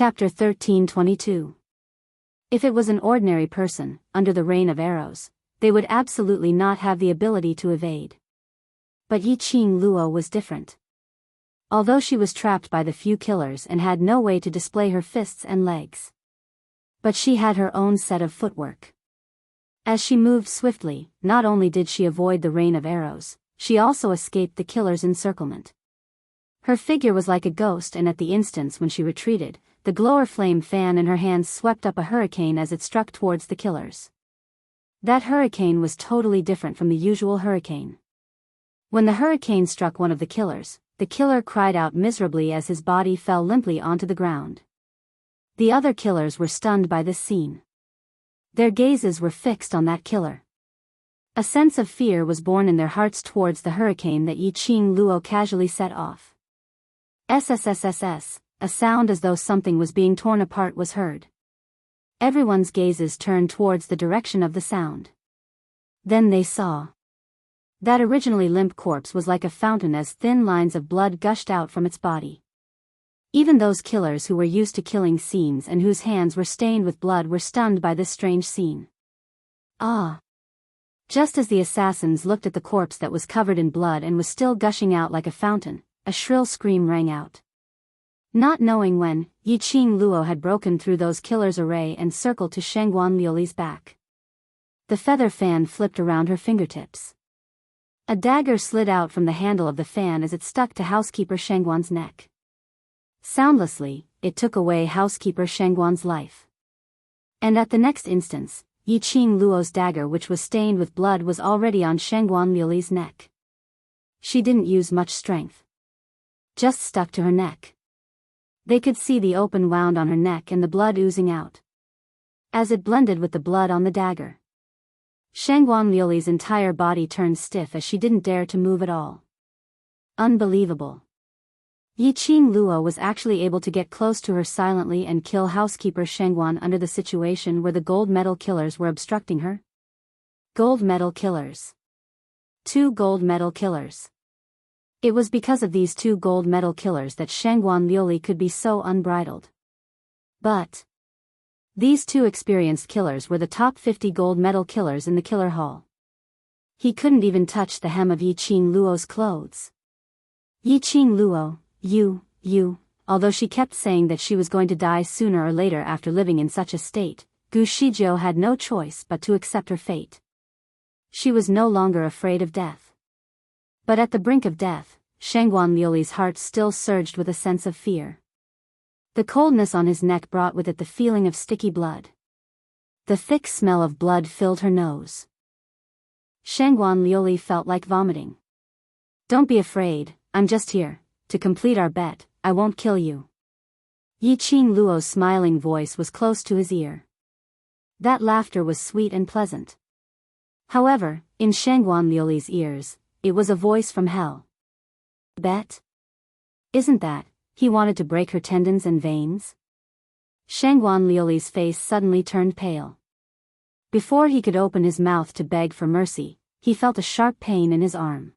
Chapter 1322. If it was an ordinary person, under the rain of arrows, they would absolutely not have the ability to evade. But Yiqing Luo was different. Although she was trapped by the few killers and had no way to display her fists and legs. But she had her own set of footwork. As she moved swiftly, not only did she avoid the rain of arrows, she also escaped the killer's encirclement. Her figure was like a ghost, and at the instant when she retreated, the glower flame fan in her hands swept up a hurricane as it struck towards the killers. That hurricane was totally different from the usual hurricane. When the hurricane struck one of the killer cried out miserably as his body fell limply onto the ground. The other killers were stunned by this scene. Their gazes were fixed on that killer. A sense of fear was born in their hearts towards the hurricane that Yiqing Luo casually set off. SSSSS, a sound as though something was being torn apart was heard. Everyone's gazes turned towards the direction of the sound. Then they saw. That originally limp corpse was like a fountain as thin lines of blood gushed out from its body. Even those killers who were used to killing scenes and whose hands were stained with blood were stunned by this strange scene. Ah! Just as the assassins looked at the corpse that was covered in blood and was still gushing out like a fountain, a shrill scream rang out. Not knowing when, Yiqing Luo had broken through those killers' array and circled to Shangguan Liuli's back. The feather fan flipped around her fingertips. A dagger slid out from the handle of the fan as it stuck to housekeeper Shangguan's neck. Soundlessly, it took away housekeeper Shangguan's life. And at the next instance, Yiqing Luo's dagger, which was stained with blood, was already on Shangguan Liuli's neck. She didn't use much strength. Just stuck to her neck. They could see the open wound on her neck and the blood oozing out. As it blended with the blood on the dagger, Shangguan Liuli's entire body turned stiff as she didn't dare to move at all. Unbelievable. Yiqing Luo was actually able to get close to her silently and kill housekeeper Shangguan under the situation where the gold medal killers were obstructing her. Gold medal killers. 2 gold medal killers. It was because of these 2 gold medal killers that Shangguan Liuli could be so unbridled. But these 2 experienced killers were the top 50 gold medal killers in the killer hall. He couldn't even touch the hem of Yiqing Luo's clothes. Yiqing Luo, although she kept saying that she was going to die sooner or later after living in such a state, Gu Shijiu had no choice but to accept her fate. She was no longer afraid of death. But at the brink of death, Shangguan Liuli's heart still surged with a sense of fear. The coldness on his neck brought with it the feeling of sticky blood. The thick smell of blood filled her nose. Shangguan Liuli felt like vomiting. "Don't be afraid, I'm just here to complete our bet. I won't kill you." Yiqing Luo's smiling voice was close to his ear. That laughter was sweet and pleasant. However, in Shangguan Liuli's ears, it was a voice from hell. Bet? Isn't that, he wanted to break her tendons and veins? Shangguan Liuli's face suddenly turned pale. Before he could open his mouth to beg for mercy, he felt a sharp pain in his arm.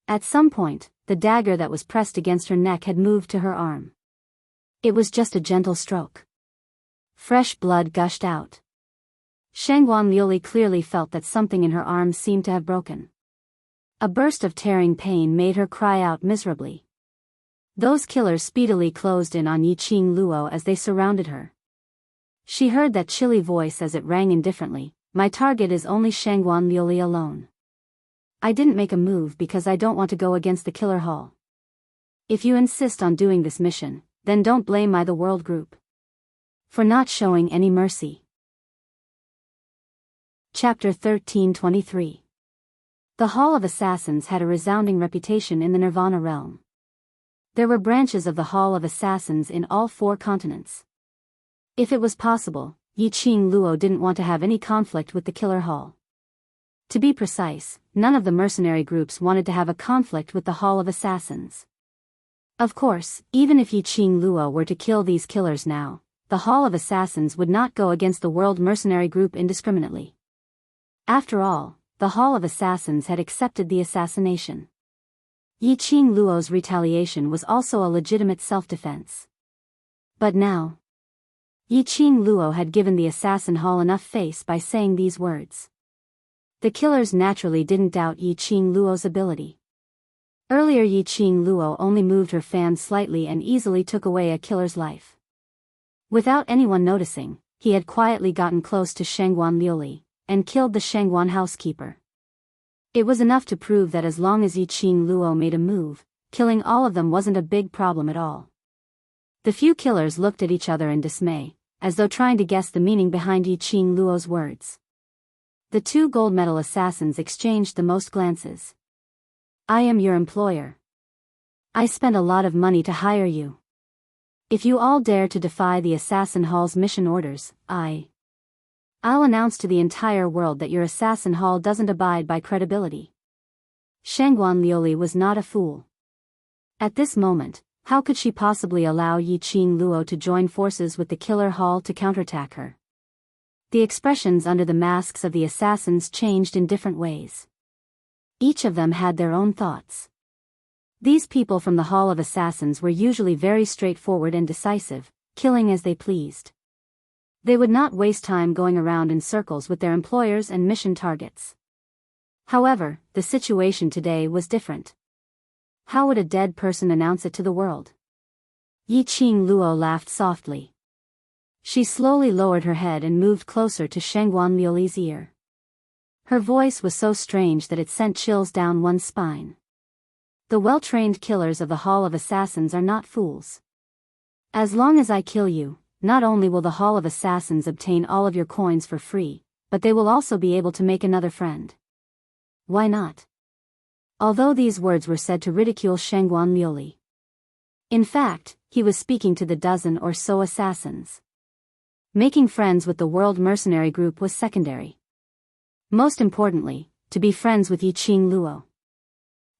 At some point, the dagger that was pressed against her neck had moved to her arm. It was just a gentle stroke. Fresh blood gushed out. Shangguan Liuli clearly felt that something in her arm seemed to have broken. A burst of tearing pain made her cry out miserably. Those killers speedily closed in on Yiqing Luo as they surrounded her. She heard that chilly voice as it rang indifferently, "My target is only Shangguan Liuli alone. I didn't make a move because I don't want to go against the killer hall. If you insist on doing this mission, then don't blame the world group for not showing any mercy." Chapter 1323. The Hall of Assassins had a resounding reputation in the Nirvana realm. There were branches of the Hall of Assassins in all 4 continents. If it was possible, Yiqing Luo didn't want to have any conflict with the killer hall. To be precise, none of the mercenary groups wanted to have a conflict with the Hall of Assassins. Of course, even if Yiqing Luo were to kill these killers now, the Hall of Assassins would not go against the World Mercenary Group indiscriminately. After all, the Hall of Assassins had accepted the assassination. Yiqing Luo's retaliation was also a legitimate self-defense. But now, Yiqing Luo had given the assassin Hall enough face by saying these words. The killers naturally didn't doubt Yiqing Luo's ability. Earlier Yiqing Luo only moved her fan slightly and easily took away a killer's life. Without anyone noticing, he had quietly gotten close to Shangguan Liuli, and killed the Shangguan housekeeper. It was enough to prove that as long as Yiqing Luo made a move, killing all of them wasn't a big problem at all. The few killers looked at each other in dismay, as though trying to guess the meaning behind Yiqing Luo's words. The two gold medal assassins exchanged the most glances. I am your employer. I spent a lot of money to hire you. If you all dare to defy the Assassin Hall's mission orders, I'll announce to the entire world that your Assassin Hall doesn't abide by credibility. Shangguan Liuli was not a fool. At this moment, how could she possibly allow Yiqing Luo to join forces with the killer hall to counterattack her? The expressions under the masks of the assassins changed in different ways. Each of them had their own thoughts. These people from the Hall of Assassins were usually very straightforward and decisive, killing as they pleased. They would not waste time going around in circles with their employers and mission targets. However, the situation today was different. How would a dead person announce it to the world? Yiqing Luo laughed softly. She slowly lowered her head and moved closer to Shangguan Liuli's ear. Her voice was so strange that it sent chills down one's spine. The well-trained killers of the Hall of Assassins are not fools. As long as I kill you, not only will the Hall of Assassins obtain all of your coins for free, but they will also be able to make another friend. Why not? Although these words were said to ridicule Shangguan Liuli. In fact, he was speaking to the dozen or so assassins. Making friends with the World Mercenary Group was secondary. Most importantly, to be friends with Yiqing Luo.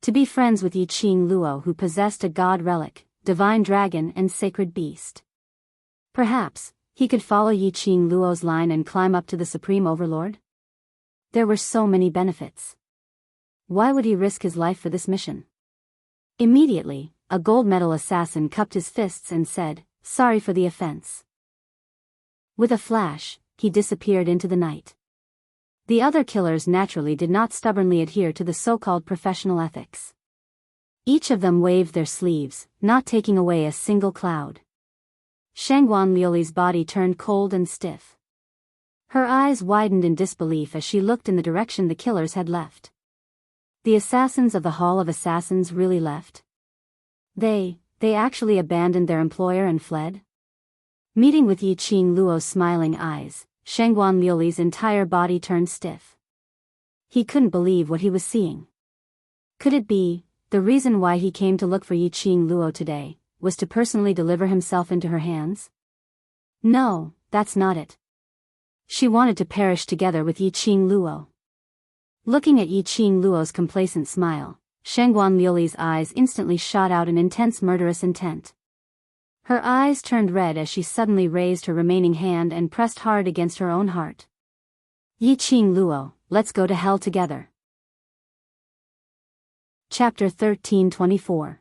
To be friends with Yiqing Luo, who possessed a god relic, divine dragon and sacred beast. Perhaps, he could follow Yiqing Luo's line and climb up to the Supreme Overlord? There were so many benefits. Why would he risk his life for this mission? Immediately, a gold medal assassin cupped his fists and said, "Sorry for the offense." With a flash, he disappeared into the night. The other killers naturally did not stubbornly adhere to the so-called professional ethics. Each of them waved their sleeves, not taking away a single cloud. Shangguan Liuli's body turned cold and stiff. Her eyes widened in disbelief as she looked in the direction the killers had left. The assassins of the Hall of Assassins really left? They actually abandoned their employer and fled? Meeting with Yiqing Luo's smiling eyes, Shangguan Liuli's entire body turned stiff. He couldn't believe what he was seeing. Could it be, the reason why he came to look for Yiqing Luo today, was to personally deliver himself into her hands? No, that's not it. She wanted to perish together with Yiqing Luo. Looking at Yiqing Luo's complacent smile, Shangguan Liuli's eyes instantly shot out an intense murderous intent. Her eyes turned red as she suddenly raised her remaining hand and pressed hard against her own heart. Yiqing Luo, let's go to hell together. Chapter 1324.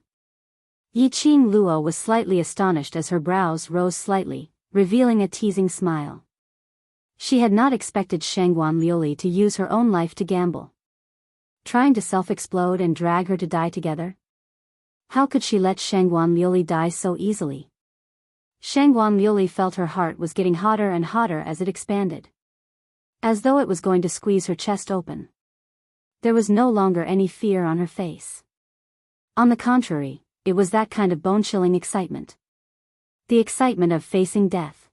Yiqing Luo was slightly astonished as her brows rose slightly, revealing a teasing smile. She had not expected Shangguan Liuli to use her own life to gamble. Trying to self-explode and drag her to die together? How could she let Shangguan Liuli die so easily? Shangguan Liuli felt her heart was getting hotter and hotter as it expanded. As though it was going to squeeze her chest open. There was no longer any fear on her face. On the contrary, it was that kind of bone-chilling excitement. The excitement of facing death.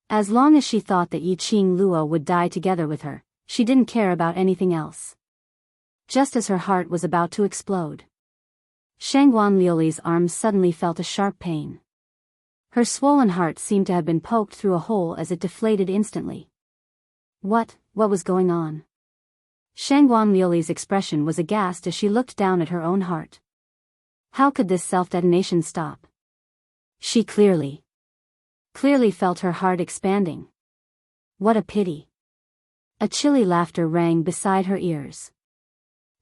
As long as she thought that Yiqing Luo would die together with her, she didn't care about anything else. Just as her heart was about to explode, Shangguan Liuli's arms suddenly felt a sharp pain. Her swollen heart seemed to have been poked through a hole as it deflated instantly. What was going on? Shangguan Liuli's expression was aghast as she looked down at her own heart. How could this self-detonation stop? She clearly felt her heart expanding. What a pity. A chilly laughter rang beside her ears.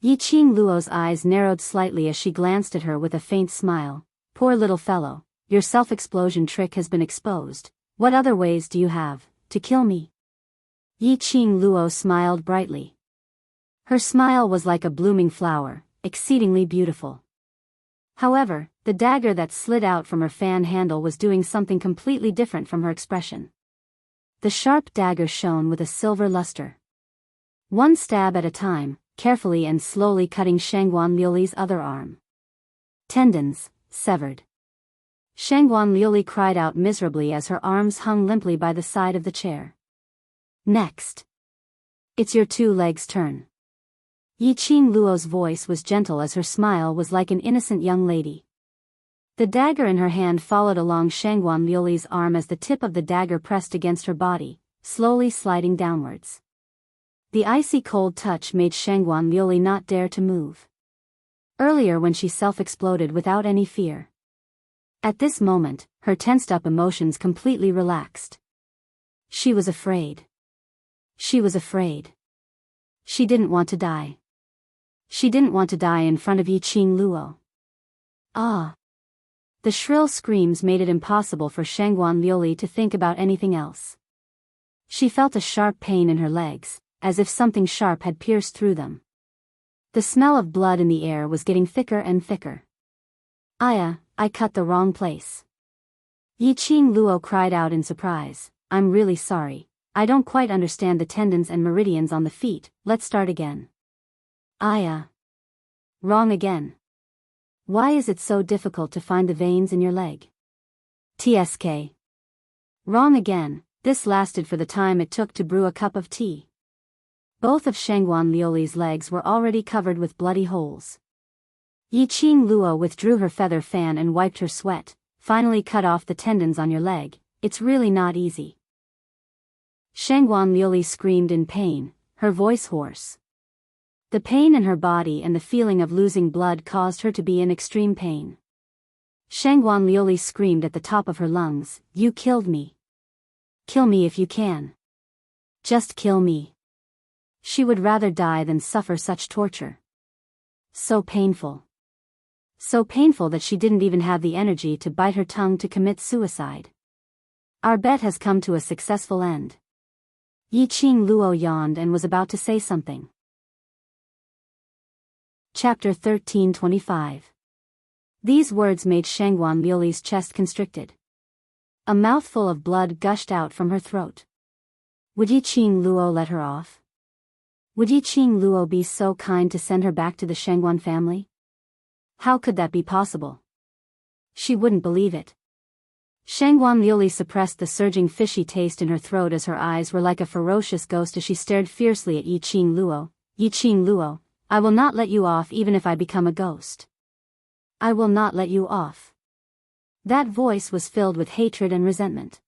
Yiqing Luo's eyes narrowed slightly as she glanced at her with a faint smile. Poor little fellow, your self-explosion trick has been exposed. What other ways do you have to kill me? Yi Qing Luo smiled brightly. Her smile was like a blooming flower, exceedingly beautiful. However, the dagger that slid out from her fan handle was doing something completely different from her expression. The sharp dagger shone with a silver luster. One stab at a time, carefully and slowly cutting Shangguan Liuli's other arm. Tendons, severed. Shangguan Liuli cried out miserably as her arms hung limply by the side of the chair. Next. It's your two legs' turn. Yi Qing Luo's voice was gentle as her smile was like an innocent young lady. The dagger in her hand followed along Shangguan Liuli's arm as the tip of the dagger pressed against her body, slowly sliding downwards. The icy cold touch made Shangguan Liuli not dare to move. Earlier when she self-exploded without any fear. At this moment, her tensed-up emotions completely relaxed. She was afraid. She was afraid. She didn't want to die. She didn't want to die in front of Yi Qing Luo. Ah! The shrill screams made it impossible for Shangguan Liuli to think about anything else. She felt a sharp pain in her legs, as if something sharp had pierced through them. The smell of blood in the air was getting thicker and thicker. I cut the wrong place. Yi Qing Luo cried out in surprise. I'm really sorry. I don't quite understand the tendons and meridians on the feet. Let's start again. Wrong again. Why is it so difficult to find the veins in your leg? TSK. Wrong again. This lasted for the time it took to brew a cup of tea. Both of Shangguan Liuli's legs were already covered with bloody holes. Yi Qing Luo withdrew her feather fan and wiped her sweat. Finally cut off the tendons on your leg. It's really not easy. Shangguan Liuli screamed in pain, her voice hoarse. The pain in her body and the feeling of losing blood caused her to be in extreme pain. Shangguan Liuli screamed at the top of her lungs, You killed me. Kill me if you can. Just kill me. She would rather die than suffer such torture. So painful. So painful that she didn't even have the energy to bite her tongue to commit suicide. Our bet has come to a successful end. Yi Qing Luo yawned and was about to say something. Chapter 1325. These words made Shangguan Liuli's chest constricted. A mouthful of blood gushed out from her throat. Would Yi Qing Luo let her off? Would Yi Qing Luo be so kind to send her back to the Shangguan family? How could that be possible? She wouldn't believe it. Shangguan Liuli suppressed the surging fishy taste in her throat as her eyes were like a ferocious ghost as she stared fiercely at Yi Qing Luo. Yi Qing Luo, I will not let you off even if I become a ghost. I will not let you off. That voice was filled with hatred and resentment.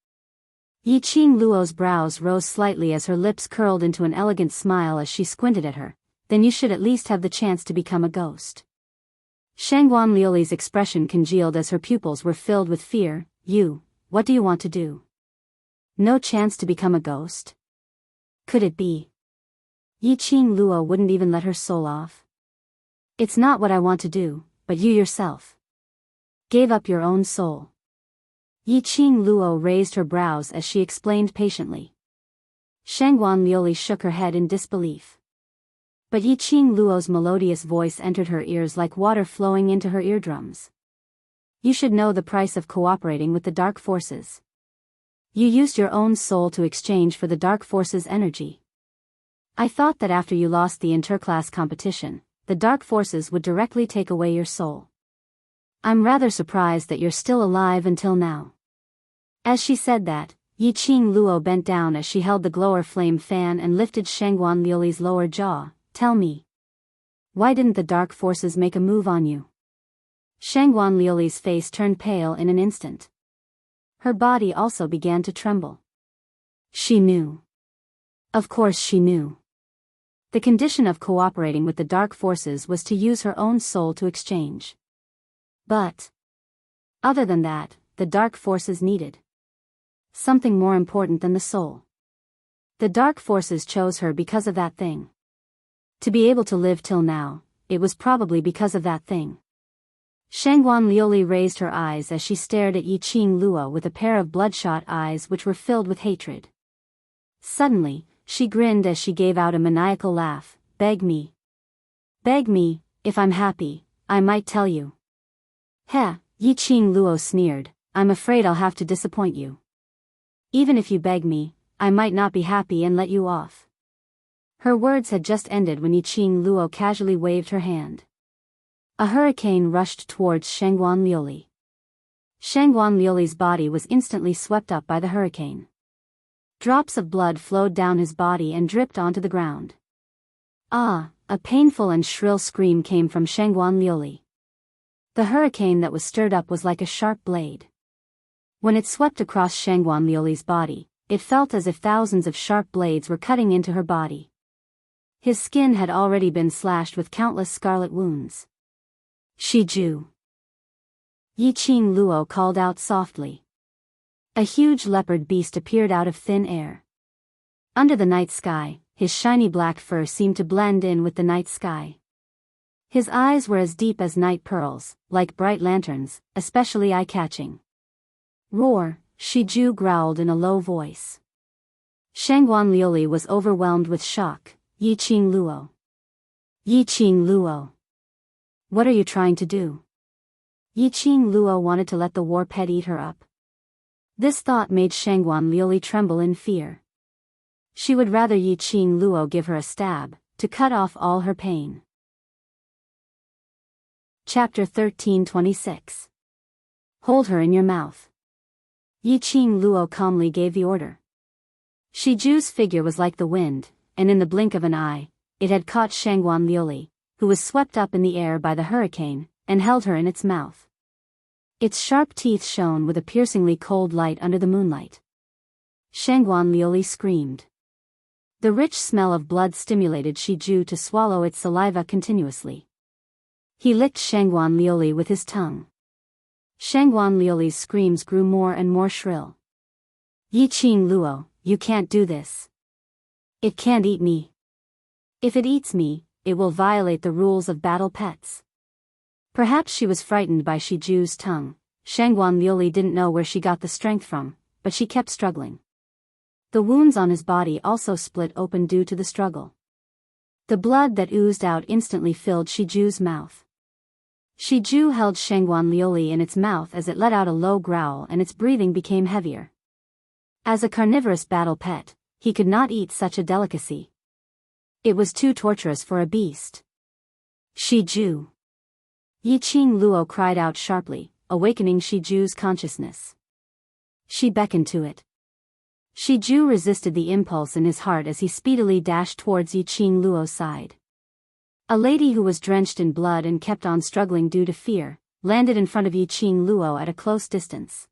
Yi Qing Luo's brows rose slightly as her lips curled into an elegant smile as she squinted at her. Then you should at least have the chance to become a ghost. Shangguan Liuli's expression congealed as her pupils were filled with fear. What do you want to do? No chance to become a ghost? Could it be? Yi Qing Luo wouldn't even let her soul off. It's not what I want to do, but you yourself gave up your own soul. Yi Qing Luo raised her brows as she explained patiently. Shangguan Liuli shook her head in disbelief. But Yi Qing Luo's melodious voice entered her ears like water flowing into her eardrums. You should know the price of cooperating with the dark forces. You used your own soul to exchange for the dark forces' energy. I thought that after you lost the interclass competition, the dark forces would directly take away your soul. I'm rather surprised that you're still alive until now. As she said that, Yi Qing Luo bent down as she held the glower flame fan and lifted Shangguan Liuli's lower jaw. Tell me. Why didn't the dark forces make a move on you? Shangguan Liuli's face turned pale in an instant. Her body also began to tremble. She knew. Of course she knew. The condition of cooperating with the dark forces was to use her own soul to exchange. But other than that, the dark forces needed something more important than the soul. The dark forces chose her because of that thing. To be able to live till now, it was probably because of that thing. Shangguan Liuli raised her eyes as she stared at Yiqing Luo with a pair of bloodshot eyes which were filled with hatred. Suddenly, she grinned as she gave out a maniacal laugh. Beg me. Beg me, if I'm happy, I might tell you. Heh, Yiqing Luo sneered, I'm afraid I'll have to disappoint you. Even if you beg me, I might not be happy and let you off. Her words had just ended when Yiqing Luo casually waved her hand. A hurricane rushed towards Shangguan Liuli. Shangguan Liuli's body was instantly swept up by the hurricane. Drops of blood flowed down his body and dripped onto the ground. Ah, a painful and shrill scream came from Shangguan Liuli. The hurricane that was stirred up was like a sharp blade. When it swept across Shangguan Liuli's body, it felt as if thousands of sharp blades were cutting into her body. His skin had already been slashed with countless scarlet wounds. Shiju. Yiqing Luo called out softly. A huge leopard beast appeared out of thin air. Under the night sky, his shiny black fur seemed to blend in with the night sky. His eyes were as deep as night pearls, like bright lanterns, especially eye-catching. Roar, Shiju growled in a low voice. Shangguan Liuli was overwhelmed with shock. Yiqing Luo. Yiqing Luo. What are you trying to do? Yiqing Luo wanted to let the war pet eat her up. This thought made Shangguan Liuli tremble in fear. She would rather Yiqing Luo give her a stab, to cut off all her pain. Chapter 1326. Hold her in your mouth. Yiqing Luo calmly gave the order. Shiju's figure was like the wind, and in the blink of an eye, it had caught Shangguan Liuli, who was swept up in the air by the hurricane, and held her in its mouth. Its sharp teeth shone with a piercingly cold light under the moonlight. Shangguan Liuli screamed. The rich smell of blood stimulated Shiju to swallow its saliva continuously. He licked Shangguan Liuli with his tongue. Shangguan Liuli's screams grew more and more shrill. Yiqing Luo, you can't do this. It can't eat me. If it eats me, it will violate the rules of battle pets. Perhaps she was frightened by Shiju's tongue. Shangguan Liuli didn't know where she got the strength from, but she kept struggling. The wounds on his body also split open due to the struggle. The blood that oozed out instantly filled Shiju's mouth. Shiju held Shangguan Liuli in its mouth as it let out a low growl and its breathing became heavier. As a carnivorous battle pet, he could not eat such a delicacy. It was too torturous for a beast. Shiju. Yiqing Luo cried out sharply, awakening Shiju's consciousness. She beckoned to it. Shiju resisted the impulse in his heart as he speedily dashed towards Yiqing Luo's side. A lady who was drenched in blood and kept on struggling due to fear, landed in front of Yiqing Luo at a close distance.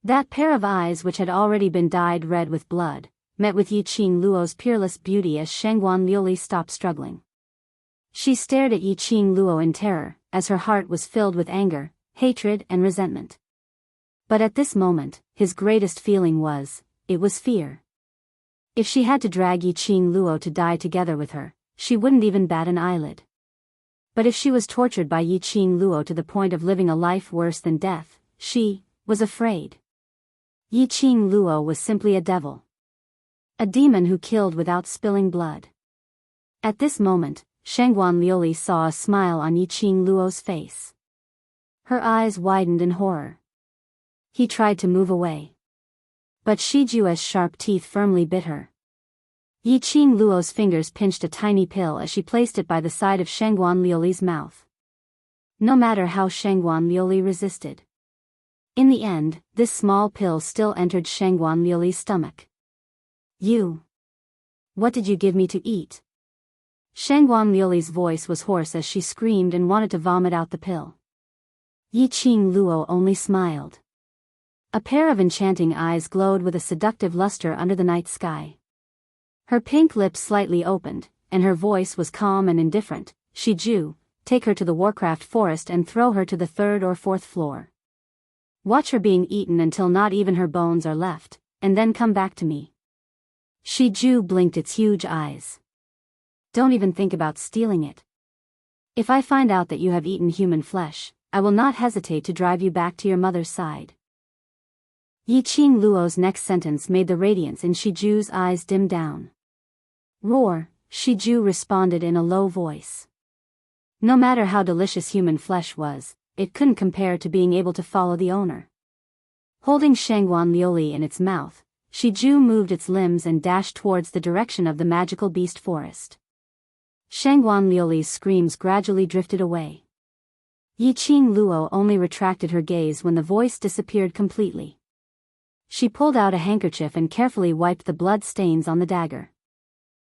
That pair of eyes which had already been dyed red with blood, met with Yiqing Luo's peerless beauty as Shangguan Liuli stopped struggling. She stared at Yiqing Luo in terror, as her heart was filled with anger, hatred and resentment. But at this moment, his greatest feeling was fear. If she had to drag Yiqing Luo to die together with her, she wouldn't even bat an eyelid. But if she was tortured by Yiqing Luo to the point of living a life worse than death, she was afraid. Yiqing Luo was simply a devil. A demon who killed without spilling blood. At this moment, Shangguan Liuli saw a smile on Yiqing Luo's face. Her eyes widened in horror. He tried to move away. But Shiju's sharp teeth firmly bit her. Yiqing Luo's fingers pinched a tiny pill as she placed it by the side of Shangguan Liuli's mouth. No matter how Shangguan Liuli resisted. In the end, this small pill still entered Shangguan Liuli's stomach. You. What did you give me to eat? Shangguan Liuli's voice was hoarse as she screamed and wanted to vomit out the pill. Yiqing Luo only smiled. A pair of enchanting eyes glowed with a seductive luster under the night sky. Her pink lips slightly opened, and her voice was calm and indifferent. Shiju, take her to the Warcraft forest and throw her to the 3rd or 4th floor. Watch her being eaten until not even her bones are left, and then come back to me. Shiju blinked its huge eyes. Don't even think about stealing it. If I find out that you have eaten human flesh, I will not hesitate to drive you back to your mother's side. Yiqing Luo's next sentence made the radiance in Shiju's eyes dim down. Roar, Shiju responded in a low voice. No matter how delicious human flesh was, it couldn't compare to being able to follow the owner. Holding Shangguan Liuli in its mouth, Shiju moved its limbs and dashed towards the direction of the magical beast forest. Shangguan Liuli's screams gradually drifted away. Yiqing Luo only retracted her gaze when the voice disappeared completely. She pulled out a handkerchief and carefully wiped the blood stains on the dagger.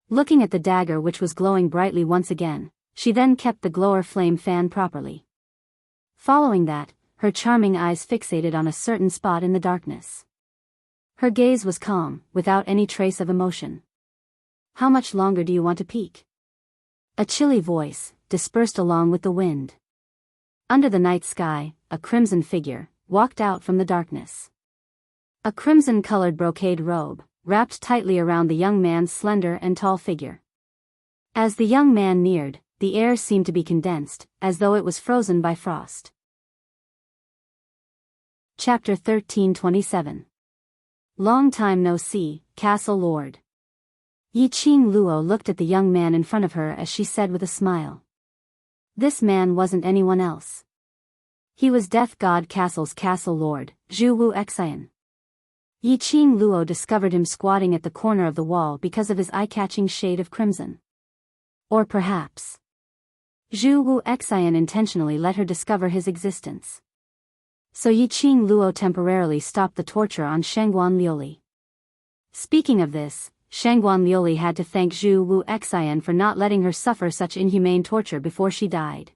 Looking at the dagger, which was glowing brightly once again, she then kept the glower flame fan properly. Following that, her charming eyes fixated on a certain spot in the darkness. Her gaze was calm, without any trace of emotion. How much longer do you want to peek? A chilly voice, dispersed along with the wind. Under the night sky, a crimson figure walked out from the darkness. A crimson-colored brocade robe, wrapped tightly around the young man's slender and tall figure. As the young man neared, the air seemed to be condensed, as though it was frozen by frost. Chapter 1327. Long time no see, Castle Lord. Yiqing Luo looked at the young man in front of her as she said with a smile. This man wasn't anyone else. He was Death God Castle's Castle Lord, Zhu Wu Xian. Yiqing Luo discovered him squatting at the corner of the wall because of his eye-catching shade of crimson. Or perhaps Zhu Wu Xian intentionally let her discover his existence. So Yiqing Luo temporarily stopped the torture on Shangguan Liuli. Speaking of this, Shangguan Liuli had to thank Zhu Wu Xian for not letting her suffer such inhumane torture before she died.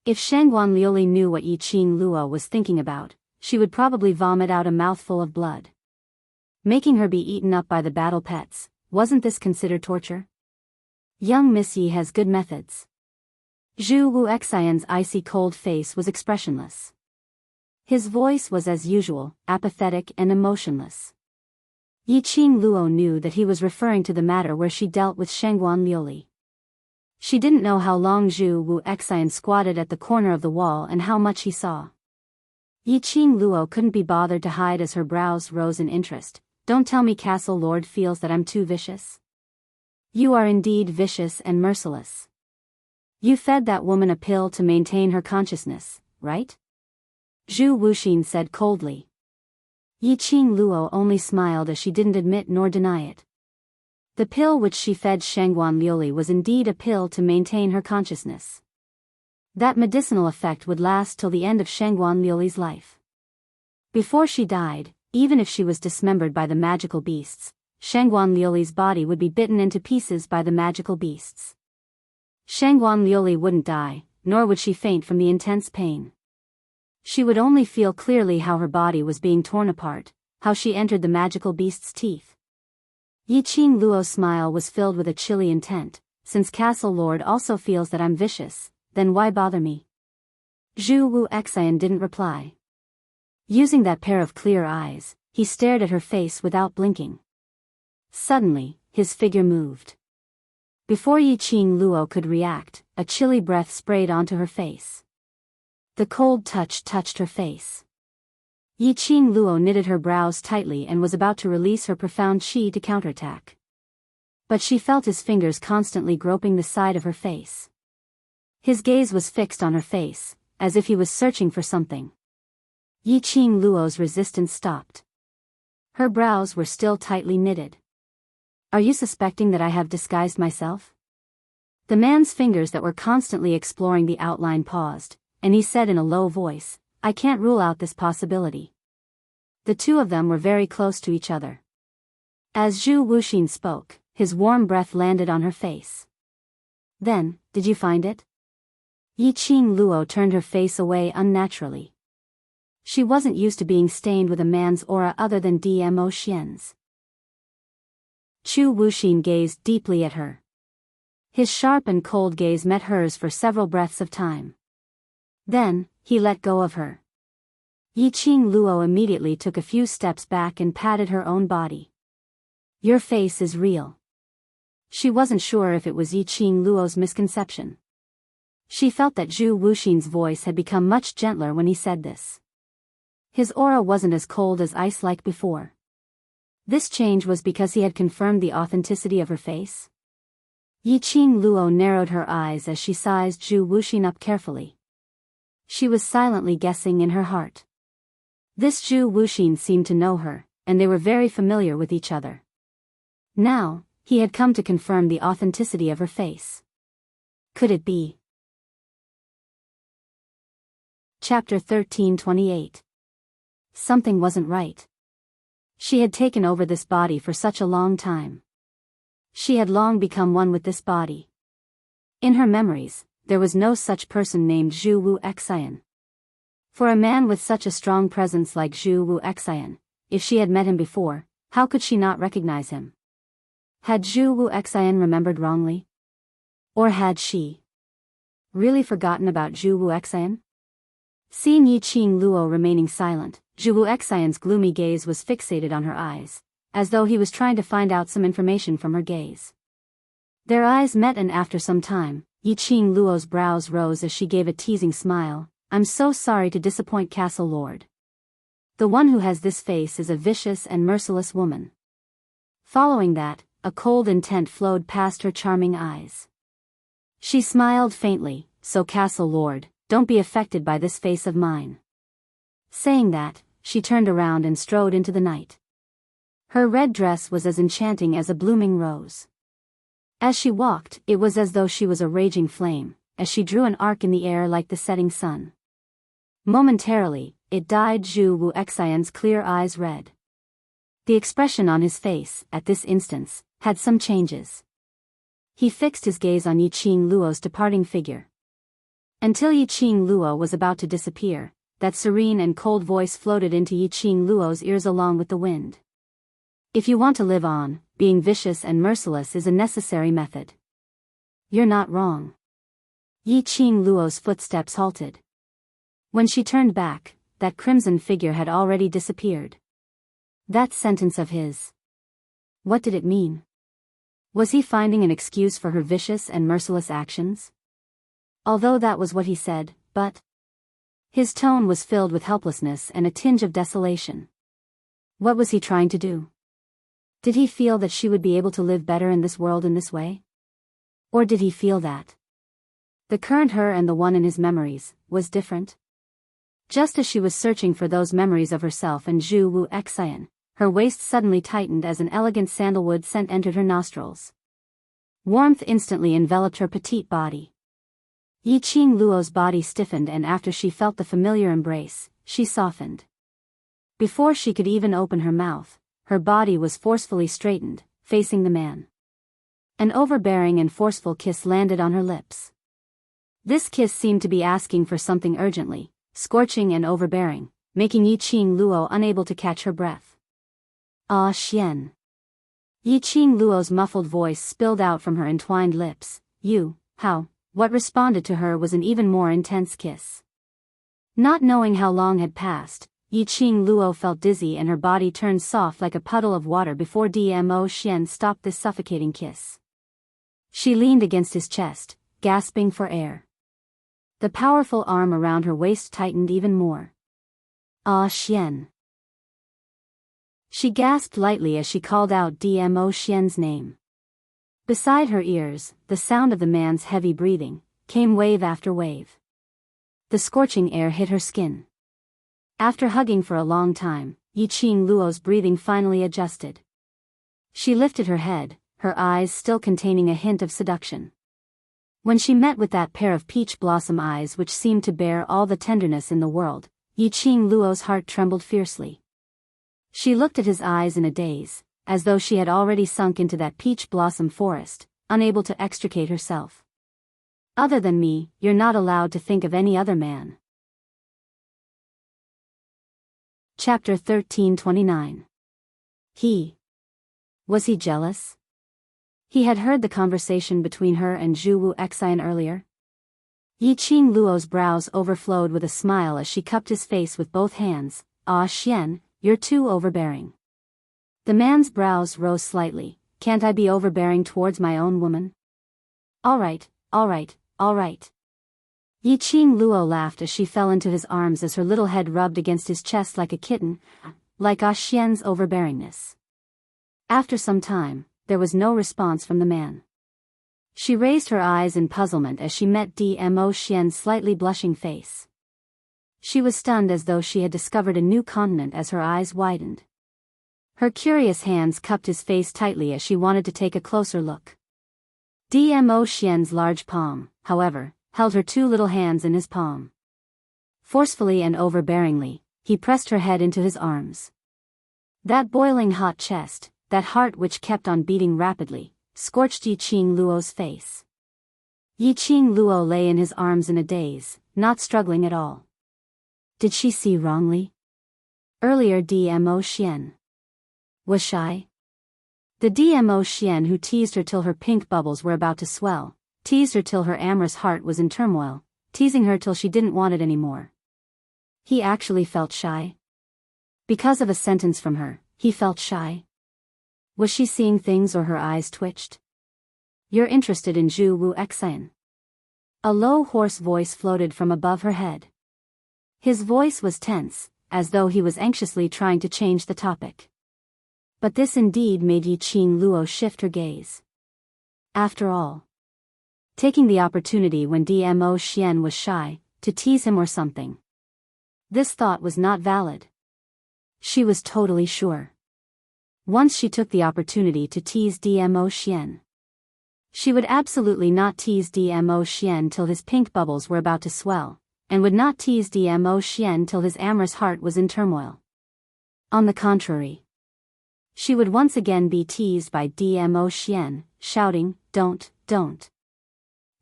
If Shangguan Liuli knew what Yiqing Luo was thinking about, she would probably vomit out a mouthful of blood. Making her be eaten up by the battle pets, wasn't this considered torture? Young Miss Yi has good methods. Zhu Wu Xian's icy cold face was expressionless. His voice was as usual, apathetic and emotionless. Yiqing Luo knew that he was referring to the matter where she dealt with Shangguan Liuli. She didn't know how long Zhu Wu Xian squatted at the corner of the wall and how much he saw. Yiqing Luo couldn't be bothered to hide as her brows rose in interest. Don't tell me Castle Lord feels that I'm too vicious. You are indeed vicious and merciless. You fed that woman a pill to maintain her consciousness, right? Zhu Wuxin said coldly. Yiqing Luo only smiled as she didn't admit nor deny it. The pill which she fed Shangguan Liuli was indeed a pill to maintain her consciousness. That medicinal effect would last till the end of Shangguan Liuli's life. Before she died, even if she was dismembered by the magical beasts, Shangguan Liuli's body would be bitten into pieces by the magical beasts. Shangguan Liuli wouldn't die, nor would she faint from the intense pain. She would only feel clearly how her body was being torn apart, how she entered the magical beast's teeth. Yiqing Luo's smile was filled with a chilly intent. Since Castle Lord also feels that I'm vicious, then why bother me? Zhu Wu Xian didn't reply. Using that pair of clear eyes, he stared at her face without blinking. Suddenly, his figure moved. Before Yiqing Luo could react, a chilly breath sprayed onto her face. The cold touch touched her face. Yiqing Luo knitted her brows tightly and was about to release her profound qi to counterattack. But she felt his fingers constantly groping the side of her face. His gaze was fixed on her face, as if he was searching for something. Yiqing Luo's resistance stopped. Her brows were still tightly knitted. Are you suspecting that I have disguised myself? The man's fingers that were constantly exploring the outline paused, and he said in a low voice, I can't rule out this possibility. The two of them were very close to each other. As Zhu Wuxin spoke, his warm breath landed on her face. Then, did you find it? Yiqing Luo turned her face away unnaturally. She wasn't used to being stained with a man's aura other than Dmo Xian's. Zhu Wuxin gazed deeply at her. His sharp and cold gaze met hers for several breaths of time. Then, he let go of her. Yiqing Luo immediately took a few steps back and patted her own body. Your face is real. She wasn't sure if it was Yiqing Luo's misconception. She felt that Zhu Wuxin's voice had become much gentler when he said this. His aura wasn't as cold as ice like before. This change was because he had confirmed the authenticity of her face. Yiqing Luo narrowed her eyes as she sized Zhu Wuxin up carefully. She was silently guessing in her heart. This Zhu Wuxin seemed to know her, and they were very familiar with each other. Now, he had come to confirm the authenticity of her face. Could it be? Chapter 13:28. Something wasn't right. She had taken over this body for such a long time. She had long become one with this body. In her memories, there was no such person named Zhu Wu Xian. For a man with such a strong presence like Zhu Wu Xian, if she had met him before, how could she not recognize him? Had Zhu Wu Xian remembered wrongly? Or had she really forgotten about Zhu Wu Xian? Seeing Yiqing Luo remaining silent, Zhu Wu Xian's gloomy gaze was fixated on her eyes, as though he was trying to find out some information from her gaze. Their eyes met, and after some time, Yiqing Luo's brows rose as she gave a teasing smile. I'm so sorry to disappoint Castle Lord. The one who has this face is a vicious and merciless woman. Following that, a cold intent flowed past her charming eyes. She smiled faintly. So Castle Lord, don't be affected by this face of mine. Saying that, she turned around and strode into the night. Her red dress was as enchanting as a blooming rose. As she walked, it was as though she was a raging flame, as she drew an arc in the air like the setting sun. Momentarily, it dyed Zhu Wu Xian's clear eyes red. The expression on his face, at this instance, had some changes. He fixed his gaze on Yiqing Luo's departing figure. Until Yiqing Luo was about to disappear, that serene and cold voice floated into Yiqing Luo's ears along with the wind. If you want to live on, being vicious and merciless is a necessary method. You're not wrong. Yiqing Luo's footsteps halted. When she turned back, that crimson figure had already disappeared. That sentence of his. What did it mean? Was he finding an excuse for her vicious and merciless actions? Although that was what he said, but his tone was filled with helplessness and a tinge of desolation. What was he trying to do? Did he feel that she would be able to live better in this world in this way? Or did he feel that the current her and the one in his memories was different? Just as she was searching for those memories of herself and Zhu Wu Xian, her waist suddenly tightened as an elegant sandalwood scent entered her nostrils. Warmth instantly enveloped her petite body. Yiqing Luo's body stiffened, and after she felt the familiar embrace, she softened. Before she could even open her mouth, her body was forcefully straightened, facing the man. An overbearing and forceful kiss landed on her lips. This kiss seemed to be asking for something urgently, scorching and overbearing, making Yiqing Luo unable to catch her breath. Ah, Xian. Yiqing Luo's muffled voice spilled out from her entwined lips. You, how? What responded to her was an even more intense kiss. Not knowing how long had passed, Yiqing Luo felt dizzy and her body turned soft like a puddle of water before Dmo Xian stopped this suffocating kiss. She leaned against his chest, gasping for air. The powerful arm around her waist tightened even more. Ah, Xian. She gasped lightly as she called out Dmo Xian's name. Beside her ears, the sound of the man's heavy breathing came wave after wave. The scorching air hit her skin. After hugging for a long time, Yiqing Luo's breathing finally adjusted. She lifted her head, her eyes still containing a hint of seduction. When she met with that pair of peach blossom eyes which seemed to bear all the tenderness in the world, Yiqing Luo's heart trembled fiercely. She looked at his eyes in a daze, as though she had already sunk into that peach blossom forest, unable to extricate herself. Other than me, you're not allowed to think of any other man. Chapter 13:29. Was he jealous? He had heard the conversation between her and Zhu Wu Xian earlier. Yiqing Luo's brows overflowed with a smile as she cupped his face with both hands. Ah, Xian, you're too overbearing. The man's brows rose slightly. Can't I be overbearing towards my own woman? All right, all right, all right. Yi Qing Luo laughed as she fell into his arms as her little head rubbed against his chest like a kitten, like Ah Xian's overbearingness. After some time, there was no response from the man. She raised her eyes in puzzlement as she met Dmo Xian's slightly blushing face. She was stunned as though she had discovered a new continent as her eyes widened. Her curious hands cupped his face tightly as she wanted to take a closer look. Dmo Xian's large palm, however, held her two little hands in his palm. Forcefully and overbearingly, he pressed her head into his arms. That boiling hot chest, that heart which kept on beating rapidly, scorched Yi Qing Luo's face. Yi Qing Luo lay in his arms in a daze, not struggling at all. Did she see wrongly? Earlier Dmo Xian was shy. The Dmo Xian who teased her till her pink bubbles were about to swell, teased her till her amorous heart was in turmoil, teasing her till she didn't want it anymore. He actually felt shy. Because of a sentence from her, he felt shy. Was she seeing things or her eyes twitched? You're interested in Zhu Wu Xian. A low hoarse voice floated from above her head. His voice was tense, as though he was anxiously trying to change the topic. But this indeed made Yi Qing Luo shift her gaze. After all, taking the opportunity when Dmo Xian was shy, to tease him or something. This thought was not valid. She was totally sure. Once she took the opportunity to tease Dmo Xian, she would absolutely not tease Dmo Xian till his pink bubbles were about to swell, and would not tease Dmo Xian till his amorous heart was in turmoil. On the contrary, she would once again be teased by Dmo Xian, shouting, "Don't, don't."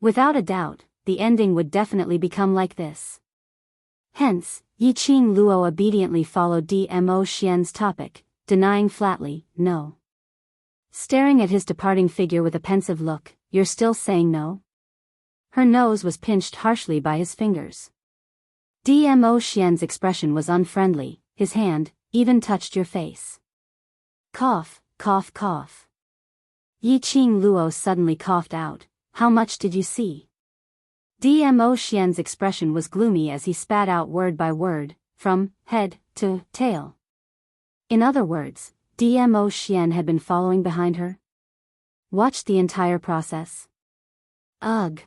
Without a doubt, the ending would definitely become like this. Hence, Yi Qing Luo obediently followed Dmo Xian's topic, denying flatly, "No." Staring at his departing figure with a pensive look, "You're still saying no?" Her nose was pinched harshly by his fingers. Dmo Xian's expression was unfriendly, his hand even touched your face. Cough, cough, cough. Yi Qing Luo suddenly coughed out, "How much did you see?" Dmo Xian's expression was gloomy as he spat out word by word, from head to tail. In other words, Dmo Xian had been following behind her. Watched the entire process. Ugh.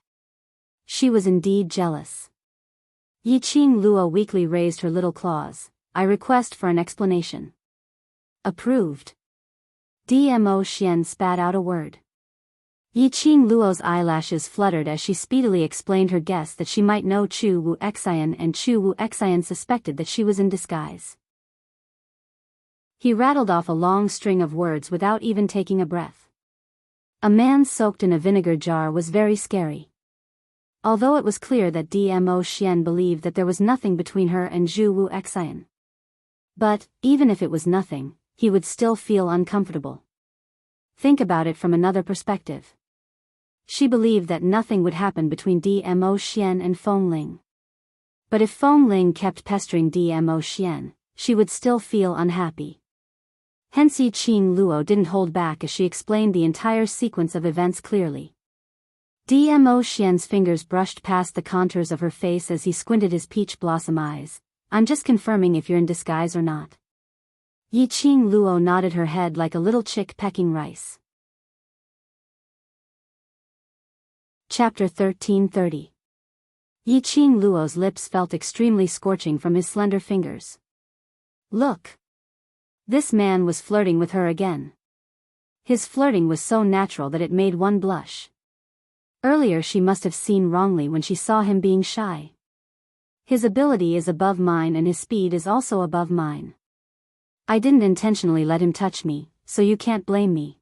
She was indeed jealous. Yi Qing Luo weakly raised her little claws. "I request for an explanation." Approved. Dmo Xian spat out a word. Yi Qing Luo's eyelashes fluttered as she speedily explained her guess that she might know Zhu Wu Xian, and Zhu Wu Xian suspected that she was in disguise. He rattled off a long string of words without even taking a breath. A man soaked in a vinegar jar was very scary. Although it was clear that Dmo Xian believed that there was nothing between her and Zhu Wu Xian. But, even if it was nothing, he would still feel uncomfortable. Think about it from another perspective. She believed that nothing would happen between Dmo Xian and Feng Ling. But if Feng Ling kept pestering Dmo Xian, she would still feel unhappy. Hence Yi Qing Luo didn't hold back as she explained the entire sequence of events clearly. Dmo Xian's fingers brushed past the contours of her face as he squinted his peach blossom eyes. "I'm just confirming if you're in disguise or not." Yi Qing Luo nodded her head like a little chick pecking rice. Chapter 1330. Yi Qing Luo's lips felt extremely scorching from his slender fingers. Look! This man was flirting with her again. His flirting was so natural that it made one blush. Earlier she must have seen wrongly when she saw him being shy. His ability is above mine and his speed is also above mine. I didn't intentionally let him touch me, so you can't blame me.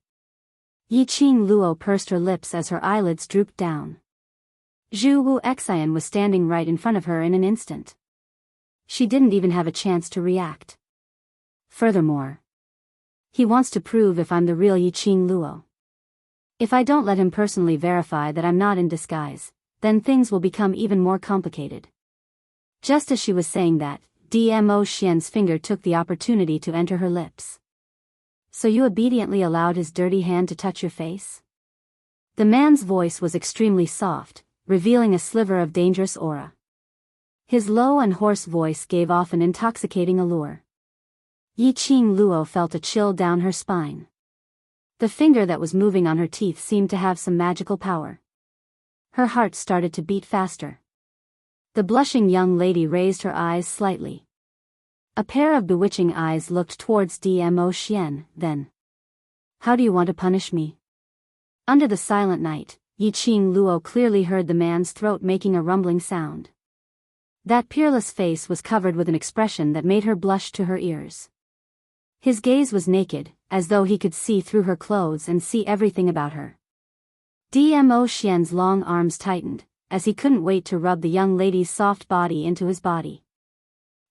Yi Qing Luo pursed her lips as her eyelids drooped down. Zhu Wu Xian was standing right in front of her in an instant. She didn't even have a chance to react. Furthermore, he wants to prove if I'm the real Yi Qing Luo. If I don't let him personally verify that I'm not in disguise, then things will become even more complicated. Just as she was saying that, Dmo Xian's finger took the opportunity to enter her lips. "So you obediently allowed his dirty hand to touch your face?" The man's voice was extremely soft, revealing a sliver of dangerous aura. His low and hoarse voice gave off an intoxicating allure. Yiqing Luo felt a chill down her spine. The finger that was moving on her teeth seemed to have some magical power. Her heart started to beat faster. The blushing young lady raised her eyes slightly. A pair of bewitching eyes looked towards Dmo Xian, then. How do you want to punish me? Under the silent night, Yiqing Luo clearly heard the man's throat making a rumbling sound. That peerless face was covered with an expression that made her blush to her ears. His gaze was naked, as though he could see through her clothes and see everything about her. Dmo Xian's long arms tightened, as he couldn't wait to rub the young lady's soft body into his body.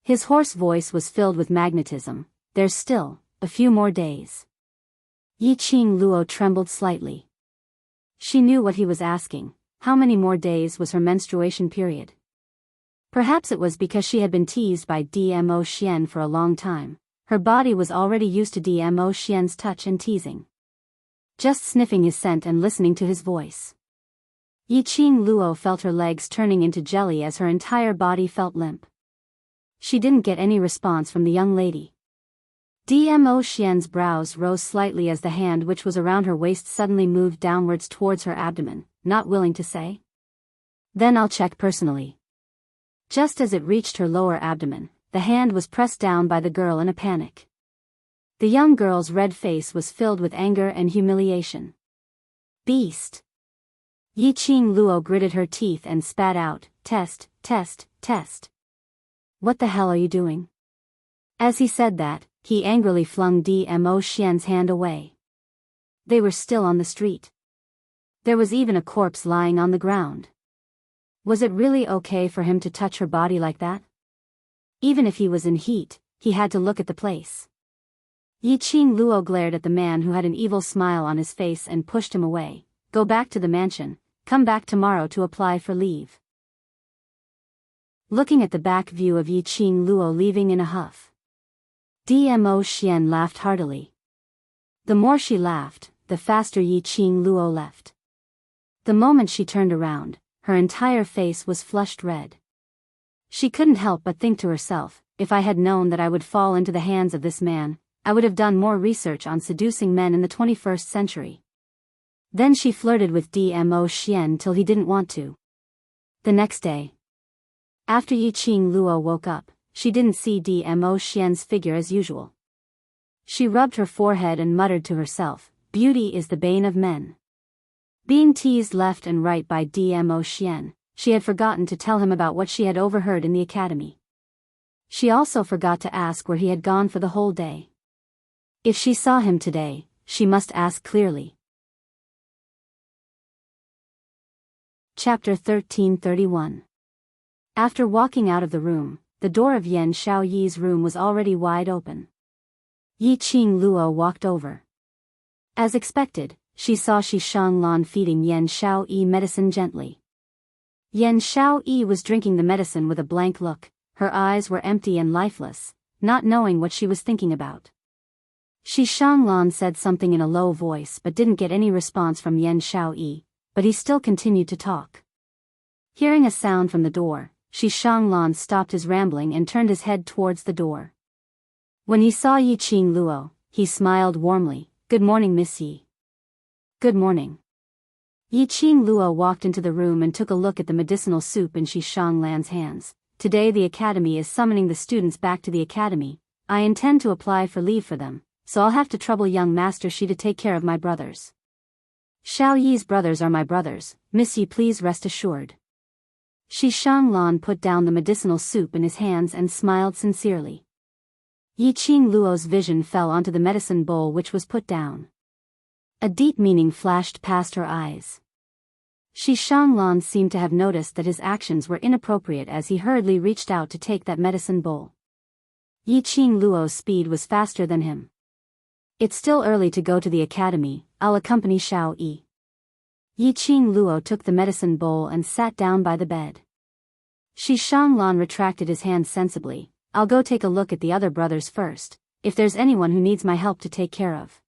His hoarse voice was filled with magnetism. There's still a few more days. Yiqing Luo trembled slightly. She knew what he was asking. How many more days was her menstruation period? Perhaps it was because she had been teased by Dmo Xian for a long time. Her body was already used to Dmo Xian's touch and teasing. Just sniffing his scent and listening to his voice. Yiqing Luo felt her legs turning into jelly as her entire body felt limp. She didn't get any response from the young lady. Dmo Xian's brows rose slightly as the hand which was around her waist suddenly moved downwards towards her abdomen, not willing to say. Then I'll check personally. Just as it reached her lower abdomen, the hand was pressed down by the girl in a panic. The young girl's red face was filled with anger and humiliation. Beast! Yiqing Luo gritted her teeth and spat out, test, test, test. What the hell are you doing? As he said that, he angrily flung Dmo Xian's hand away. They were still on the street. There was even a corpse lying on the ground. Was it really okay for him to touch her body like that? Even if he was in heat, he had to look at the place. Yiqing Luo glared at the man who had an evil smile on his face and pushed him away. Go back to the mansion, come back tomorrow to apply for leave. Looking at the back view of Yiqing Luo leaving in a huff, Dmo Xian laughed heartily. The more she laughed, the faster Yiqing Luo left. The moment she turned around, her entire face was flushed red. She couldn't help but think to herself, if I had known that I would fall into the hands of this man, I would have done more research on seducing men in the 21st century. Then she flirted with Dmo Xian till he didn't want to. The next day, after Yiqing Luo woke up, she didn't see Dmo Xian's figure as usual. She rubbed her forehead and muttered to herself, beauty is the bane of men. Being teased left and right by Dmo Xian, she had forgotten to tell him about what she had overheard in the academy. She also forgot to ask where he had gone for the whole day. If she saw him today, she must ask clearly. Chapter 1331. After walking out of the room, the door of Yan Shaoyi's room was already wide open. Yiqing Luo walked over. As expected, she saw Shi Shanglan feeding Yan Shaoyi medicine gently. Yan Shaoyi was drinking the medicine with a blank look. Her eyes were empty and lifeless, not knowing what she was thinking about. Shi Shanglan said something in a low voice but didn't get any response from Yan Shaoyi, but he still continued to talk. Hearing a sound from the door, Shi Shanglan stopped his rambling and turned his head towards the door. When he saw Yiqing Luo, he smiled warmly. Good morning, Miss Yi. Good morning. Yiqing Luo walked into the room and took a look at the medicinal soup in Shi Shanglan's hands. Today the academy is summoning the students back to the academy. I intend to apply for leave for them, so I'll have to trouble young Master Shi to take care of my brothers. Xiao Yi's brothers are my brothers, Miss Yi, please rest assured. Shi Shanglan put down the medicinal soup in his hands and smiled sincerely. Yiqing Luo's vision fell onto the medicine bowl which was put down. A deep meaning flashed past her eyes. Shi Shanglan seemed to have noticed that his actions were inappropriate as he hurriedly reached out to take that medicine bowl. Yiqing Luo's speed was faster than him. It's still early to go to the academy, I'll accompany Xiao Yi. Yiqing Luo took the medicine bowl and sat down by the bed. Shi Shanglan retracted his hand sensibly. I'll go take a look at the other brothers first, if there's anyone who needs my help to take care of.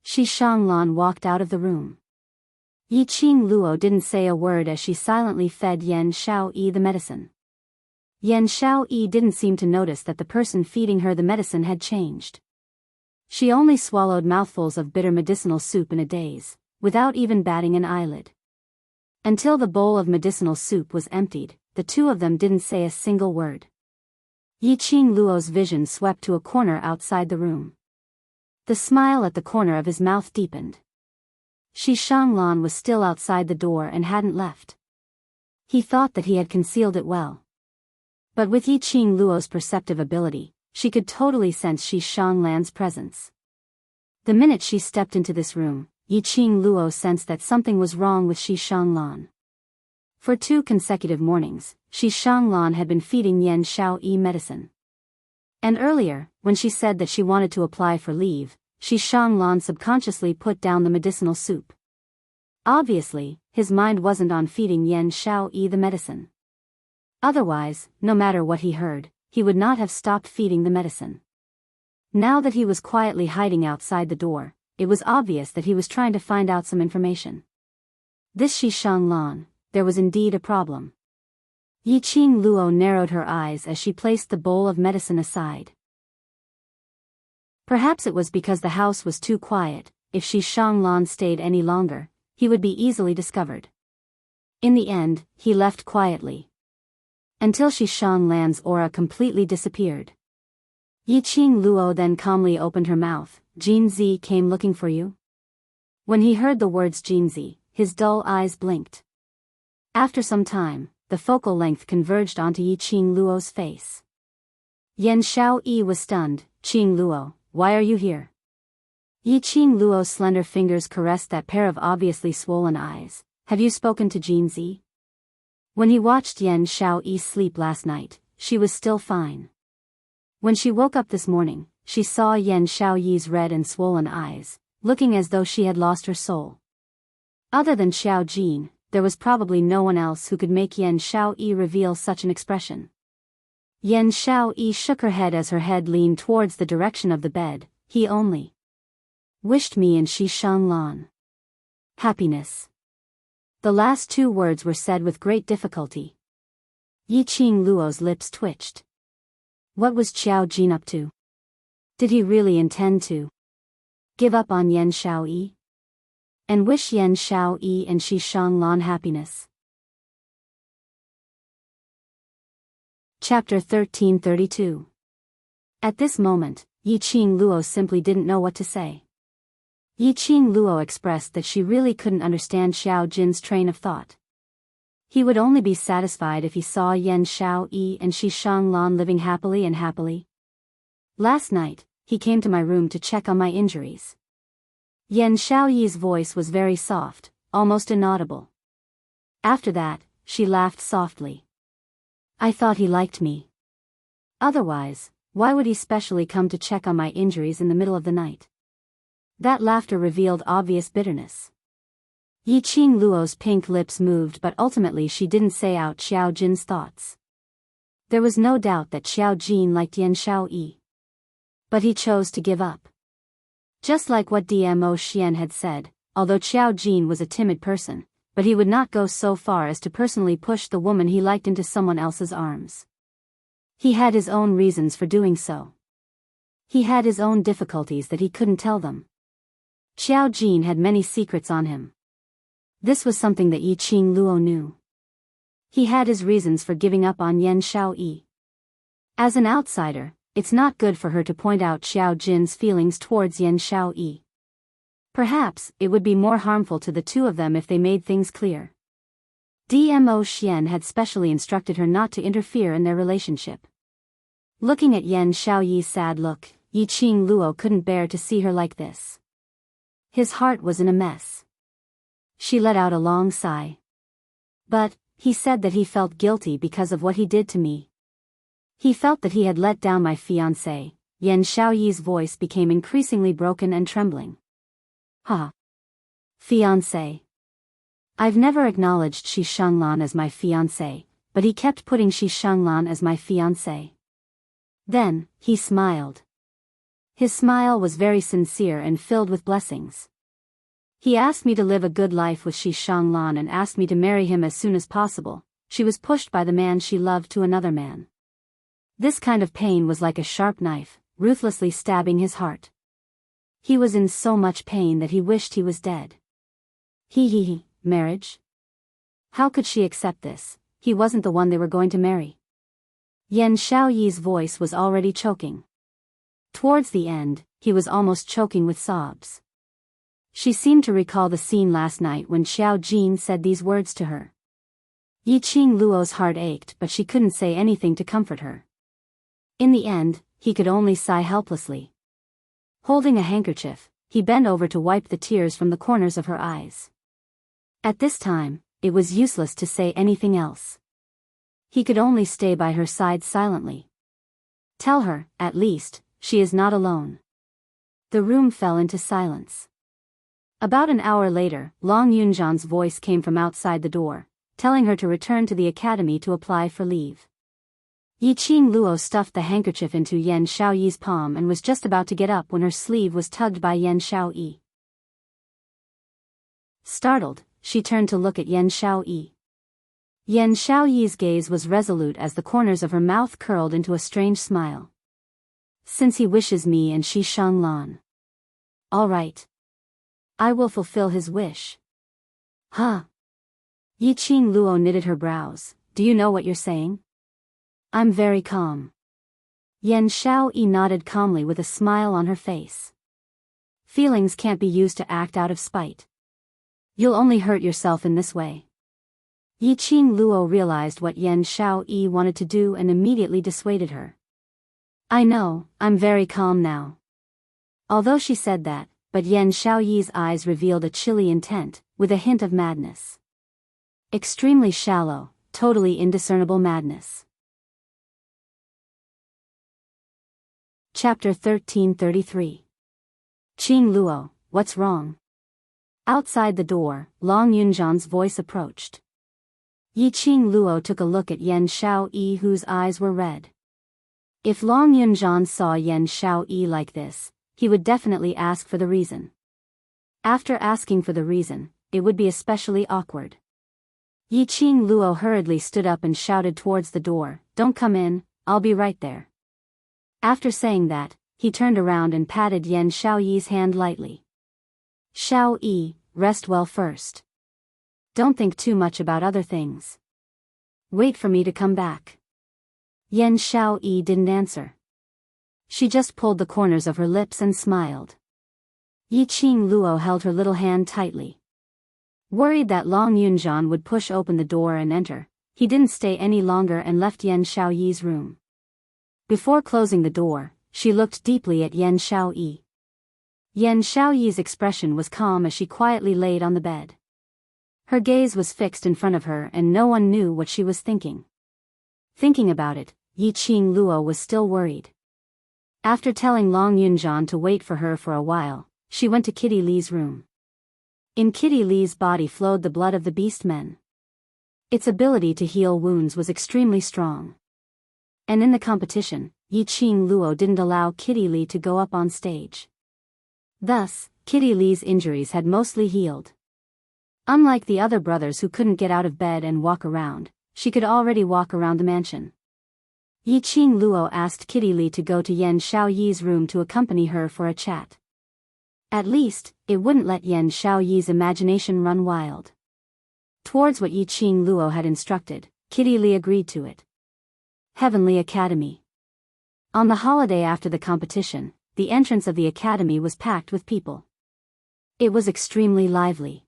Shi Shanglan walked out of the room. Yi Qing Luo didn't say a word as she silently fed Yan Xiaoyi the medicine. Yan Xiaoyi didn't seem to notice that the person feeding her the medicine had changed. She only swallowed mouthfuls of bitter medicinal soup in a daze, without even batting an eyelid. Until the bowl of medicinal soup was emptied, the two of them didn't say a single word. Yi Qing Luo's vision swept to a corner outside the room. The smile at the corner of his mouth deepened. Shi Shanglan was still outside the door and hadn't left. He thought that he had concealed it well. But with Yi Qing Luo's perceptive ability, she could totally sense Shi Shanglan's presence. The minute she stepped into this room, Yi Qing Luo sensed that something was wrong with Shi Shanglan. For 2 consecutive mornings, Shi Shanglan had been feeding Yan Xiaoyi medicine. And earlier, when she said that she wanted to apply for leave, Shi Shanglan subconsciously put down the medicinal soup. Obviously, his mind wasn't on feeding Yan Xiaoyi the medicine. Otherwise, no matter what he heard, he would not have stopped feeding the medicine. Now that he was quietly hiding outside the door, it was obvious that he was trying to find out some information. This Shi Shanglan, there was indeed a problem. Yi Qing Luo narrowed her eyes as she placed the bowl of medicine aside. Perhaps it was because the house was too quiet. If Shi Shanglan stayed any longer, he would be easily discovered. In the end, he left quietly. Until Shi Shanglan's aura completely disappeared. Yi Qing Luo then calmly opened her mouth. Jinzi came looking for you? When he heard the words Jinzi, his dull eyes blinked. After some time, the focal length converged onto Yi Qing Luo's face. Yan Xiaoyi was stunned. Qing Luo, why are you here? Yi Qing Luo's slender fingers caressed that pair of obviously swollen eyes. Have you spoken to Jinzi? When he watched Yan Xiaoyi sleep last night, she was still fine. When she woke up this morning, she saw Yan Xiaoyi's red and swollen eyes, looking as though she had lost her soul. Other than Xiao Jin, there was probably no one else who could make Yan Xiaoyi reveal such an expression. Yan Xiaoyi shook her head as her head leaned towards the direction of the bed. He only wished me and Shi Shanglan happiness. The last 2 words were said with great difficulty. Yi Qing Luo's lips twitched. What was Xiao Jin up to? Did he really intend to give up on Yan Xiaoyi? And wish Yan Xiaoyi and Shi Shanglan happiness? Chapter 1332. At this moment, Yi Qing Luo simply didn't know what to say. Yi Qing Luo expressed that she really couldn't understand Xiao Jin's train of thought. He would only be satisfied if he saw Yan Xiaoyi and Shi Shanglan living happily and happily. Last night, he came to my room to check on my injuries. Yan Xiaoyi's voice was very soft, almost inaudible. After that, she laughed softly. I thought he liked me. Otherwise, why would he specially come to check on my injuries in the middle of the night? That laughter revealed obvious bitterness. Yi Qing Luo's pink lips moved, but ultimately she didn't say out Xiao Jin's thoughts. There was no doubt that Xiao Jin liked Yan Xiaoyi. But he chose to give up. Just like what Dmo Xian had said, although Xiao Jin was a timid person, but he would not go so far as to personally push the woman he liked into someone else's arms. He had his own reasons for doing so. He had his own difficulties that he couldn't tell them. Xiao Jin had many secrets on him. This was something that Yi Qing Luo knew. He had his reasons for giving up on Yan Xiaoyi. As an outsider, it's not good for her to point out Xiao Jin's feelings towards Yan Xiaoyi. Perhaps it would be more harmful to the two of them if they made things clear. Dmo Xian had specially instructed her not to interfere in their relationship. Looking at Yan Xiaoyi's sad look, Yi Qing Luo couldn't bear to see her like this. His heart was in a mess. She let out a long sigh. But, he said that he felt guilty because of what he did to me. He felt that he had let down my fiancé. Yan Xiaoyi's voice became increasingly broken and trembling. Ha! Fiancé. I've never acknowledged Shi Shanglan as my fiancé, but he kept putting Shi Shanglan as my fiancé. Then, he smiled. His smile was very sincere and filled with blessings. He asked me to live a good life with Shi Shanglan and asked me to marry him as soon as possible. She was pushed by the man she loved to another man. This kind of pain was like a sharp knife, ruthlessly stabbing his heart. He was in so much pain that he wished he was dead. Marriage? How could she accept this? He wasn't the one they were going to marry. Yan Xiaoyi's voice was already choking. Towards the end, he was almost choking with sobs. She seemed to recall the scene last night when Xiao Jin said these words to her. Yi Qing Luo's heart ached, but she couldn't say anything to comfort her. In the end, he could only sigh helplessly. Holding a handkerchief, he bent over to wipe the tears from the corners of her eyes. At this time, it was useless to say anything else. He could only stay by her side silently. Tell her, at least, she is not alone. The room fell into silence. About an hour later, Long Yunzhan's voice came from outside the door, telling her to return to the academy to apply for leave. Yi Qing Luo stuffed the handkerchief into Yan Xiaoyi's palm and was just about to get up when her sleeve was tugged by Yan Xiaoyi. Startled, she turned to look at Yan Xiaoyi. Yan Xiaoyi's gaze was resolute as the corners of her mouth curled into a strange smile. Since he wishes me and Shi Shanglan. All right. I will fulfill his wish. Huh? Yi Qing Luo knitted her brows. Do you know what you're saying? I'm very calm. Yan Xiaoyi nodded calmly with a smile on her face. Feelings can't be used to act out of spite. You'll only hurt yourself in this way. Yi Qing Luo realized what Yan Xiaoyi wanted to do and immediately dissuaded her. I know, I'm very calm now. Although she said that, but Yan Xiaoyi's eyes revealed a chilly intent, with a hint of madness. Extremely shallow, totally indiscernible madness. Chapter 1333. Qing Luo, what's wrong? Outside the door, Long Yunzhan's voice approached. Yi Qing Luo took a look at Yan Xiaoyi, whose eyes were red. If Long Yunzhan saw Yan Xiaoyi like this, he would definitely ask for the reason. After asking for the reason, it would be especially awkward. Yi Qing Luo hurriedly stood up and shouted towards the door, "Don't come in, I'll be right there." After saying that, he turned around and patted Yan Xiaoyi's hand lightly. Xiaoyi, rest well first. Don't think too much about other things. Wait for me to come back. Yan Xiaoyi didn't answer. She just pulled the corners of her lips and smiled. Yi Qing Luo held her little hand tightly. Worried that Long Yunzhan would push open the door and enter, he didn't stay any longer and left Yan Xiaoyi's room. Before closing the door, she looked deeply at Yan Xiaoyi. Yan Xiaoyi's expression was calm as she quietly laid on the bed. Her gaze was fixed in front of her and no one knew what she was thinking. Thinking about it, Yi Qing Luo was still worried. After telling Long Yunzhan to wait for her for a while, she went to Kitty Li's room. In Kitty Li's body flowed the blood of the beast men. Its ability to heal wounds was extremely strong. And in the competition, Yi Qing Luo didn't allow Kitty Li to go up on stage. Thus, Kitty Li's injuries had mostly healed. Unlike the other brothers who couldn't get out of bed and walk around, she could already walk around the mansion. Yi Qing Luo asked Kitty Li to go to Yan Xiaoyi's room to accompany her for a chat. At least, it wouldn't let Yan Xiaoyi's imagination run wild. Towards what Yi Qing Luo had instructed, Kitty Li agreed to it. Heavenly Academy. On the holiday after the competition, the entrance of the academy was packed with people. It was extremely lively.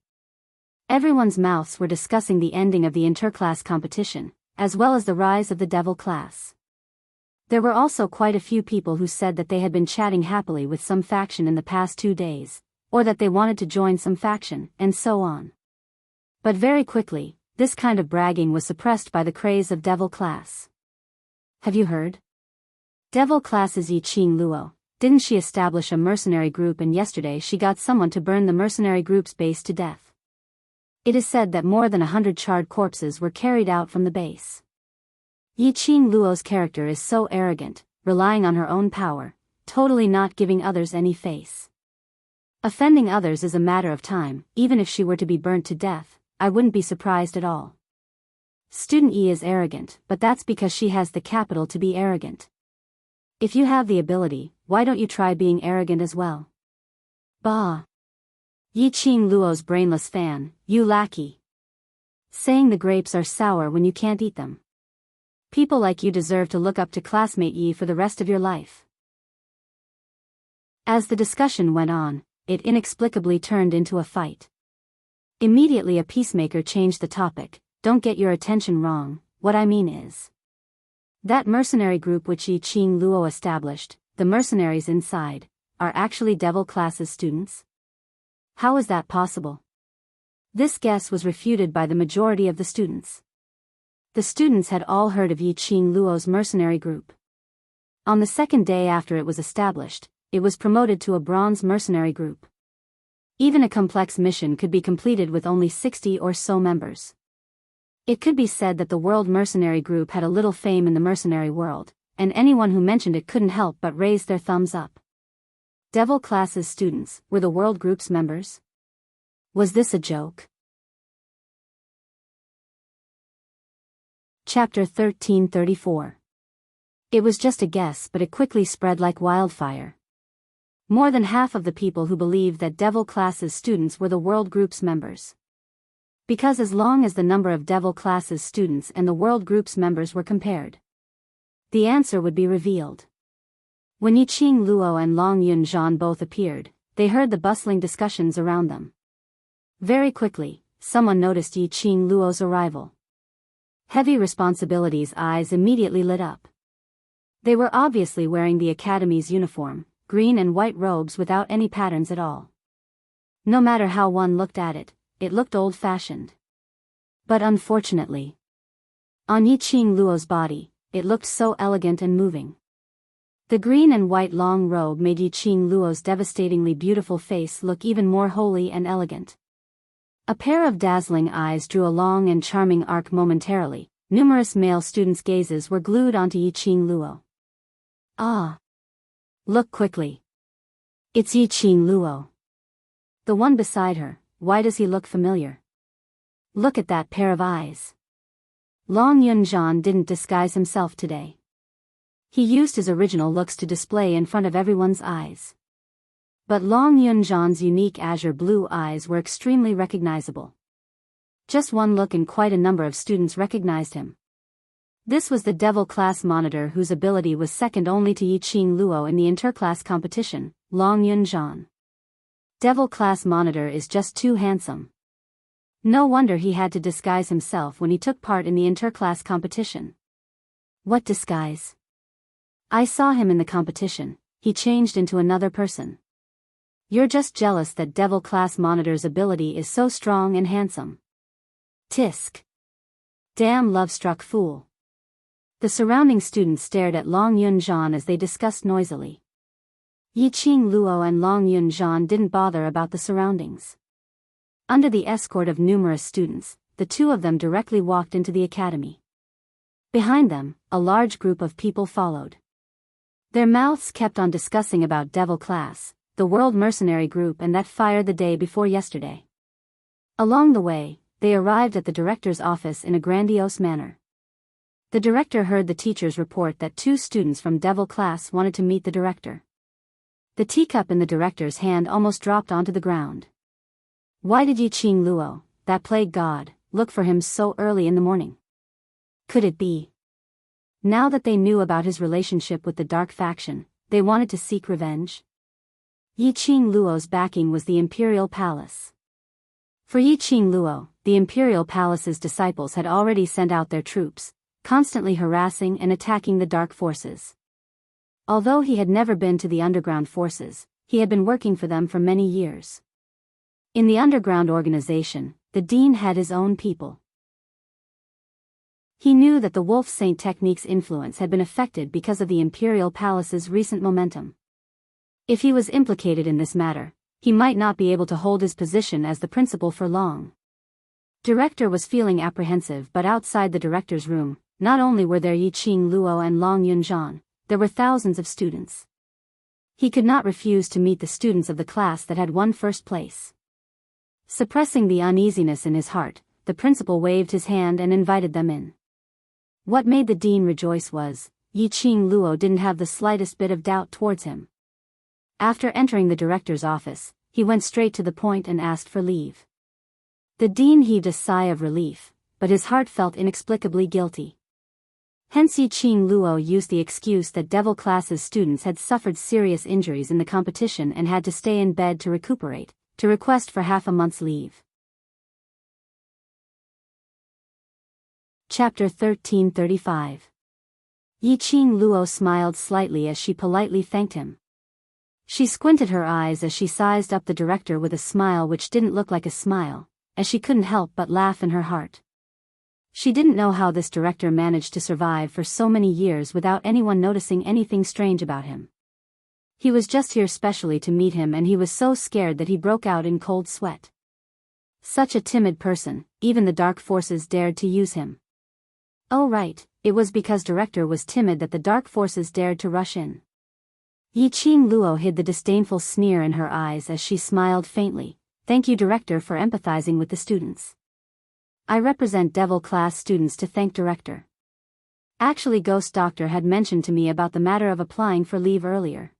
Everyone's mouths were discussing the ending of the interclass competition, as well as the rise of the devil class. There were also quite a few people who said that they had been chatting happily with some faction in the past 2 days, or that they wanted to join some faction, and so on. But very quickly, this kind of bragging was suppressed by the craze of devil class. Have you heard? Devil class is Yi Qing Luo. Didn't she establish a mercenary group and yesterday she got someone to burn the mercenary group's base to death? It is said that more than 100 charred corpses were carried out from the base. Yi Qing Luo's character is so arrogant, relying on her own power, totally not giving others any face. Offending others is a matter of time. Even if she were to be burnt to death, I wouldn't be surprised at all. Student E is arrogant, but that's because she has the capital to be arrogant. If you have the ability, why don't you try being arrogant as well? Bah! Yi Qing Luo's brainless fan, you lackey. Saying the grapes are sour when you can't eat them. People like you deserve to look up to classmate Yi for the rest of your life. As the discussion went on, it inexplicably turned into a fight. Immediately a peacemaker changed the topic. Don't get your attention wrong, what I mean is that mercenary group which Yi Qing Luo established, the mercenaries inside, are actually devil classes students? How is that possible? This guess was refuted by the majority of the students. The students had all heard of Yi Qing Luo's mercenary group. On the second day after it was established, it was promoted to a bronze mercenary group. Even a complex mission could be completed with only 60 or so members. It could be said that the World Mercenary Group had a little fame in the mercenary world, and anyone who mentioned it couldn't help but raise their thumbs up. Devil classes students were the World Group's members? Was this a joke? Chapter 1334. It was just a guess, but it quickly spread like wildfire. More than half of the people who believed that Devil classes students were the World Group's members. Because as long as the number of Devil classes students and the World Group's members were compared, the answer would be revealed. When Yi Qing Luo and Long Yun Zhan both appeared, they heard the bustling discussions around them. Very quickly, someone noticed Yi Qing Luo's arrival. Heavy responsibility's eyes immediately lit up. They were obviously wearing the academy's uniform, green and white robes without any patterns at all. No matter how one looked at it, it looked old-fashioned. But unfortunately, on Yi Qing Luo's body, it looked so elegant and moving. The green and white long robe made Yi Qing Luo's devastatingly beautiful face look even more holy and elegant. A pair of dazzling eyes drew a long and charming arc momentarily. Numerous male students' gazes were glued onto Yi Qing Luo. Ah! Look quickly. It's Yi Qing Luo. The one beside her. Why does he look familiar? Look at that pair of eyes. Long Yun Zhan didn't disguise himself today. He used his original looks to display in front of everyone's eyes. But Long Yun Zhan's unique azure blue eyes were extremely recognizable. Just one look and quite a number of students recognized him. This was the Devil class monitor whose ability was second only to Yi Qing Luo in the interclass competition, Long Yun Zhan. Devil class monitor is just too handsome. No wonder he had to disguise himself when he took part in the interclass competition. What disguise? I saw him in the competition, he changed into another person. You're just jealous that Devil class monitor's ability is so strong and handsome. Tisk. Damn love-struck fool. The surrounding students stared at Long Yun Zhan as they discussed noisily. Yi Qing Luo and Long Yun Zhan didn't bother about the surroundings. Under the escort of numerous students, the two of them directly walked into the academy. Behind them, a large group of people followed. Their mouths kept on discussing about Devil class, the World Mercenary Group and that fire the day before yesterday. Along the way, they arrived at the director's office in a grandiose manner. The director heard the teachers report that 2 students from Devil class wanted to meet the director. The teacup in the director's hand almost dropped onto the ground. Why did Yi Qing Luo, that plague god, look for him so early in the morning? Could it be? Now that they knew about his relationship with the dark faction, they wanted to seek revenge? Yi Qing Luo's backing was the Imperial Palace. For Yi Qing Luo, the Imperial Palace's disciples had already sent out their troops, constantly harassing and attacking the dark forces. Although he had never been to the underground forces, he had been working for them for many years. In the underground organization, the dean had his own people. He knew that the Wolf Saint technique's influence had been affected because of the Imperial Palace's recent momentum. If he was implicated in this matter, he might not be able to hold his position as the principal for long. Director was feeling apprehensive, but outside the director's room, not only were there Yi Qing Luo and Long Yun Zhan, there were thousands of students. He could not refuse to meet the students of the class that had won first place. Suppressing the uneasiness in his heart, the principal waved his hand and invited them in. What made the dean rejoice was, Yiqing Luo didn't have the slightest bit of doubt towards him. After entering the director's office, he went straight to the point and asked for leave. The dean heaved a sigh of relief, but his heart felt inexplicably guilty. Hence Yiqing Luo used the excuse that devil class's students had suffered serious injuries in the competition and had to stay in bed to recuperate, to request for half a month's leave. Chapter 1335. Yiqing Luo smiled slightly as she politely thanked him. She squinted her eyes as she sized up the director with a smile which didn't look like a smile, as she couldn't help but laugh in her heart. She didn't know how this director managed to survive for so many years without anyone noticing anything strange about him. He was just here specially to meet him, and he was so scared that he broke out in cold sweat. Such a timid person, even the dark forces dared to use him. Oh right, it was because director was timid that the dark forces dared to rush in. Yiqing Luo hid the disdainful sneer in her eyes as she smiled faintly. Thank you, director, for empathizing with the students. I represent devil class students to thank director. Actually, Ghost Doctor had mentioned to me about the matter of applying for leave earlier.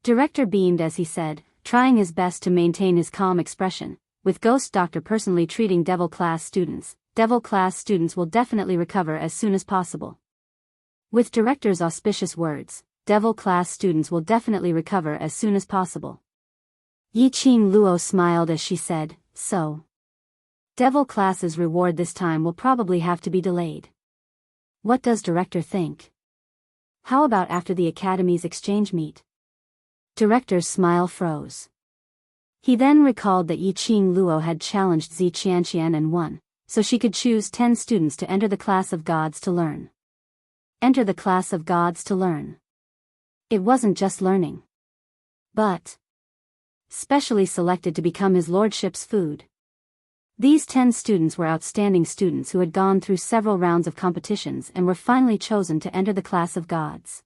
Director beamed as he said, trying his best to maintain his calm expression. With Ghost Doctor personally treating devil class students will definitely recover as soon as possible. With director's auspicious words, devil class students will definitely recover as soon as possible. Yiqing Luo smiled as she said, so. Devil class's reward this time will probably have to be delayed. What does director think? How about after the academy's exchange meet? Director's smile froze. He then recalled that Yiqing Luo had challenged Zi Qianqian and won, so she could choose 10 students to enter the class of gods to learn. Enter the class of gods to learn. It wasn't just learning, but specially selected to become his lordship's food. These 10 students were outstanding students who had gone through several rounds of competitions and were finally chosen to enter the class of gods.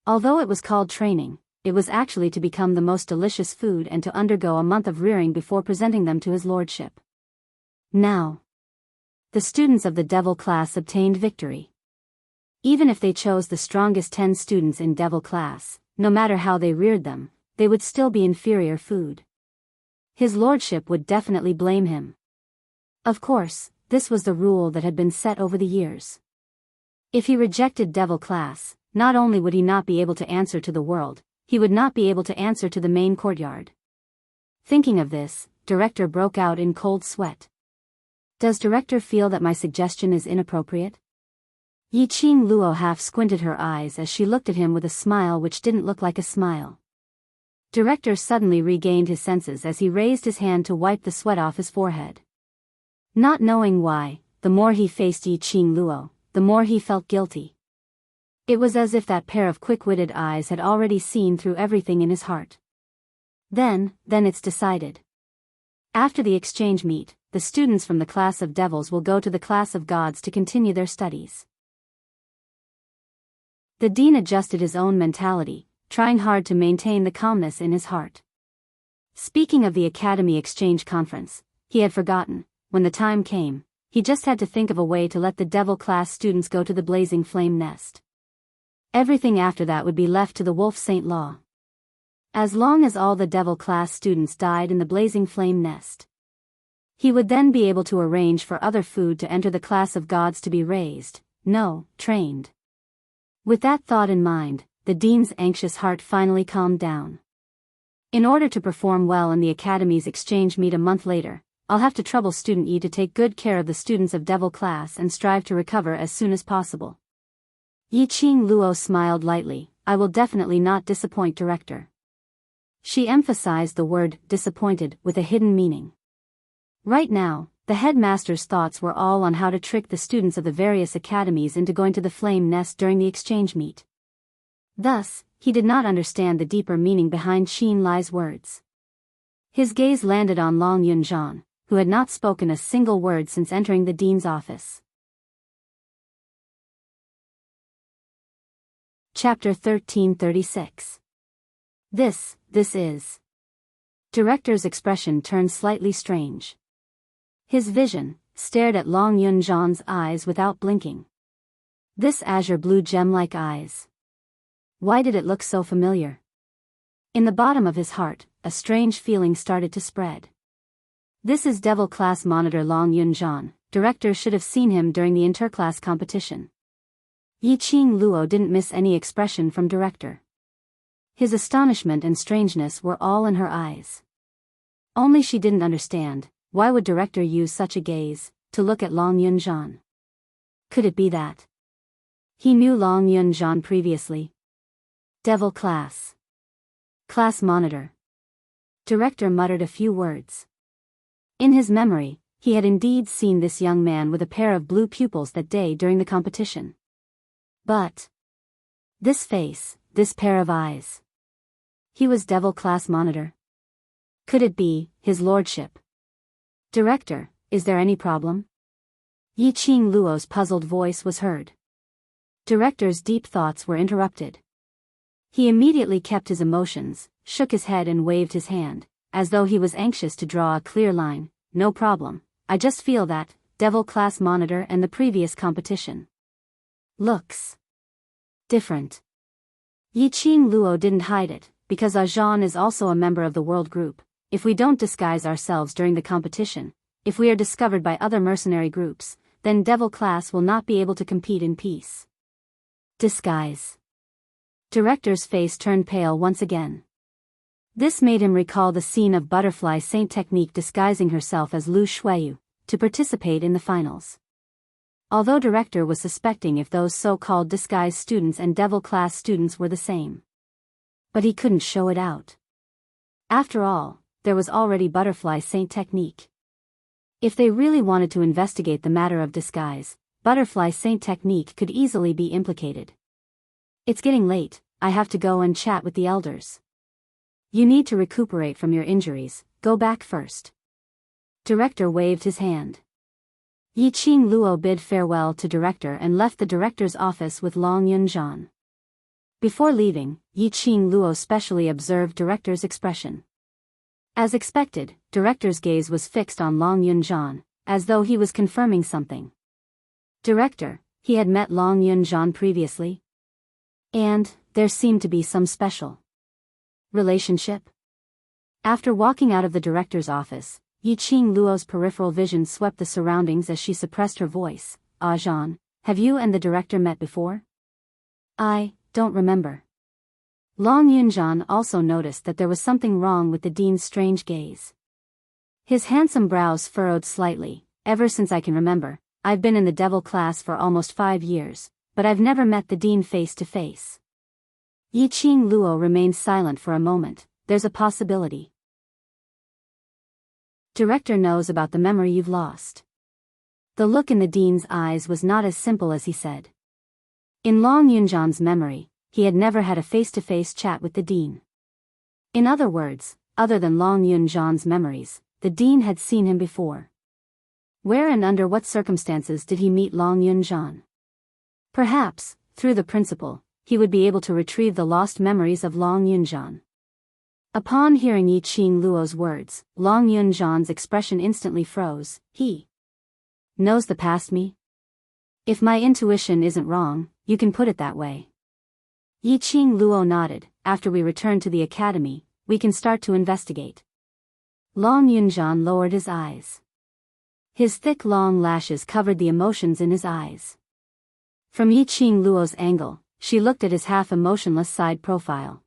Although it was called training, it was actually to become the most delicious food and to undergo a month of rearing before presenting them to his lordship. Now, the students of the devil class obtained victory. Even if they chose the strongest 10 students in devil class, no matter how they reared them, they would still be inferior food. His lordship would definitely blame him. Of course, this was the rule that had been set over the years. If he rejected devil class, not only would he not be able to answer to the world, he would not be able to answer to the main courtyard. Thinking of this, director broke out in cold sweat. Does director feel that my suggestion is inappropriate? Yiqing Luo half squinted her eyes as she looked at him with a smile which didn't look like a smile. Director suddenly regained his senses as he raised his hand to wipe the sweat off his forehead. Not knowing why, the more he faced Yiqing Luo, the more he felt guilty. It was as if that pair of quick-witted eyes had already seen through everything in his heart. Then it's decided. After the exchange meet, the students from the class of devils will go to the class of gods to continue their studies. The dean adjusted his own mentality, trying hard to maintain the calmness in his heart. Speaking of the academy exchange conference, he had forgotten. When the time came, he just had to think of a way to let the devil class students go to the blazing flame nest. Everything after that would be left to the Wolf Saint Law. As long as all the devil class students died in the blazing flame nest, he would then be able to arrange for other food to enter the class of gods to be raised, trained. With that thought in mind, the dean's anxious heart finally calmed down. In order to perform well in the academy's exchange meet a month later, I'll have to trouble student E to take good care of the students of devil class and strive to recover as soon as possible. Yiqing Luo smiled lightly. I will definitely not disappoint director. She emphasized the word disappointed with a hidden meaning. Right now, the headmaster's thoughts were all on how to trick the students of the various academies into going to the flame nest during the exchange meet. Thus, he did not understand the deeper meaning behind Xin Lai's words. His gaze landed on Long Yunzhan, who had not spoken a single word since entering the dean's office. Chapter 1336. This is. Director's expression turned slightly strange. His vision stared at Long Yun-jan's eyes without blinking. This azure blue gem-like eyes. Why did it look so familiar? In the bottom of his heart, a strange feeling started to spread. This is Devil Class Monitor Long Yun-jan. Director should have seen him during the interclass competition. Yi-Ching Luo didn't miss any expression from Director. His astonishment and strangeness were all in her eyes. Only she didn't understand, why would Director use such a gaze to look at Long Yun-jan? Could it be that he knew Long Yun-jan previously? Devil Class Monitor. Director muttered a few words. In his memory, he had indeed seen this young man with a pair of blue pupils that day during the competition. But this face, this pair of eyes. He was Devil Class Monitor. Could it be his lordship? Director, is there any problem? Yi-Ching Luo's puzzled voice was heard. Director's deep thoughts were interrupted. He immediately kept his emotions, shook his head and waved his hand, as though he was anxious to draw a clear line. No problem, I just feel that Devil Class Monitor and the previous competition looks different. Yi-Ching Luo didn't hide it, because Ajan is also a member of the world group. If we don't disguise ourselves during the competition, if we are discovered by other mercenary groups, then Devil Class will not be able to compete in peace. Disguise. Director's face turned pale once again. This made him recall the scene of Butterfly Saint Technique disguising herself as Lu Shuiyu to participate in the finals. Although Director was suspecting if those so-called disguised students and Devil Class students were the same. But he couldn't show it out. After all, there was already Butterfly Saint Technique. If they really wanted to investigate the matter of disguise, Butterfly Saint Technique could easily be implicated. It's getting late, I have to go and chat with the elders. You need to recuperate from your injuries, go back first. Director waved his hand. Yi-Ching Luo bid farewell to Director and left the Director's office with Long Yun-jan. Before leaving, Yi-Ching Luo specially observed Director's expression. As expected, Director's gaze was fixed on Long Yun-jan, as though he was confirming something. Director, he had met Long Yun-jan previously? And there seemed to be some special relationship? After walking out of the Director's office, Yi-Ching Luo's peripheral vision swept the surroundings as she suppressed her voice. Ajan, have you and the Director met before? I don't remember. Long Yun-jan also noticed that there was something wrong with the dean's strange gaze. His handsome brows furrowed slightly. Ever since I can remember, I've been in the Devil Class for almost 5 years, but I've never met the dean face to face. Yi-Ching Luo remained silent for a moment. There's a possibility. Director knows about the memory you've lost. The look in the dean's eyes was not as simple as he said. In Long Yun-jan's memory, he had never had a face-to-face chat with the dean. In other words, other than Long Yun-jan's memories, the dean had seen him before. Where and under what circumstances did he meet Long Yun-jan? Perhaps, through the principal, he would be able to retrieve the lost memories of Long Yun-jan. Upon hearing Yi-Ching Luo's words, Long Yun-jan's expression instantly froze. He knows the past me? If my intuition isn't wrong, you can put it that way. Yi-Ching Luo nodded. After we return to the academy, we can start to investigate. Long Yun-jan lowered his eyes. His thick long lashes covered the emotions in his eyes. From Yi-Ching Luo's angle, she looked at his half-emotionless side profile.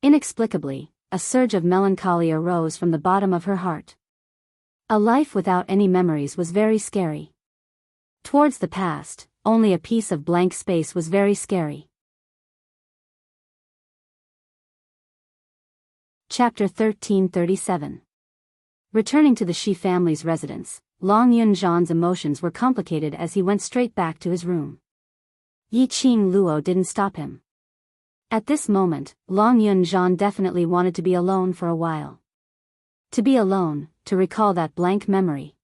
Inexplicably, a surge of melancholy arose from the bottom of her heart. A life without any memories was very scary. Towards the past, only a piece of blank space was very scary. Chapter 1337. Returning to the Shi family's residence, Long Yun-jan's emotions were complicated as he went straight back to his room. Yi-Ching Luo didn't stop him. At this moment, Long Yun-jan definitely wanted to be alone for a while. To be alone, to recall that blank memory.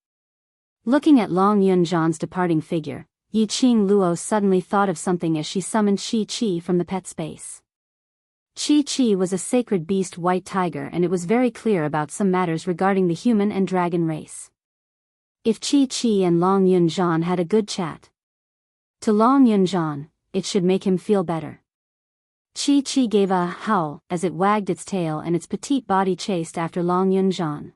Looking at Long Yun-jan's departing figure, Yi-Ching Luo suddenly thought of something as she summoned Shi Qi from the pet space. Chi-Chi was a sacred beast white tiger, and it was very clear about some matters regarding the human and dragon race. If Chi-Chi and Long Yunjian had a good chat. To Long Yunjian, it should make him feel better. Chi-Chi gave a howl as it wagged its tail and its petite body chased after Long Yunjian.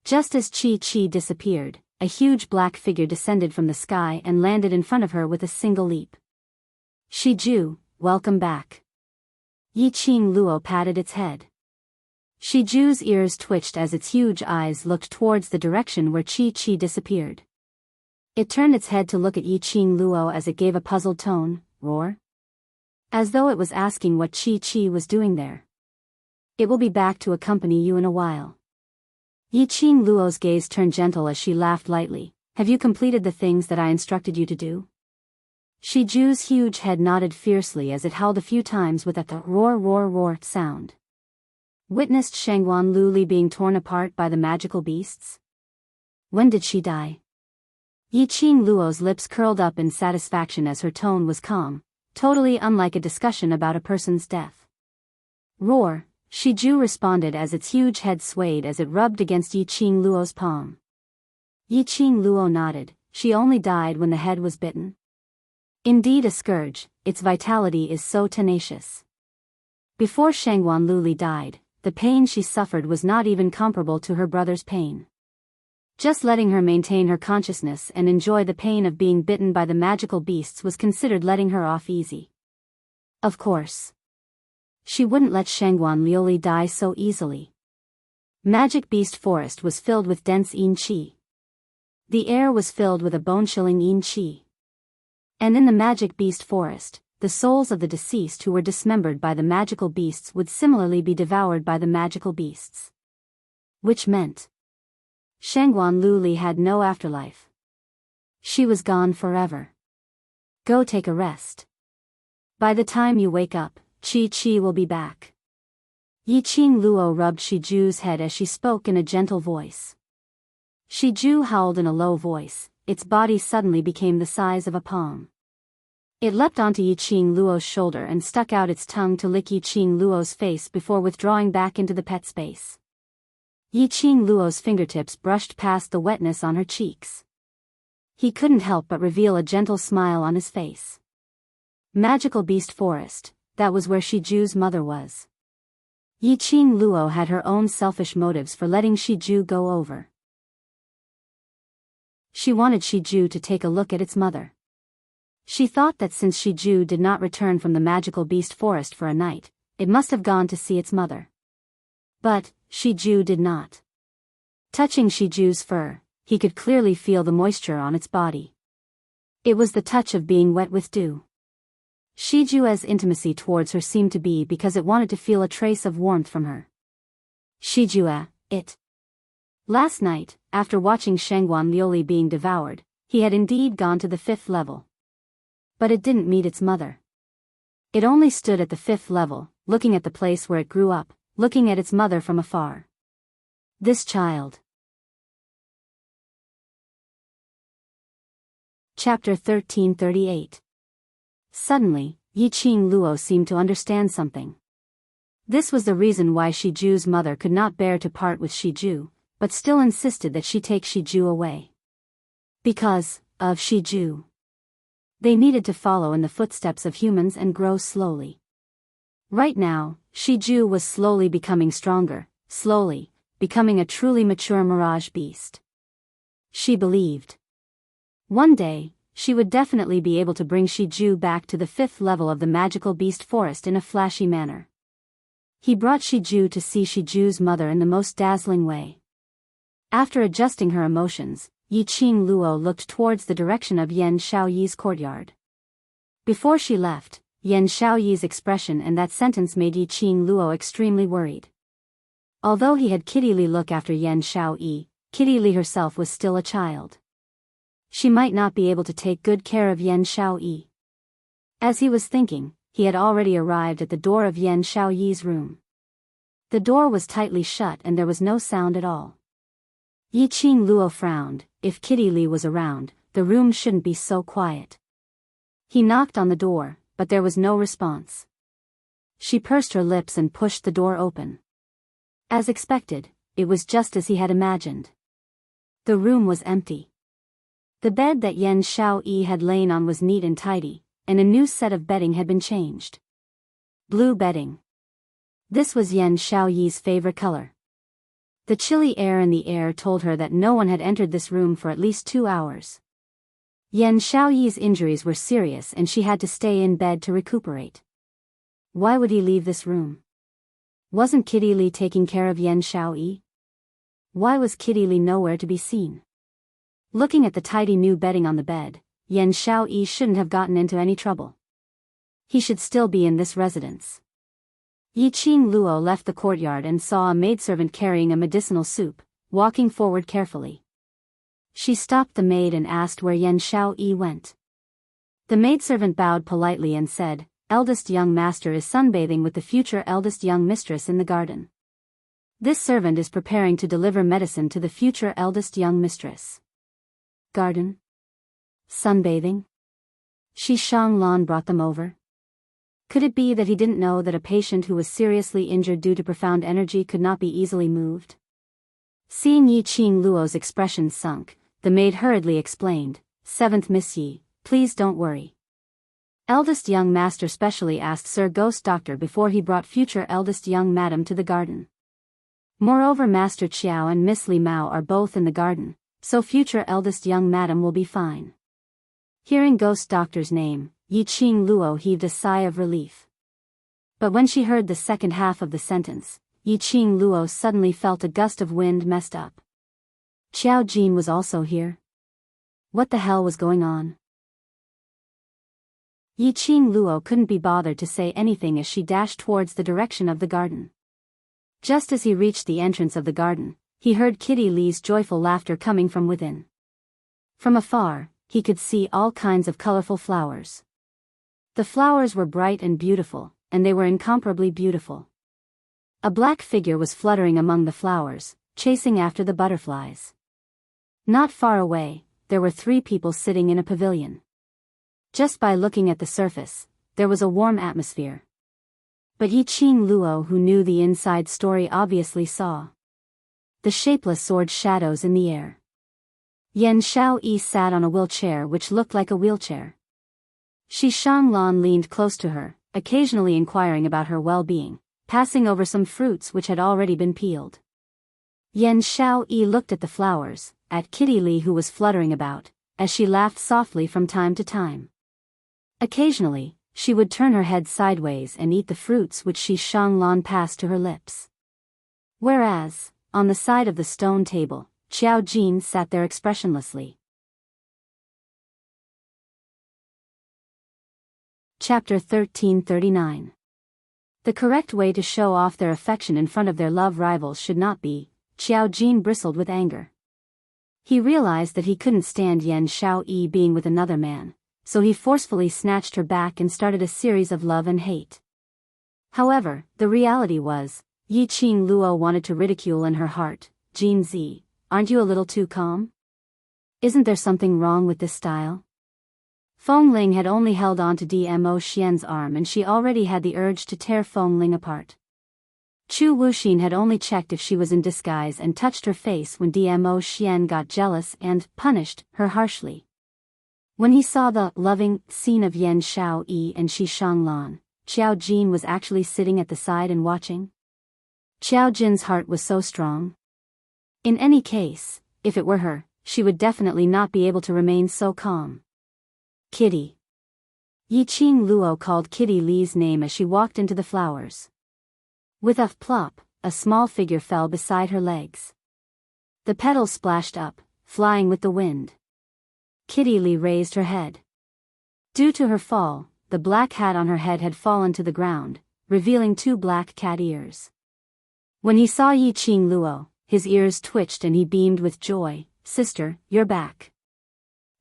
Just as Chi-Chi disappeared, a huge black figure descended from the sky and landed in front of her with a single leap. Shiju, welcome back. Yiqing Luo patted its head. Shiju's ears twitched as its huge eyes looked towards the direction where Chi-Chi disappeared. It turned its head to look at Yiqing Luo as it gave a puzzled tone, roar. As though it was asking what Chi-Chi was doing there. It will be back to accompany you in a while. Yiqing Luo's gaze turned gentle as she laughed lightly. Have you completed the things that I instructed you to do? Shiju's huge head nodded fiercely as it howled a few times with a roar roar roar sound. Witnessed Shangguan Luli being torn apart by the magical beasts? When did she die? Yiqing Luo's lips curled up in satisfaction as her tone was calm, totally unlike a discussion about a person's death. Roar, Shiju responded as its huge head swayed as it rubbed against Yiqing Luo's palm. Yiqing Luo nodded. She only died when the head was bitten. Indeed a scourge, its vitality is so tenacious. Before Shangguan Luli died, the pain she suffered was not even comparable to her brother's pain. Just letting her maintain her consciousness and enjoy the pain of being bitten by the magical beasts was considered letting her off easy. Of course. She wouldn't let Shangguan Luli die so easily. Magic Beast Forest was filled with dense yin qi. The air was filled with a bone-chilling yin qi. And in the Magic Beast Forest, the souls of the deceased who were dismembered by the magical beasts would similarly be devoured by the magical beasts. Which meant Shangguan Luli had no afterlife. She was gone forever. Go take a rest. By the time you wake up, Chi-Chi will be back. Yiqing Luo rubbed Shiju's head as she spoke in a gentle voice. Shiju howled in a low voice, its body suddenly became the size of a palm. It leapt onto Yiqing Luo's shoulder and stuck out its tongue to lick Yiqing Luo's face before withdrawing back into the pet space. Yiqing Luo's fingertips brushed past the wetness on her cheeks. He couldn't help but reveal a gentle smile on his face. Magical Beast Forest, that was where Shiju's mother was. Yiqing Luo had her own selfish motives for letting Shiju go over. She wanted Shiju to take a look at its mother. She thought that since Shiju did not return from the Magical Beast Forest for a night, it must have gone to see its mother. But Shiju did not. Touching Shiju's fur, he could clearly feel the moisture on its body. It was the touch of being wet with dew. Shiju's intimacy towards her seemed to be because it wanted to feel a trace of warmth from her. Shiju, it. Last night, after watching Shangguan Luli being devoured, he had indeed gone to the 5th level. But it didn't meet its mother. It only stood at the 5th level, looking at the place where it grew up, looking at its mother from afar. This child. Chapter 1338. Suddenly, Yiqing Luo seemed to understand something. This was the reason why Shiju's mother could not bear to part with Shiju, but still insisted that she take Shiju away. Because of Shiju. They needed to follow in the footsteps of humans and grow slowly. Right now, Shiju was slowly becoming stronger, slowly, becoming a truly mature mirage beast. She believed. One day, she would definitely be able to bring Shiju back to the 5th level of the Magical Beast Forest in a flashy manner. He brought Shiju to see Shiju's mother in the most dazzling way. After adjusting her emotions, Yiqing Luo looked towards the direction of Yan Shaoyi's courtyard. Before she left, Yan Shaoyi's expression and that sentence made Yiqing Luo extremely worried. Although he had Kitty Li look after Yan Shaoyi, Kitty Li herself was still a child. She might not be able to take good care of Yan Shaoyi. As he was thinking, he had already arrived at the door of Yan Shaoyi's room. The door was tightly shut and there was no sound at all. Yiqing Luo frowned. If Kitty Li was around, the room shouldn't be so quiet. He knocked on the door, but there was no response. She pursed her lips and pushed the door open. As expected, it was just as he had imagined. The room was empty. The bed that Yan Xiaoyi had lain on was neat and tidy, and a new set of bedding had been changed. Blue bedding. This was Yan Xiaoyi's favorite color. The chilly air in the air told her that no one had entered this room for at least 2 hours. Yan Xiaoyi's injuries were serious and she had to stay in bed to recuperate. Why would he leave this room? Wasn't Kitty Li taking care of Yan Xiaoyi? Why was Kitty Li nowhere to be seen? Looking at the tidy new bedding on the bed, Yan Xiaoyi shouldn't have gotten into any trouble. He should still be in this residence. Yiqing Luo left the courtyard and saw a maidservant carrying a medicinal soup, walking forward carefully. She stopped the maid and asked where Yan Xiaoyi went. The maidservant bowed politely and said, "Eldest young master is sunbathing with the future eldest young mistress in the garden. This servant is preparing to deliver medicine to the future eldest young mistress." Garden? Sunbathing? Shi Shanglan brought them over? Could it be that he didn't know that a patient who was seriously injured due to profound energy could not be easily moved? Seeing Yiqing Luo's expression sunk, the maid hurriedly explained, "Seventh Miss Yi, please don't worry. Eldest young master specially asked Sir Ghost Doctor before he brought future eldest young madam to the garden. Moreover, Master Qiao and Miss Li Mao are both in the garden, so future eldest young madam will be fine." Hearing Ghost Doctor's name, Yiqing Luo heaved a sigh of relief. But when she heard the second half of the sentence, Yiqing Luo suddenly felt a gust of wind messed up. Qiao Jin was also here? What the hell was going on? Yiqing Luo couldn't be bothered to say anything as she dashed towards the direction of the garden. Just as he reached the entrance of the garden, he heard Kitty Li's joyful laughter coming from within. From afar, he could see all kinds of colorful flowers. The flowers were bright and beautiful, and they were incomparably beautiful. A black figure was fluttering among the flowers, chasing after the butterflies. Not far away, there were 3 people sitting in a pavilion. Just by looking at the surface, there was a warm atmosphere. But Yiqing Luo, who knew the inside story, obviously saw the shapeless sword shadows in the air. Yan Xiaoyi sat on a wheelchair which looked like a wheelchair. Shi Shanglan leaned close to her, occasionally inquiring about her well-being, passing over some fruits which had already been peeled. Yan Xiaoyi looked at the flowers, at Kitty Li who was fluttering about, as she laughed softly from time to time. Occasionally, she would turn her head sideways and eat the fruits which Shi Shanglan passed to her lips. Whereas, on the side of the stone table, Qiao Jin sat there expressionlessly. Chapter 1339. The correct way to show off their affection in front of their love rivals should not be. Qiao Jin bristled with anger. He realized that he couldn't stand Yan Xiaoyi being with another man, so he forcefully snatched her back and started a series of love and hate. However, the reality was, Yiqing Luo wanted to ridicule in her heart, "Jin Zi, aren't you a little too calm? Isn't there something wrong with this style?" Feng Ling had only held on to Dmo Xian's arm and she already had the urge to tear Feng Ling apart. Chu Wuxin had only checked if she was in disguise and touched her face when Dmo Xian got jealous and punished her harshly. When he saw the loving scene of Yan Xiaoyi and Shi Shanglan, Qiao Jin was actually sitting at the side and watching. Qiao Jin's heart was so strong. In any case, if it were her, she would definitely not be able to remain so calm. "Kitty." Yiqing Luo called Kitty Li's name as she walked into the flowers. With a plop, a small figure fell beside her legs. The petals splashed up, flying with the wind. Kitty Li raised her head. Due to her fall, the black hat on her head had fallen to the ground, revealing 2 black cat ears. When he saw Yiqing Luo, his ears twitched and he beamed with joy. "Sister, you're back."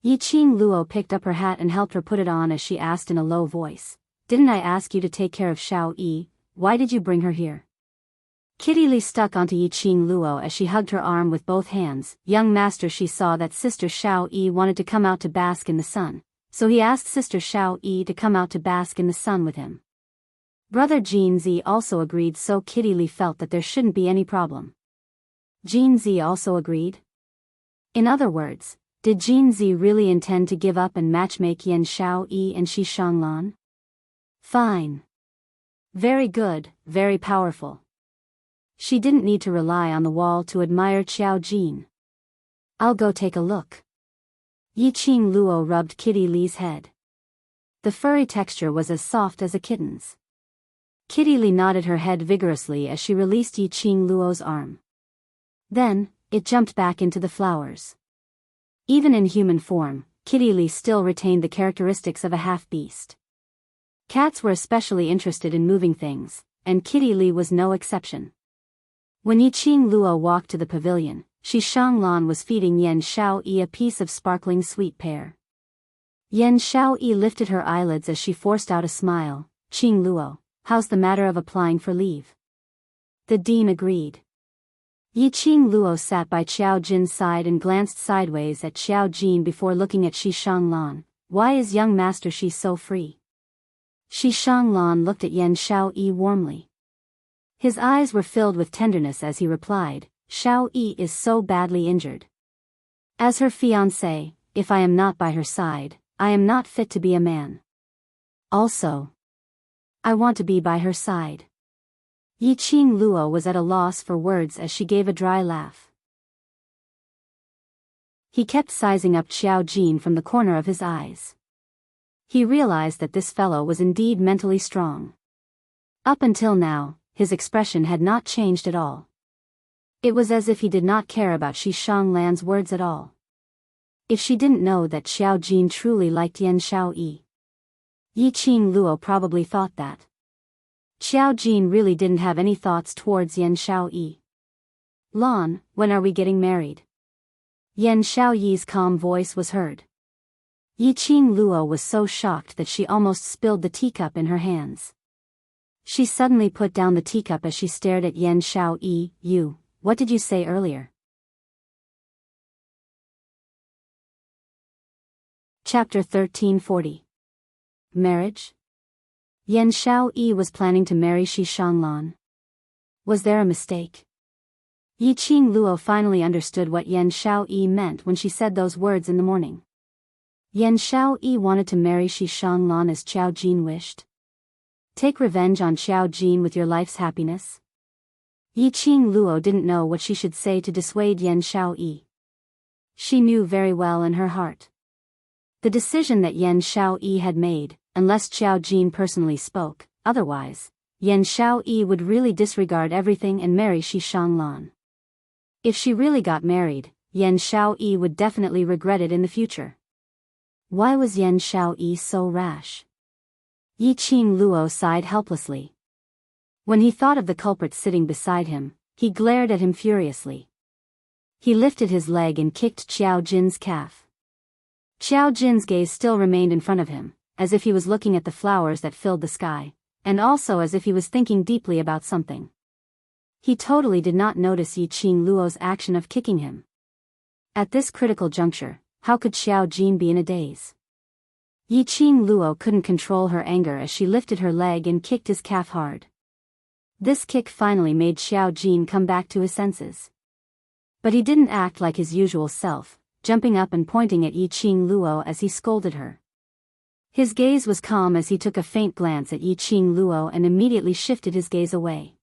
Yiqing Luo picked up her hat and helped her put it on as she asked in a low voice, "Didn't I ask you to take care of Xiao Yi? Why did you bring her here?" Kitty Li stuck onto Yiqing Luo as she hugged her arm with both hands. "Young master," she saw that Sister Xiao Yi wanted to come out to bask in the sun, so he asked Sister Xiao Yi to come out to bask in the sun with him. Brother Jean Z also agreed, so Kitty Lee felt that there shouldn't be any problem. Jean Z also agreed? In other words, did Jean Z really intend to give up and matchmake Yan Xiaoyi and Shi Shanglan? Fine. Very good, very powerful. She didn't need to rely on the wall to admire Xiao Jin. I'll go take a look. Yi Qing Luo rubbed Kitty Lee's head. The furry texture was as soft as a kitten's. Kitty Lee nodded her head vigorously as she released Yi Qing Luo's arm. Then, it jumped back into the flowers. Even in human form, Kitty Lee still retained the characteristics of a half-beast. Cats were especially interested in moving things, and Kitty Lee was no exception. When Yi Qing Luo walked to the pavilion, Shi Shanglan was feeding Yan Xiaoyi a piece of sparkling sweet pear. Yan Xiaoyi lifted her eyelids as she forced out a smile. Qing Luo, how's the matter of applying for leave? The dean agreed. Yi Qing Luo sat by Xiao Jin's side and glanced sideways at Xiao Jin before looking at Shi Shanglan. Why is young Master Shi so free? Shi Shanglan looked at Yan Xiaoyi warmly. His eyes were filled with tenderness as he replied, Xiaoyi is so badly injured. As her fiancé, if I am not by her side, I am not fit to be a man. Also, I want to be by her side. Yi Qing Luo was at a loss for words as she gave a dry laugh. He kept sizing up Xiao Jin from the corner of his eyes. He realized that this fellow was indeed mentally strong. Up until now, his expression had not changed at all. It was as if he did not care about Shi Shanglan's words at all. If she didn't know that Xiao Jin truly liked Yan Xiaoyi. Yi Qing Luo probably thought that. Xiao Jin really didn't have any thoughts towards Yan Xiaoyi. Lan, when are we getting married? Yan Xiaoyi's calm voice was heard. Yi Qing Luo was so shocked that she almost spilled the teacup in her hands. She suddenly put down the teacup as she stared at Yan Xiaoyi. You, what did you say earlier? Chapter 1340. Marriage? Yan Xiaoyi was planning to marry Shi Shanglan. Was there a mistake? Yi Qing Luo finally understood what Yan Xiaoyi meant when she said those words in the morning. Yan Xiaoyi wanted to marry Shi Shanglan as Xiao Jin wished. Take revenge on Xiao Jin with your life's happiness? Yi Qing Luo didn't know what she should say to dissuade Yan Xiaoyi. She knew very well in her heart. The decision that Yan Xiaoyi had made, unless Xiao Jin personally spoke, otherwise, Yan Xiaoyi would really disregard everything and marry Shi Shanglan. If she really got married, Yan Xiaoyi would definitely regret it in the future. Why was Yan Xiaoyi so rash? Yi Qing Luo sighed helplessly. When he thought of the culprit sitting beside him, he glared at him furiously. He lifted his leg and kicked Xiao Jin's calf. Xiao Jin's gaze still remained in front of him, as if he was looking at the flowers that filled the sky, and also as if he was thinking deeply about something. He totally did not notice Yi Qing Luo's action of kicking him. At this critical juncture, how could Xiao Jin be in a daze? Yi Qing Luo couldn't control her anger as she lifted her leg and kicked his calf hard. This kick finally made Xiao Jin come back to his senses. But he didn't act like his usual self, jumping up and pointing at Yi Qing Luo as he scolded her. His gaze was calm as he took a faint glance at Yi Qing Luo and immediately shifted his gaze away.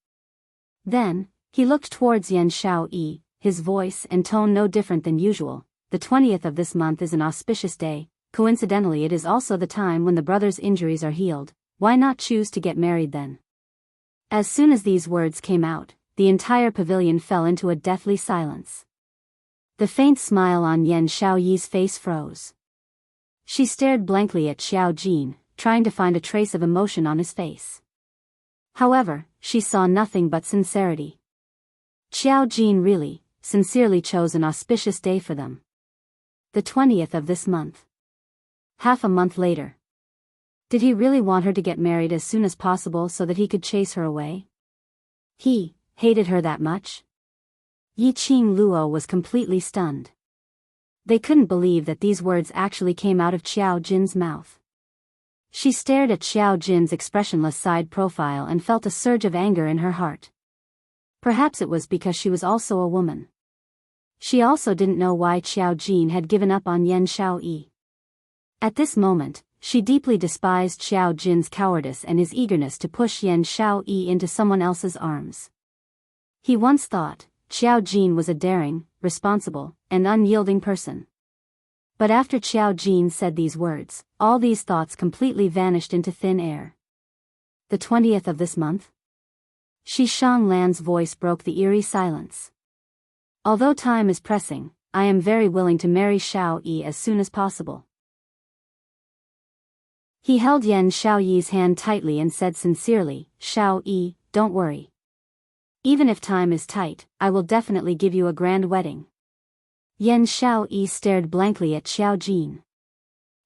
Then, he looked towards Yan Xiaoyi, his voice and tone no different than usual. The 20th of this month is an auspicious day. Coincidentally, it is also the time when the brothers' injuries are healed. Why not choose to get married then? As soon as these words came out, the entire pavilion fell into a deathly silence. The faint smile on Yan Xiaoyi's face froze. She stared blankly at Xiao Jin, trying to find a trace of emotion on his face. However, she saw nothing but sincerity. Xiao Jin really, sincerely chose an auspicious day for them. The 20th of this month. Half a month later. Did he really want her to get married as soon as possible so that he could chase her away? He hated her that much? Yi Qing Luo was completely stunned. They couldn't believe that these words actually came out of Xiao Jin's mouth. She stared at Xiao Jin's expressionless side profile and felt a surge of anger in her heart. Perhaps it was because she was also a woman. She also didn't know why Xiao Jin had given up on Yan Xiaoyi. At this moment, she deeply despised Xiao Jin's cowardice and his eagerness to push Yan Xiaoyi into someone else's arms. He once thought Xiao Jin was a daring, responsible, and unyielding person. But after Xiao Jin said these words, all these thoughts completely vanished into thin air. The 20th of this month? Shi Shanglan's voice broke the eerie silence. Although time is pressing, I am very willing to marry Xiao Yi as soon as possible. He held Yan Xiaoyi's hand tightly and said sincerely, Xiao Yi, don't worry. Even if time is tight, I will definitely give you a grand wedding. Yan Xiaoyi stared blankly at Xiao Jin.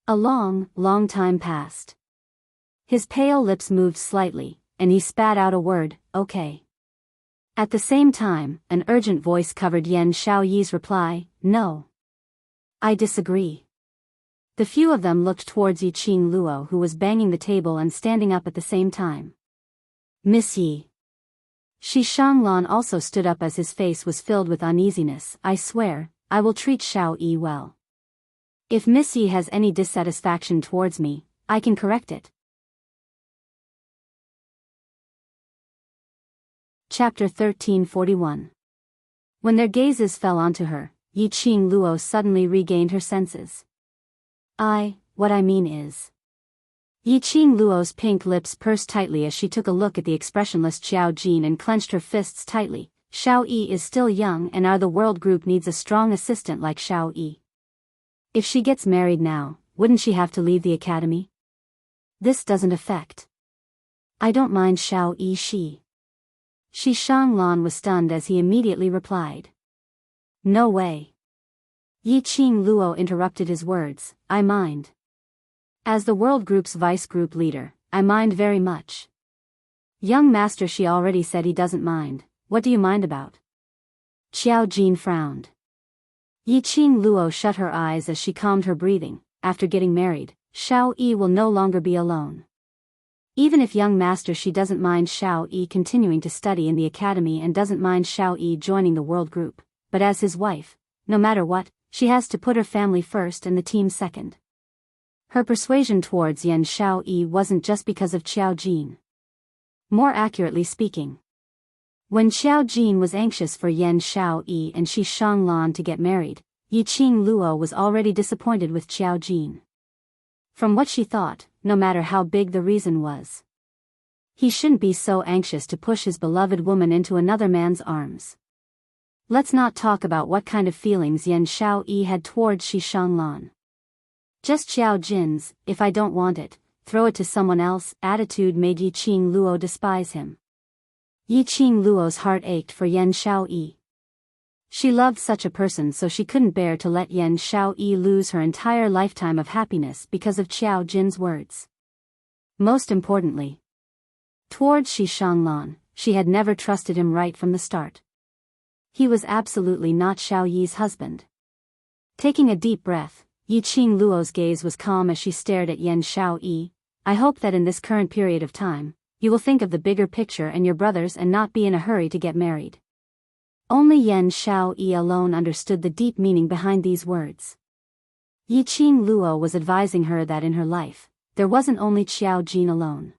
A long, long time passed. His pale lips moved slightly, and he spat out a word, okay. At the same time, an urgent voice covered Yan Xiaoyi's reply, no. I disagree. The few of them looked towards Yiqing Luo, who was banging the table and standing up at the same time. Miss Yi. Shi Shanglan also stood up as his face was filled with uneasiness. I swear, I will treat Xiao Yi well. If Miss Yi has any dissatisfaction towards me, I can correct it. Chapter 1341. When their gazes fell onto her, Yiqing Luo suddenly regained her senses. What I mean is. Yiqing Luo's pink lips pursed tightly as she took a look at the expressionless Xiao Jin and clenched her fists tightly. Xiao Yi is still young and our world group needs a strong assistant like Xiao Yi. If she gets married now, wouldn't she have to leave the academy? This doesn't affect. I don't mind Xiao Yi. Shi Shanglan was stunned as he immediately replied. No way. Yiqing Luo interrupted his words, I mind. As the world group's vice group leader, I mind very much. Young master Shi already said he doesn't mind, what do you mind about? Xiao Jin frowned. Yiqing Luo shut her eyes as she calmed her breathing. After getting married, Xiao Yi will no longer be alone. Even if young master Shi doesn't mind Xiao Yi continuing to study in the academy and doesn't mind Xiao Yi joining the world group, but as his wife, no matter what, she has to put her family first and the team second. Her persuasion towards Yan Xiaoyi wasn't just because of Xiao Jin. More accurately speaking, when Xiao Jin was anxious for Yan Xiaoyi and Shi Shanglan to get married, Yiqing Luo was already disappointed with Xiao Jin. From what she thought, no matter how big the reason was, he shouldn't be so anxious to push his beloved woman into another man's arms. Let's not talk about what kind of feelings Yan Xiaoyi had towards Shi Shanglan. Just Xiao Jin's, if I don't want it, throw it to someone else, attitude made Yiqing Luo despise him. Yiqing Luo's heart ached for Yan Xiaoyi. She loved such a person, so she couldn't bear to let Yan Xiaoyi lose her entire lifetime of happiness because of Xiao Jin's words. Most importantly, towards Shi Shanglan, she had never trusted him right from the start. He was absolutely not Xiao Yi's husband. Taking a deep breath, Yiqing Luo's gaze was calm as she stared at Yan Xiaoyi. I hope that in this current period of time, you will think of the bigger picture and your brothers and not be in a hurry to get married. Only Yan Xiaoyi alone understood the deep meaning behind these words. Yiqing Luo was advising her that in her life, there wasn't only Xiao Jin alone.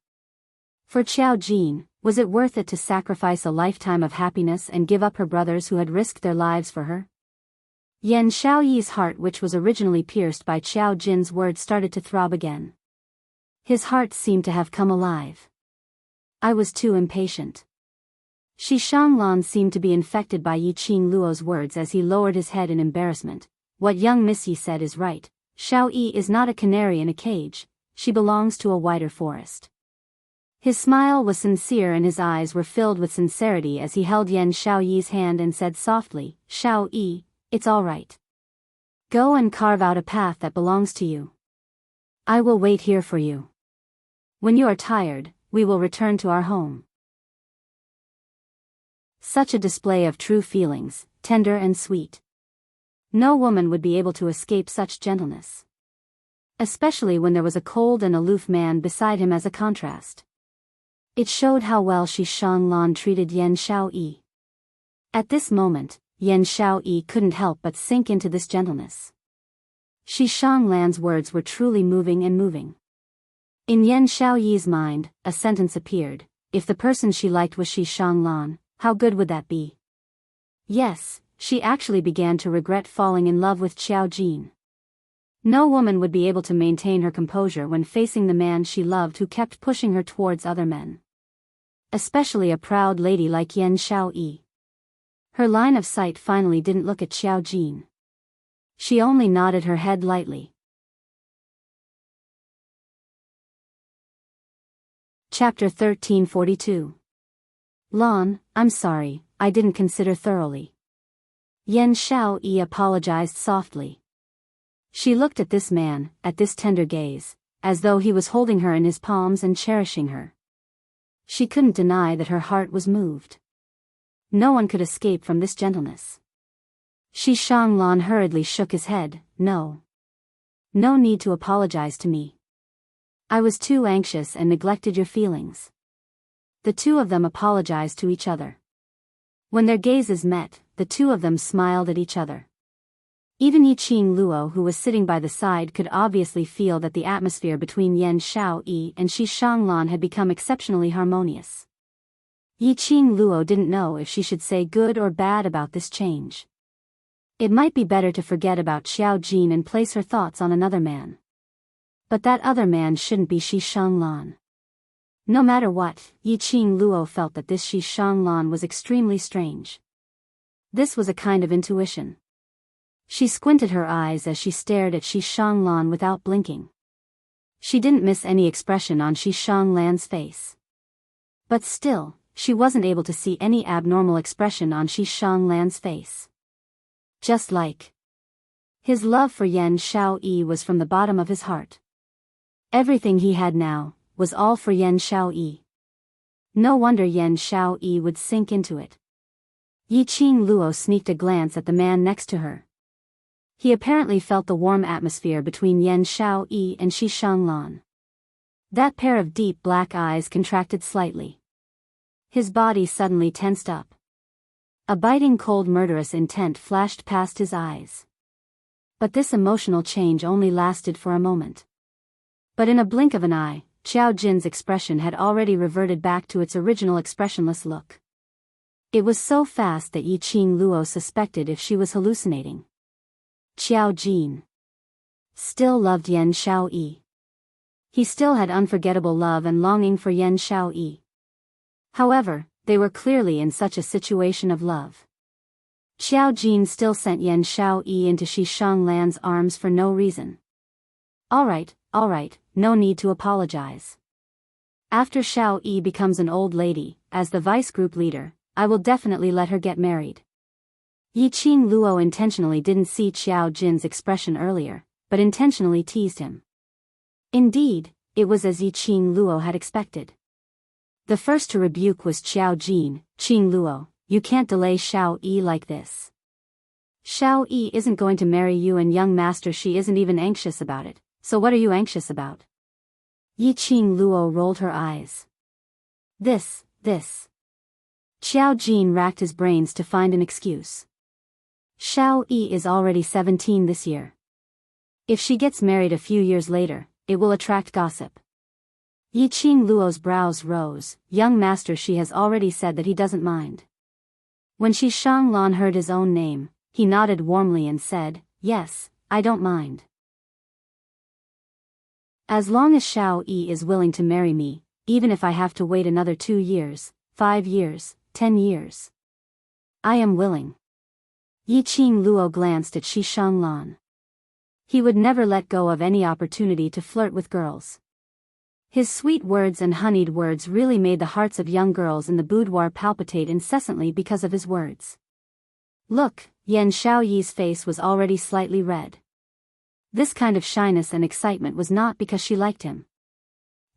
For Xiao Jin, was it worth it to sacrifice a lifetime of happiness and give up her brothers who had risked their lives for her? Yan Xiaoyi's heart, which was originally pierced by Xiao Jin's words, started to throb again. His heart seemed to have come alive. I was too impatient. Shi Shanglan seemed to be infected by Yiqing Luo's words as he lowered his head in embarrassment. What young Miss Yi said is right. Xiao Yi is not a canary in a cage, she belongs to a wider forest. His smile was sincere and his eyes were filled with sincerity as he held Yan Xiaoyi's hand and said softly, Xiao Yi, it's all right. Go and carve out a path that belongs to you. I will wait here for you. When you are tired, we will return to our home. Such a display of true feelings, tender and sweet. No woman would be able to escape such gentleness. especially when there was a cold and aloof man beside him as a contrast. It showed how well Shi Shanglan treated Yan Xiaoyi. At this moment, Yan Xiaoyi couldn't help but sink into this gentleness. Shi Shanglan's words were truly moving and moving. In Yan Xiaoyi's mind, a sentence appeared: if the person she liked was Shi Shanglan, how good would that be? Yes, she actually began to regret falling in love with Qiao Jin. No woman would be able to maintain her composure when facing the man she loved who kept pushing her towards other men. Especially a proud lady like Yan Xiaoyi. Her line of sight finally didn't look at Qiao Jin. She only nodded her head lightly. Chapter 1342. Lon, I'm sorry, I didn't consider thoroughly. Yan Xiaoyi apologized softly. She looked at this man, at this tender gaze, as though he was holding her in his palms and cherishing her. She couldn't deny that her heart was moved. No one could escape from this gentleness. Shi Shanglan hurriedly shook his head. No. No need to apologize to me. I was too anxious and neglected your feelings. The two of them apologized to each other. When their gazes met, the two of them smiled at each other. Even Yiqing Luo, who was sitting by the side, could obviously feel that the atmosphere between Yan Xiaoyi and Shi Shanglan had become exceptionally harmonious. Yiqing Luo didn't know if she should say good or bad about this change. It might be better to forget about Qiao Jin and place her thoughts on another man. But that other man shouldn't be Shi Shanglan. No matter what, Yiqing Luo felt that this Shi Shanglan was extremely strange. This was a kind of intuition. She squinted her eyes as she stared at Shi Shanglan without blinking. She didn't miss any expression on Shi Shanglan's face. But still, she wasn't able to see any abnormal expression on Shi Shanglan's face. Just like his love for Yan Xiaoyi was from the bottom of his heart. Everything he had now was all for Yan Xiaoyi. No wonder Yan Xiaoyi would sink into it. Yiqing Luo sneaked a glance at the man next to her. He apparently felt the warm atmosphere between Yan Xiaoyi and Shi Shanglan. That pair of deep black eyes contracted slightly. His body suddenly tensed up. A biting cold murderous intent flashed past his eyes. But this emotional change only lasted for a moment. But in a blink of an eye, Qiao Jin's expression had already reverted back to its original expressionless look. It was so fast that Yiqing Luo suspected if she was hallucinating. Qiao Jin still loved Yan Xiaoyi. He still had unforgettable love and longing for Yan Xiaoyi. However, they were clearly in such a situation of love. Qiao Jin still sent Yan Xiaoyi into Shi Shanglan's arms for no reason. All right, no need to apologize. After Xiaoyi becomes an old lady, as the vice group leader, I will definitely let her get married. Yiqing Luo intentionally didn't see Qiao Jin's expression earlier, but intentionally teased him. Indeed, it was as Yiqing Luo had expected. The first to rebuke was Qiao Jin. Qing Luo, you can't delay Xiaoyi like this. Xiaoyi isn't going to marry you, and young master Shi isn't even anxious about it, so what are you anxious about? Yiqing Luo rolled her eyes. This. Qiao Jin racked his brains to find an excuse. Xiaoyi is already 17 this year. If she gets married a few years later, it will attract gossip. Yiqing Luo's brows rose. Young master Shi has already said that he doesn't mind. When Shi Shanglan heard his own name, he nodded warmly and said, yes, I don't mind. As long as Xiaoyi is willing to marry me, even if I have to wait another 2 years, 5 years, 10 years. I am willing. Yiqing Luo glanced at Shi Shanglan. He would never let go of any opportunity to flirt with girls. His sweet words and honeyed words really made the hearts of young girls in the boudoir palpitate incessantly because of his words. Look, Yan Xiaoyi's face was already slightly red. This kind of shyness and excitement was not because she liked him.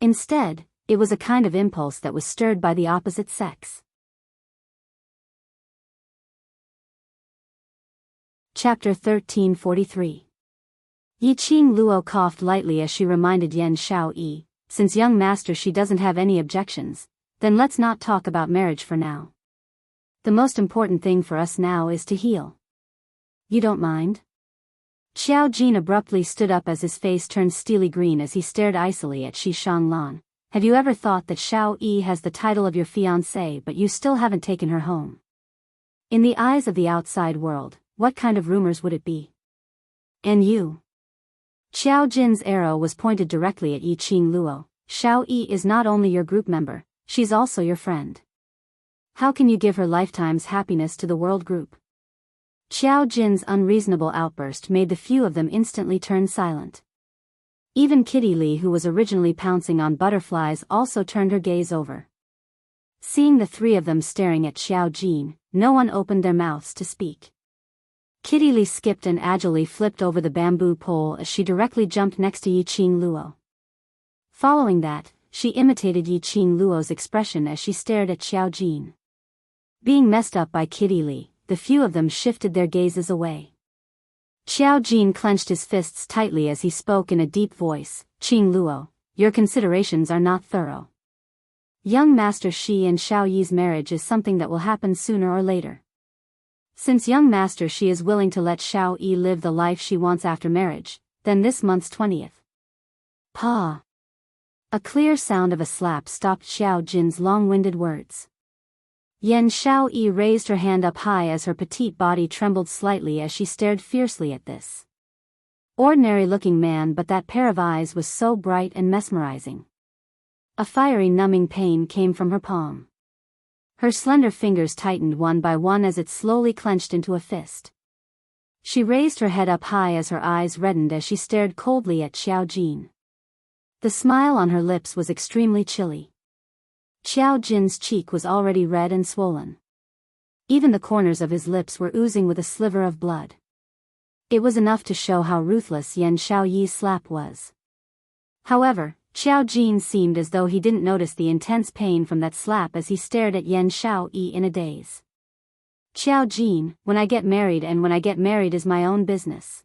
Instead, it was a kind of impulse that was stirred by the opposite sex. Chapter 1343. Yi Qing Luo coughed lightly as she reminded Yan Xiaoyi, since young master she doesn't have any objections, then let's not talk about marriage for now. The most important thing for us now is to heal. You don't mind? Xiao Jin abruptly stood up as his face turned steely green as he stared icily at Shi Shanglan. Have you ever thought that Xiao Yi has the title of your fiancée but you still haven't taken her home? In the eyes of the outside world, what kind of rumors would it be? And you? Xiao Jin's arrow was pointed directly at Yi Qing Luo. Xiao Yi is not only your group member, she's also your friend. How can you give her lifetime's happiness to the world group? Xiao Jin's unreasonable outburst made the few of them instantly turn silent. Even Kitty Lee, who was originally pouncing on butterflies, also turned her gaze over. Seeing the three of them staring at Xiao Jin, no one opened their mouths to speak. Kitty Lee skipped and agilely flipped over the bamboo pole as she directly jumped next to Yi Qing Luo. Following that, she imitated Yi Qing Luo's expression as she stared at Xiao Jin. Being messed up by Kitty Lee, the few of them shifted their gazes away. Xiao Jin clenched his fists tightly as he spoke in a deep voice. Qing Luo, your considerations are not thorough. Young Master Shi and Xiao Yi's marriage is something that will happen sooner or later. Since young Master Shi is willing to let Xiao Yi live the life she wants after marriage, then this month's 20th. Pa! A clear sound of a slap stopped Xiao Jin's long-winded words. Yan Xiao Yi raised her hand up high as her petite body trembled slightly as she stared fiercely at this ordinary-looking man, but that pair of eyes was so bright and mesmerizing. A fiery numbing pain came from her palm. Her slender fingers tightened one by one as it slowly clenched into a fist. She raised her head up high as her eyes reddened as she stared coldly at Xiao Jin. The smile on her lips was extremely chilly. Xiao Jin's cheek was already red and swollen. Even the corners of his lips were oozing with a sliver of blood. It was enough to show how ruthless Yan Xiaoyi's slap was. However, Xiao Jin seemed as though he didn't notice the intense pain from that slap as he stared at Yan Xiaoyi in a daze. Xiao Jin, when I get married is my own business.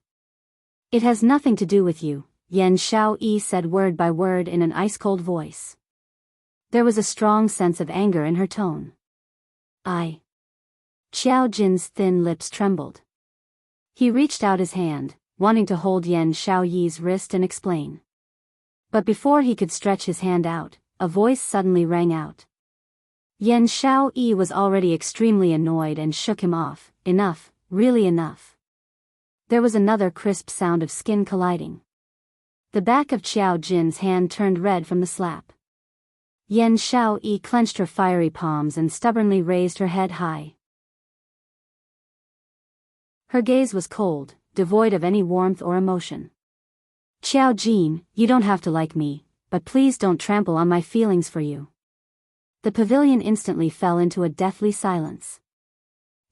It has nothing to do with you, Yan Xiaoyi said word by word in an ice-cold voice. There was a strong sense of anger in her tone. Xiao Jin's thin lips trembled. He reached out his hand, wanting to hold Yan Xiaoyi's wrist and explain. But before he could stretch his hand out, a voice suddenly rang out. Yan Xiaoyi was already extremely annoyed and shook him off. Enough, really enough. There was another crisp sound of skin colliding. The back of Xiao Jin's hand turned red from the slap. Yan Xiaoyi clenched her fiery palms and stubbornly raised her head high. Her gaze was cold, devoid of any warmth or emotion. Xiao Jin, you don't have to like me, but please don't trample on my feelings for you. The pavilion instantly fell into a deathly silence.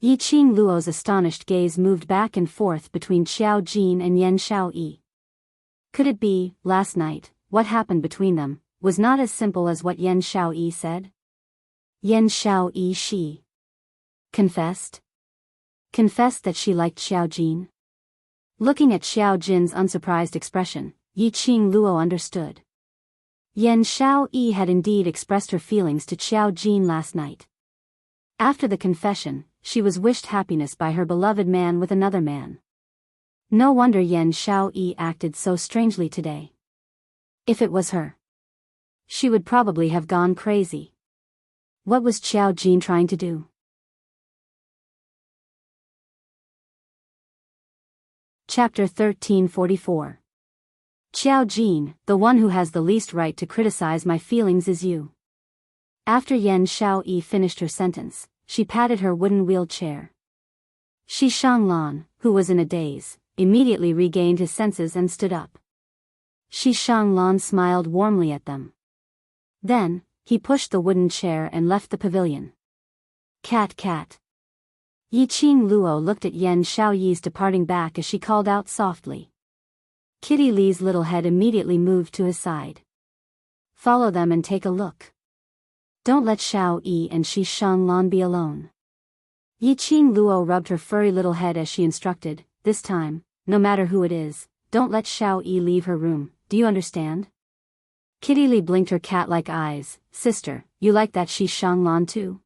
Yi Qing Luo's astonished gaze moved back and forth between Xiao Jin and Yan Xiaoyi. Could it be, last night, what happened between them, was not as simple as what Yan Xiaoyi said? Yan Xiaoyi she confessed that she liked Xiao Jin? Looking at Xiao Jin's unsurprised expression, Yi Qing Luo understood. Yan Xiaoyi had indeed expressed her feelings to Xiao Jin last night. After the confession, she was wished happiness by her beloved man with another man. No wonder Yan Xiaoyi acted so strangely today. If it was her, she would probably have gone crazy. What was Xiao Jin trying to do? Chapter 1344. Xiao Jin, the one who has the least right to criticize my feelings is you. After Yan Xiaoyi finished her sentence, she patted her wooden wheeled chair. Shi Shanglan, who was in a daze, immediately regained his senses and stood up. Shi Shanglan smiled warmly at them. Then, he pushed the wooden chair and left the pavilion. Cat. Yi Qing Luo looked at Yan Xiaoyi's departing back as she called out softly. Kitty Lee's little head immediately moved to his side. Follow them and take a look. Don't let Xiao Yi and Shi Shanglan be alone. Yi Qing Luo rubbed her furry little head as she instructed. This time, no matter who it is, don't let Xiao Yi leave her room, do you understand? Kitty Li blinked her cat-like eyes. Sister, you like that Shi Shanglan too?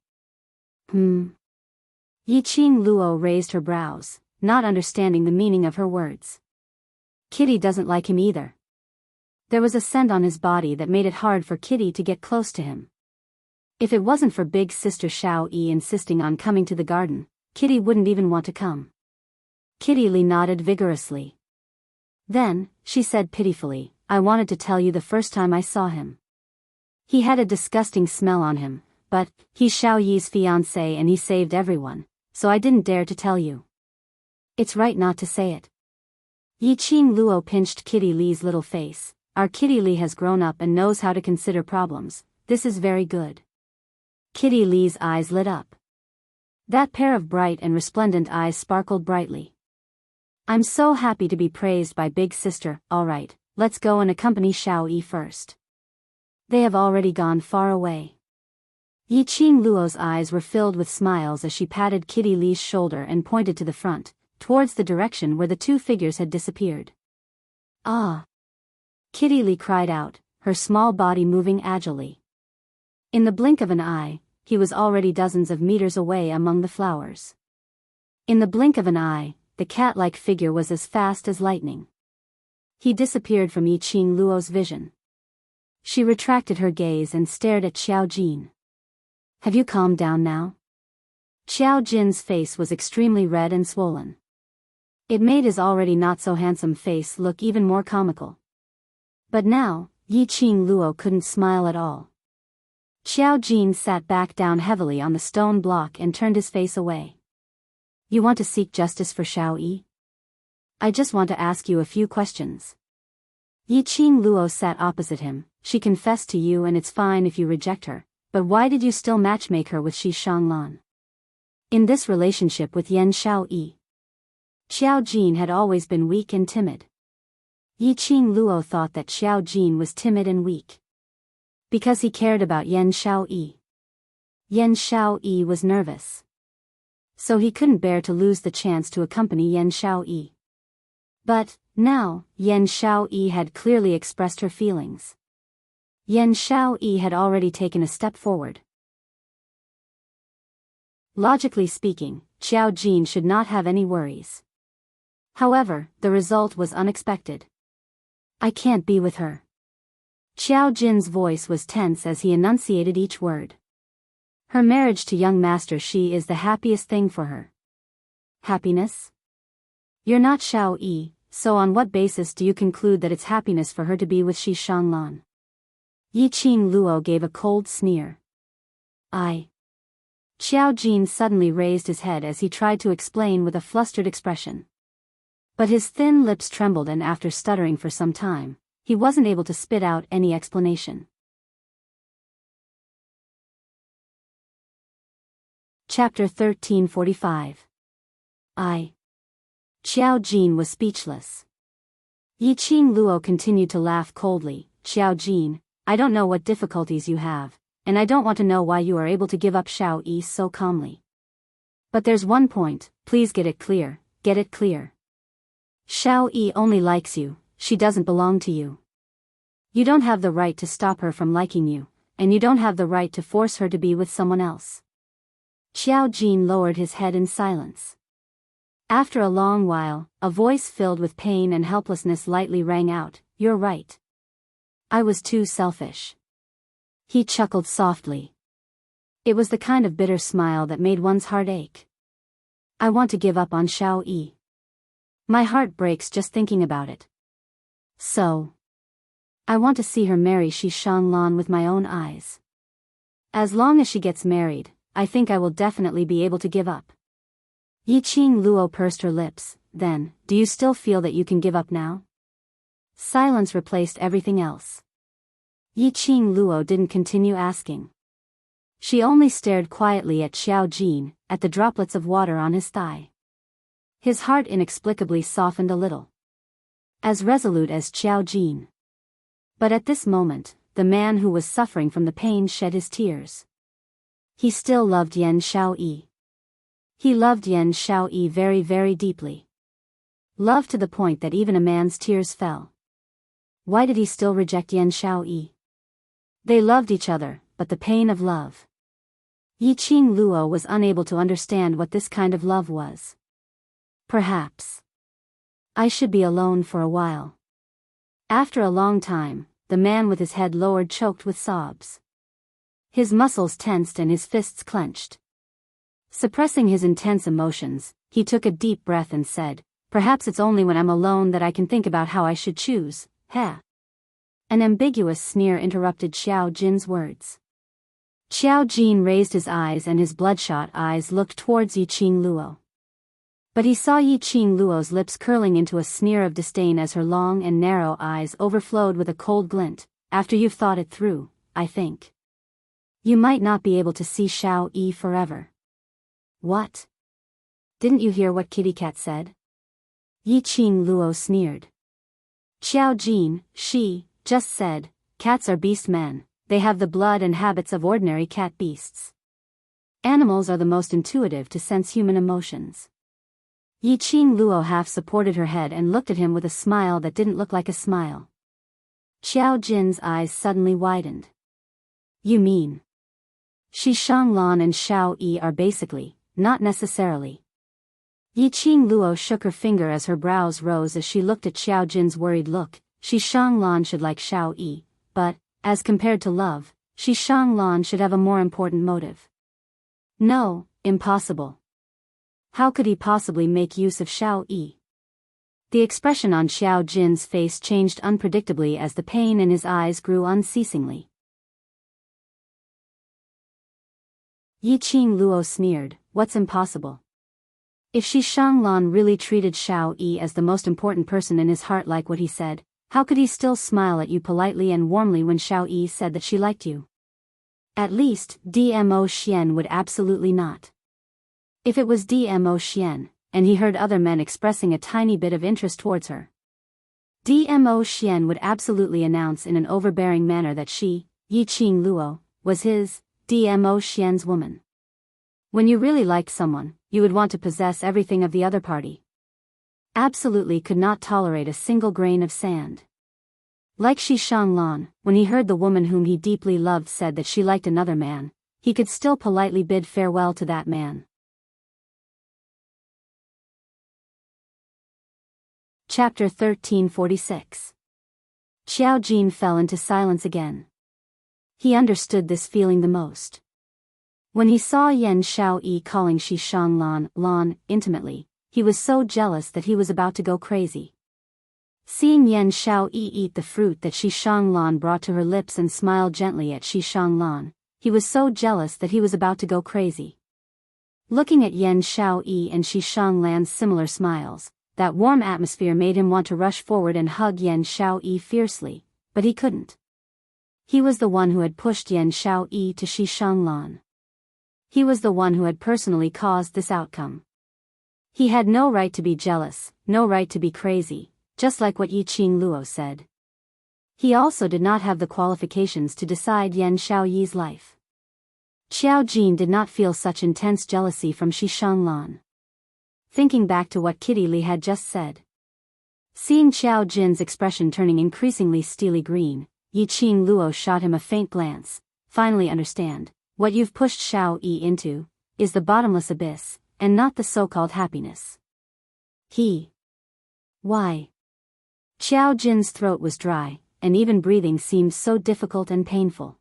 Yi Qing Luo raised her brows, not understanding the meaning of her words. Kitty doesn't like him either. There was a scent on his body that made it hard for Kitty to get close to him. If it wasn't for big sister Xiao Yi insisting on coming to the garden, Kitty wouldn't even want to come. Kitty Li nodded vigorously. Then, she said pitifully, I wanted to tell you the first time I saw him. He had a disgusting smell on him, but he's Xiao Yi's fiancé and he saved everyone, so I didn't dare to tell you. It's right not to say it. Yi Qing Luo pinched Kitty Li's little face. Our Kitty Li has grown up and knows how to consider problems. This is very good. Kitty Li's eyes lit up. That pair of bright and resplendent eyes sparkled brightly. I'm so happy to be praised by big sister. All right, let's go and accompany Xiao Yi first. They have already gone far away. Yi Qing Luo's eyes were filled with smiles as she patted Kitty Li's shoulder and pointed to the front, towards the direction where the two figures had disappeared. Ah! Kitty Li cried out, her small body moving agilely. In the blink of an eye, he was already dozens of meters away among the flowers. In the blink of an eye, the cat-like figure was as fast as lightning. He disappeared from Yi Qing Luo's vision. She retracted her gaze and stared at Xiao Jin. Have you calmed down now? Xiao Jin's face was extremely red and swollen. It made his already not-so-handsome face look even more comical. But now, Yi Qing Luo couldn't smile at all. Xiao Jin sat back down heavily on the stone block and turned his face away. You want to seek justice for Xiao Yi? I just want to ask you a few questions. Yi Qing Luo sat opposite him. She confessed to you and it's fine if you reject her, but why did you still matchmake her with Shi Shanglan? In this relationship with Yan Xiao Yi, Xiao Jin had always been weak and timid. Yi Qing Luo thought that Xiao Jin was timid and weak because he cared about Yan Xiao Yi. Yan Xiao Yi was nervous, so he couldn't bear to lose the chance to accompany Yan Xiao Yi. But, now, Yan Xiao Yi had clearly expressed her feelings. Yan Xiao Yi had already taken a step forward. Logically speaking, Xiao Jin should not have any worries. However, the result was unexpected. I can't be with her. Xiao Jin's voice was tense as he enunciated each word. Her marriage to young Master Shi is the happiest thing for her. Happiness? You're not Xiao Yi, so on what basis do you conclude that it's happiness for her to be with Shi Shanglan? Yi Qing Luo gave a cold sneer. Xiao Jin suddenly raised his head as he tried to explain with a flustered expression. But his thin lips trembled and after stuttering for some time, he wasn't able to spit out any explanation. Chapter 1345. Xiao Jin was speechless. Yi Qing Luo continued to laugh coldly. Xiao Jin, I don't know what difficulties you have, and I don't want to know why you are able to give up Xiao Yi so calmly. But there's one point, please get it clear, get it clear. Xiao Yi only likes you, she doesn't belong to you. You don't have the right to stop her from liking you, and you don't have the right to force her to be with someone else. Xiao Jin lowered his head in silence. After a long while, a voice filled with pain and helplessness lightly rang out, You're right. I was too selfish. He chuckled softly. It was the kind of bitter smile that made one's heart ache. I want to give up on Xiao Yi. My heart breaks just thinking about it. So, I want to see her marry Shi Shanglan with my own eyes. As long as she gets married, I think I will definitely be able to give up. Yi Qing Luo pursed her lips. Then, do you still feel that you can give up now? Silence replaced everything else. Yi Qing Luo didn't continue asking. She only stared quietly at Xiao Jin, at the droplets of water on his thigh. His heart inexplicably softened a little. As resolute as Xiao Jin. But at this moment, the man who was suffering from the pain shed his tears. He still loved Yan Xiao Yi. He loved Yan Xiao Yi very, very deeply. Love to the point that even a man's tears fell. Why did he still reject Yan Xiaoyi? They loved each other, but the pain of love. Yiqing Luo was unable to understand what this kind of love was. Perhaps I should be alone for a while. After a long time, the man with his head lowered choked with sobs. His muscles tensed and his fists clenched. Suppressing his intense emotions, he took a deep breath and said, "Perhaps it's only when I'm alone that I can think about how I should choose, heh." An ambiguous sneer interrupted Xiao Jin's words. Xiao Jin raised his eyes and his bloodshot eyes looked towards Yiqing Luo. But he saw Yiqing Luo's lips curling into a sneer of disdain as her long and narrow eyes overflowed with a cold glint. "After you've thought it through, I think you might not be able to see Xiao Yi forever." "What? Didn't you hear what Kitty Cat said?" Yiqing Luo sneered. Xiao Jin, she just said, "Cats are beast men. They have the blood and habits of ordinary cat beasts. Animals are the most intuitive to sense human emotions." Yiqing Luo half supported her head and looked at him with a smile that didn't look like a smile. Xiao Jin's eyes suddenly widened. "You mean Shi Shanglan and Xiao Yi are basically, not necessarily." Yiqing Luo shook her finger as her brows rose as she looked at Xiao Jin's worried look. Shi Shanglan should like Xiao Yi, but, as compared to love, Shi Shanglan should have a more important motive. No, impossible. How could he possibly make use of Xiao Yi? The expression on Xiao Jin's face changed unpredictably as the pain in his eyes grew unceasingly. Yiqing Luo sneered, "What's impossible? If Shi Shanglan really treated Xiao Yi as the most important person in his heart like what he said, how could he still smile at you politely and warmly when Xiao Yi said that she liked you? At least, Dmo Xian would absolutely not. If it was Dmo Xian, and he heard other men expressing a tiny bit of interest towards her, Dmo Xian would absolutely announce in an overbearing manner that she, Yiqing Luo, was his, Dmo Xian's woman. When you really liked someone, you would want to possess everything of the other party. Absolutely could not tolerate a single grain of sand. Like Shi Shanglan, when he heard the woman whom he deeply loved said that she liked another man, he could still politely bid farewell to that man. Chapter 1346. Xiao Jin fell into silence again. He understood this feeling the most. When he saw Yan Xiaoyi calling Shi Shanglan intimately, he was so jealous that he was about to go crazy. Seeing Yan Xiaoyi eat the fruit that Shi Shanglan brought to her lips and smile gently at Shi Shanglan, he was so jealous that he was about to go crazy. Looking at Yan Xiaoyi and Shi Shanglan's similar smiles, that warm atmosphere made him want to rush forward and hug Yan Xiaoyi fiercely, but he couldn't. He was the one who had pushed Yan Xiaoyi to Shi Shanglan. He was the one who had personally caused this outcome. He had no right to be jealous, no right to be crazy, just like what Yiqing Luo said. He also did not have the qualifications to decide Yan Xiaoyi's life. Xiao Jin did not feel such intense jealousy from Shi Shanglan. Thinking back to what Kitty Li had just said. Seeing Xiao Jin's expression turning increasingly steely green, Yiqing Luo shot him a faint glance. "Finally understand, what you've pushed Xiao Yi into, is the bottomless abyss, and not the so-called happiness." Why? Xiao Jin's throat was dry, and even breathing seemed so difficult and painful.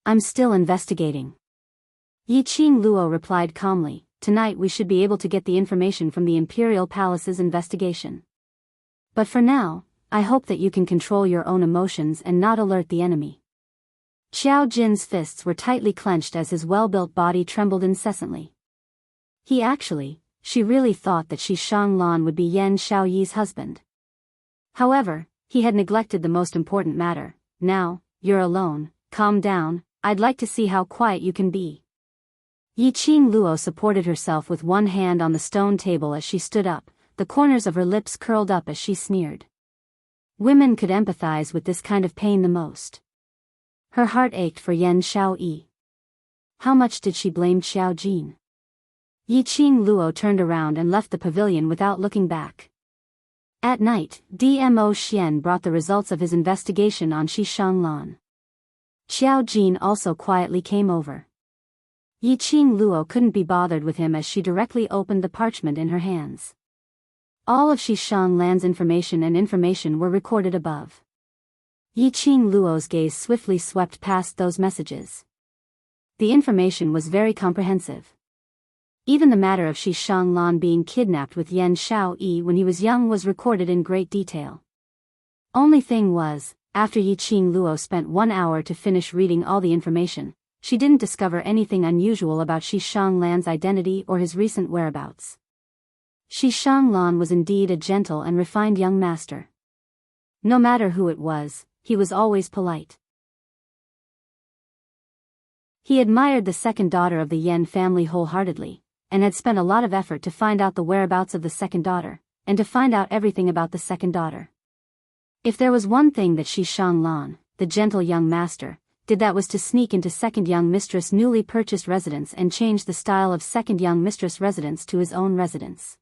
"I'm still investigating." Yiqing Luo replied calmly, "Tonight we should be able to get the information from the Imperial Palace's investigation. But for now, I hope that you can control your own emotions and not alert the enemy." Xiao Jin's fists were tightly clenched as his well-built body trembled incessantly. She really thought that Shi Shanglan would be Yan Xiaoyi's husband. However, he had neglected the most important matter. "Now, you're alone, calm down, I'd like to see how quiet you can be." Yiqing Luo supported herself with one hand on the stone table as she stood up, the corners of her lips curled up as she sneered. Women could empathize with this kind of pain the most. Her heart ached for Yan Xiaoyi. How much did she blame Xiao Jin? Yiqing Luo turned around and left the pavilion without looking back. At night, Dmo Xian brought the results of his investigation on Shi Shanglan. Xiao Jin also quietly came over. Yiqing Luo couldn't be bothered with him as she directly opened the parchment in her hands. All of Shi Shanglan's information were recorded above. Yiqing Luo's gaze swiftly swept past those messages. The information was very comprehensive. Even the matter of Shi Shanglan being kidnapped with Yan Xiaoyi when he was young was recorded in great detail. Only thing was, after Yiqing Luo spent 1 hour to finish reading all the information, she didn't discover anything unusual about Shi Shanglan's identity or his recent whereabouts. Shi Shanglan was indeed a gentle and refined young master. No matter who it was, he was always polite. He admired the second daughter of the Yan family wholeheartedly, and had spent a lot of effort to find out the whereabouts of the second daughter, and to find out everything about the second daughter. If there was one thing that Shi Shanglan, the gentle young master, did, that was to sneak into second young mistress' newly purchased residence and change the style of second young mistress residence to his own residence.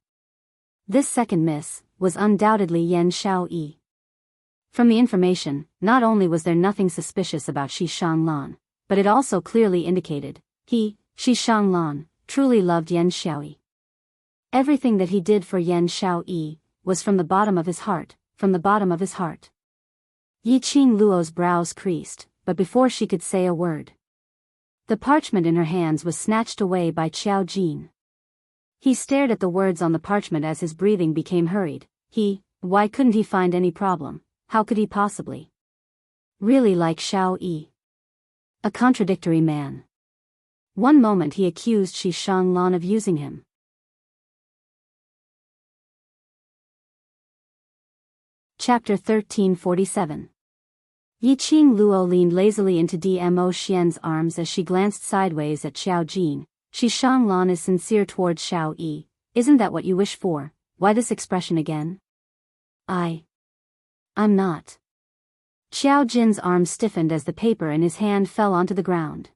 This second miss was undoubtedly Yan Xiaoyi. From the information, not only was there nothing suspicious about Shi Shanglan, but it also clearly indicated, Shi Shanglan, truly loved Yan Xiaoyi. Everything that he did for Yan Xiaoyi was from the bottom of his heart, from the bottom of his heart. Yiqing Luo's brows creased, but before she could say a word, the parchment in her hands was snatched away by Xiao Jin. He stared at the words on the parchment as his breathing became hurried. Why couldn't he find any problem? How could he possibly really like Xiao Yi? A contradictory man. One moment he accused Shi Shanglan of using him. Chapter 1347. Yiqing Luo leaned lazily into Dmo Xian's arms as she glanced sideways at Xiao Jin. Shi Shanglan is sincere towards Xiao Yi. Isn't that what you wish for? Why this expression again? I'm not. Xiao Jin's arm stiffened as the paper in his hand fell onto the ground.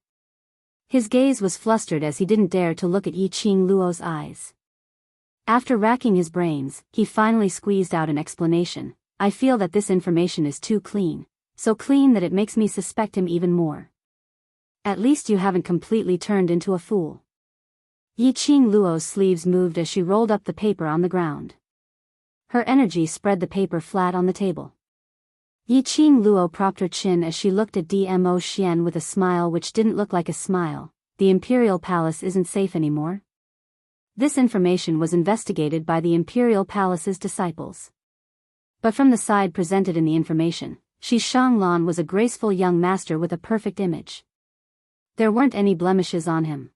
His gaze was flustered as he didn't dare to look at Yiqing Luo's eyes. After racking his brains, he finally squeezed out an explanation. I feel that this information is too clean, so clean that it makes me suspect him even more. At least you haven't completely turned into a fool. Yiqing Luo's sleeves moved as she rolled up the paper on the ground. Her energy spread the paper flat on the table. Yiqing Luo propped her chin as she looked at Dmo Xian with a smile which didn't look like a smile. The Imperial Palace isn't safe anymore. This information was investigated by the Imperial Palace's disciples. But from the side presented in the information, Shi Shanglan was a graceful young master with a perfect image. There weren't any blemishes on him.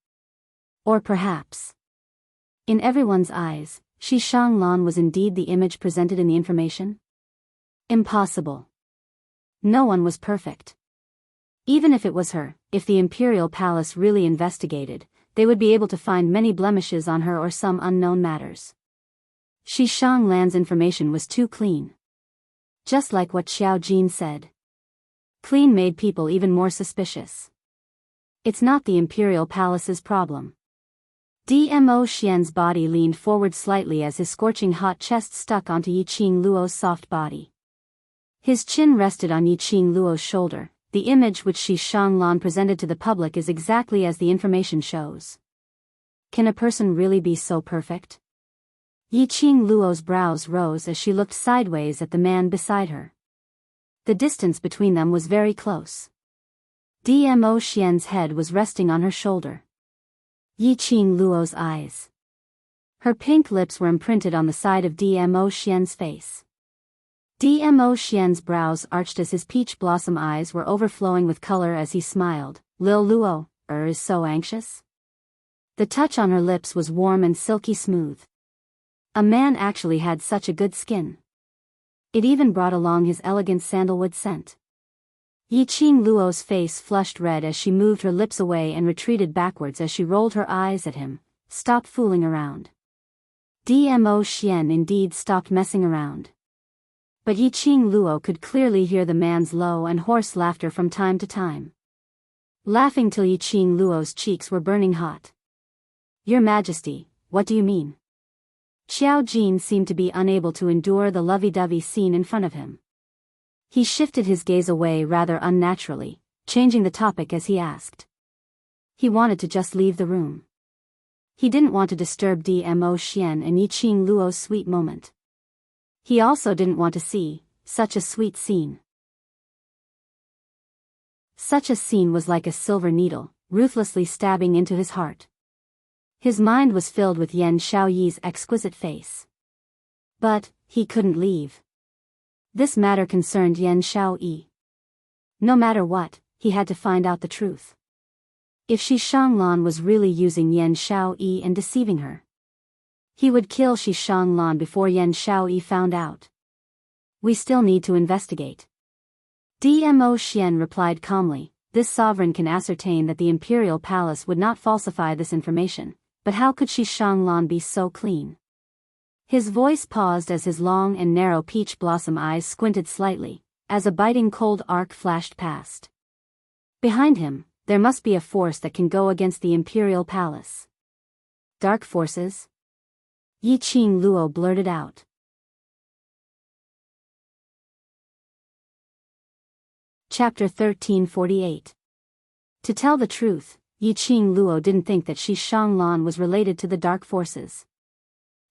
Or perhaps, in everyone's eyes, Shi Shanglan was indeed the image presented in the information? Impossible. No one was perfect. Even if it was her, if the Imperial Palace really investigated, they would be able to find many blemishes on her or some unknown matters. Shi Shanglan's information was too clean. Just like what Xiao Jin said. Clean made people even more suspicious. It's not the Imperial Palace's problem. Dmo Xian's body leaned forward slightly as his scorching hot chest stuck onto Yiqing Luo's soft body. His chin rested on Yiqing Luo's shoulder. The image which Shi Shanglan presented to the public is exactly as the information shows. Can a person really be so perfect? Yiqing Luo's brows rose as she looked sideways at the man beside her. The distance between them was very close. Dmo Xian's head was resting on her shoulder. Yiqing Luo's eyes. Her pink lips were imprinted on the side of Dmo Xian's face. Dmo Xian's brows arched as his peach blossom eyes were overflowing with color as he smiled. Lil Luo, is so anxious? The touch on her lips was warm and silky smooth. A man actually had such a good skin. It even brought along his elegant sandalwood scent. Yiqing Luo's face flushed red as she moved her lips away and retreated backwards as she rolled her eyes at him. Stop fooling around. Dmo Xian indeed stopped messing around. But Yiqing Luo could clearly hear the man's low and hoarse laughter from time to time. Laughing till Yiqing Luo's cheeks were burning hot. Your Majesty, what do you mean? Xiao Jin seemed to be unable to endure the lovey-dovey scene in front of him. He shifted his gaze away rather unnaturally, changing the topic as he asked. He wanted to just leave the room. He didn't want to disturb Dmo Xian and Yiqing Luo's sweet moment. He also didn't want to see such a sweet scene. Such a scene was like a silver needle, ruthlessly stabbing into his heart. His mind was filled with Yan Xiaoyi's exquisite face. But he couldn't leave. This matter concerned Yan Xiaoyi. No matter what, he had to find out the truth. If Shi Shanglan was really using Yan Xiaoyi and deceiving her, he would kill Shi Shanglan before Yan Xiaoyi found out. We still need to investigate. Dmo Xian replied calmly, this sovereign can ascertain that the imperial palace would not falsify this information, but how could Shi Shanglan be so clean? His voice paused as his long and narrow peach blossom eyes squinted slightly, as a biting cold arc flashed past. Behind him, there must be a force that can go against the imperial palace. Dark forces? Yiqing Luo blurted out. Chapter 1348. To tell the truth, Yiqing Luo didn't think that Shi Shanglan was related to the dark forces.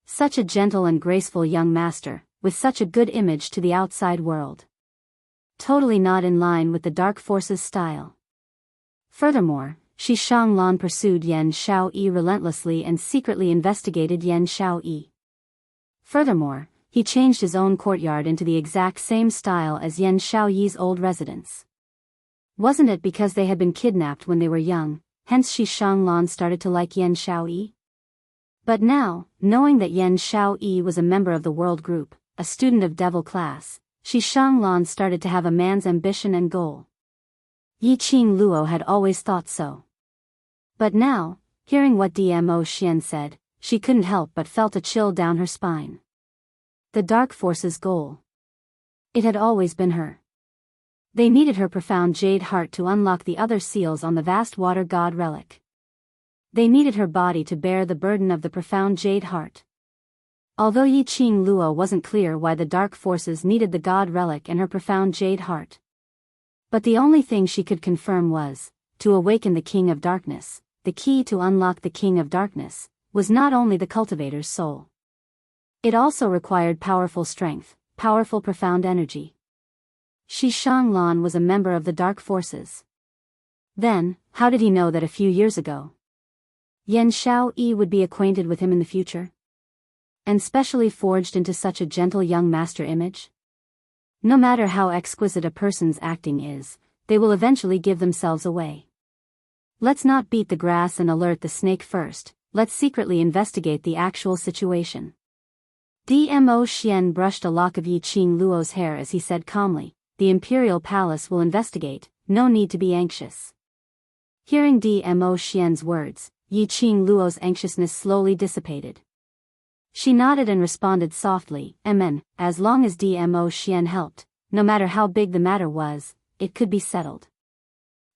Such a gentle and graceful young master, with such a good image to the outside world. Totally not in line with the dark forces' style. Furthermore, Shi Shanglan pursued Yan Xiaoyi relentlessly and secretly investigated Yan Xiaoyi. Furthermore, he changed his own courtyard into the exact same style as Yan Xiaoyi's old residence. Wasn't it because they had been kidnapped when they were young, hence Shi Shanglan started to like Yan Xiaoyi? But now, knowing that Yan Xiaoyi was a member of the world group, a student of devil class, Shi Shanglan started to have a man's ambition and goal. Yiqing Luo had always thought so. But now, hearing what Dmo Xian said, she couldn't help but felt a chill down her spine. The dark forces' goal. It had always been her. They needed her profound jade heart to unlock the other seals on the vast water god relic. They needed her body to bear the burden of the profound jade heart. Although Yiqing Luo wasn't clear why the dark forces needed the god relic and her profound jade heart. But the only thing she could confirm was, to awaken the King of Darkness, the key to unlock the King of Darkness, was not only the cultivator's soul. It also required powerful strength, powerful profound energy. Shi Shanglan was a member of the dark forces. Then, how did he know that a few years ago, Yan Xiaoyi would be acquainted with him in the future? And specially forged into such a gentle young master image? No matter how exquisite a person's acting is, they will eventually give themselves away. Let's not beat the grass and alert the snake first, let's secretly investigate the actual situation. Dmo Xian brushed a lock of Yiqing Luo's hair as he said calmly, the imperial palace will investigate, no need to be anxious. Hearing Dmo Xian's words, Yiqing Luo's anxiousness slowly dissipated. She nodded and responded softly, Amen, as long as Dmo Xian helped, no matter how big the matter was, it could be settled.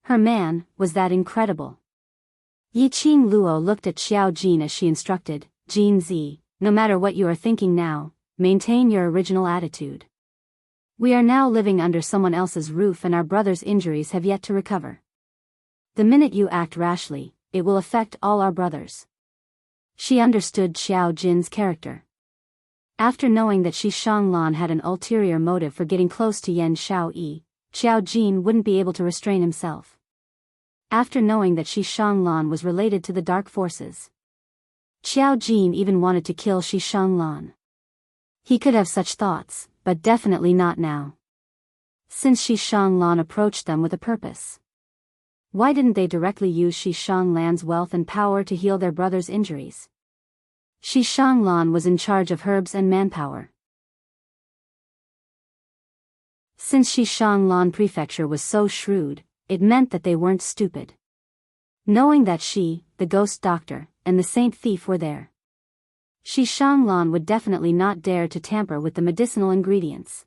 Her man, was that incredible. Yiqing Luo looked at Xiao Jin as she instructed, Jin Zi, no matter what you are thinking now, maintain your original attitude. We are now living under someone else's roof and our brother's injuries have yet to recover. The minute you act rashly, it will affect all our brothers. She understood Xiao Jin's character. After knowing that Shi Shanglan had an ulterior motive for getting close to Yan Xiaoyi, Xiao Jin wouldn't be able to restrain himself. After knowing that Shi Shanglan was related to the dark forces, Xiao Jin even wanted to kill Shi Shanglan. He could have such thoughts, but definitely not now. Since Shi Shanglan approached them with a purpose. Why didn't they directly use Shi Shanglan's wealth and power to heal their brother's injuries? Shi Shanglan was in charge of herbs and manpower. Since Shi Shanglan Prefecture was so shrewd, it meant that they weren't stupid. Knowing that she, the ghost doctor, and the saint thief were there, Shi Shanglan would definitely not dare to tamper with the medicinal ingredients.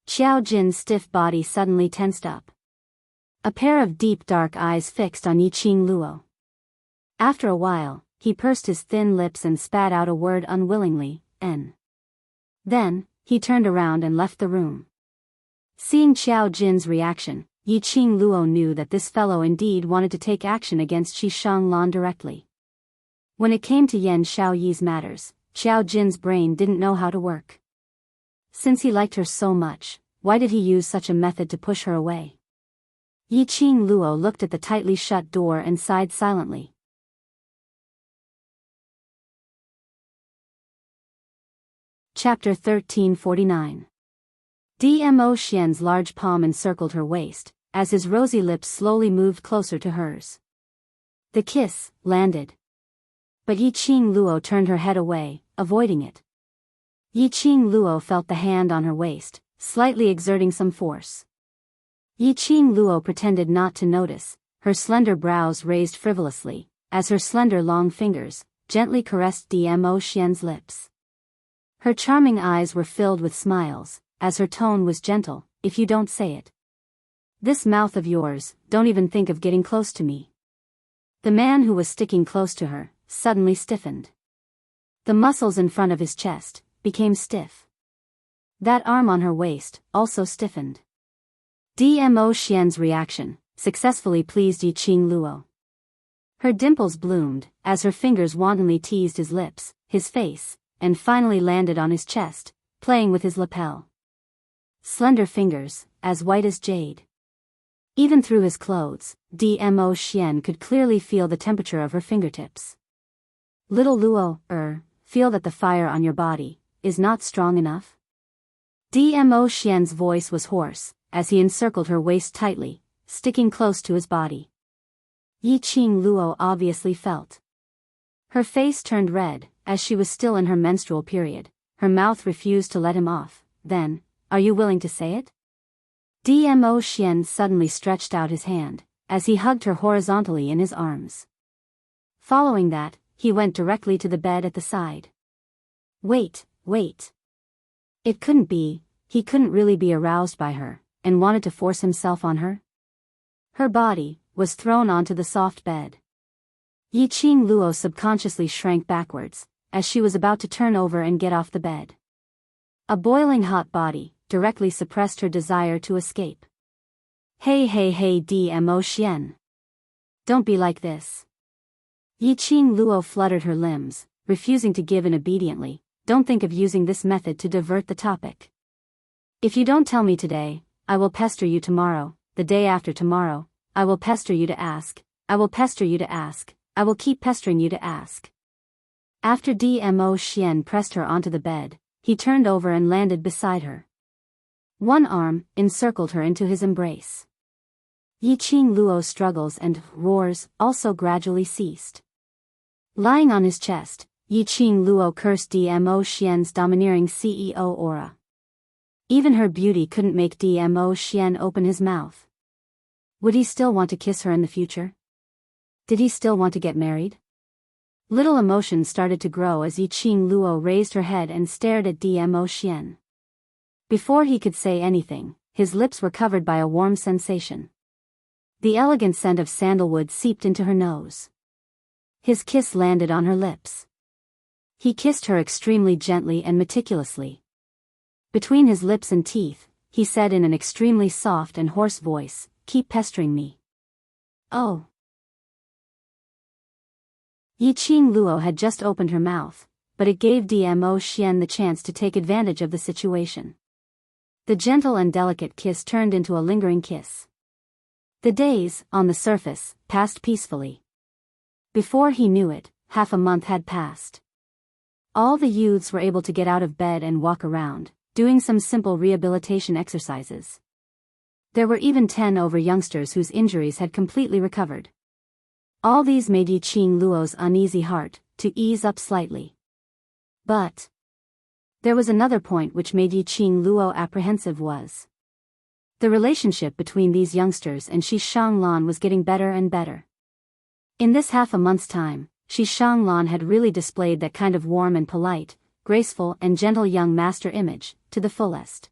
Xiao Jin's stiff body suddenly tensed up. A pair of deep dark eyes fixed on Yiqing Luo. After a while, he pursed his thin lips and spat out a word unwillingly, N. Then, he turned around and left the room. Seeing Xiao Jin's reaction, Yi Qing Luo knew that this fellow indeed wanted to take action against Shi Shanglan directly. When it came to Yan Xiaoyi's matters, Xiao Jin's brain didn't know how to work. Since he liked her so much, why did he use such a method to push her away? Yi Qing Luo looked at the tightly shut door and sighed silently. Chapter 1349. Dmo Xian's large palm encircled her waist, as his rosy lips slowly moved closer to hers. The kiss landed. But Yi Qing Luo turned her head away, avoiding it. Yi Qing Luo felt the hand on her waist, slightly exerting some force. Yi Qing Luo pretended not to notice, her slender brows raised frivolously, as her slender long fingers gently caressed Dmo Xian's lips. Her charming eyes were filled with smiles, as her tone was gentle, if you don't say it. This mouth of yours, don't even think of getting close to me. The man who was sticking close to her suddenly stiffened. The muscles in front of his chest became stiff. That arm on her waist also stiffened. Dmo Xian's reaction successfully pleased Yi Qing Luo. Her dimples bloomed as her fingers wantonly teased his lips, his face, and finally landed on his chest, playing with his lapel. Slender fingers, as white as jade. Even through his clothes, Dmo Xian could clearly feel the temperature of her fingertips. Little Luo, feel that the fire on your body is not strong enough? Dmo Xian's voice was hoarse, as he encircled her waist tightly, sticking close to his body. Yi Qing Luo obviously felt. Her face turned red, as she was still in her menstrual period. Her mouth refused to let him off. Then, are you willing to say it? Dmo Xian suddenly stretched out his hand, as he hugged her horizontally in his arms. Following that, he went directly to the bed at the side. Wait. It couldn't be, he couldn't really be aroused by her, and wanted to force himself on her? Her body was thrown onto the soft bed. Yi Qing Luo subconsciously shrank backwards, as she was about to turn over and get off the bed. A boiling hot body directly suppressed her desire to escape. Hey Dmo Xian. Don't be like this. Yi Qing Luo fluttered her limbs, refusing to give in obediently. Don't think of using this method to divert the topic. If you don't tell me today, I will pester you tomorrow, the day after tomorrow, I will pester you to ask, I will pester you to ask, I will keep pestering you to ask. After Dmo Xian pressed her onto the bed, he turned over and landed beside her. One arm encircled her into his embrace. Yi Qing Luo's struggles and roars also gradually ceased. Lying on his chest, Yi Qing Luo cursed Dmo Xian's domineering CEO aura. Even her beauty couldn't make Dmo Xian open his mouth. Would he still want to kiss her in the future? Did he still want to get married? Little emotion started to grow as Yi Qing Luo raised her head and stared at Dmo Xian. Before he could say anything, his lips were covered by a warm sensation. The elegant scent of sandalwood seeped into her nose. His kiss landed on her lips. He kissed her extremely gently and meticulously. Between his lips and teeth, he said in an extremely soft and hoarse voice, "Keep pestering me." Oh. Yi Qing Luo had just opened her mouth, but it gave Dmo Xian the chance to take advantage of the situation. The gentle and delicate kiss turned into a lingering kiss. The days, on the surface, passed peacefully. Before he knew it, half a month had passed. All the youths were able to get out of bed and walk around, doing some simple rehabilitation exercises. There were even 10 over youngsters whose injuries had completely recovered. All these made Yi Qing Luo's uneasy heart to ease up slightly. But there was another point which made Yi Qing Luo apprehensive was the relationship between these youngsters and Shi Shanglan was getting better and better. In this half a month's time, Shi Shanglan had really displayed that kind of warm and polite, graceful and gentle young master image to the fullest.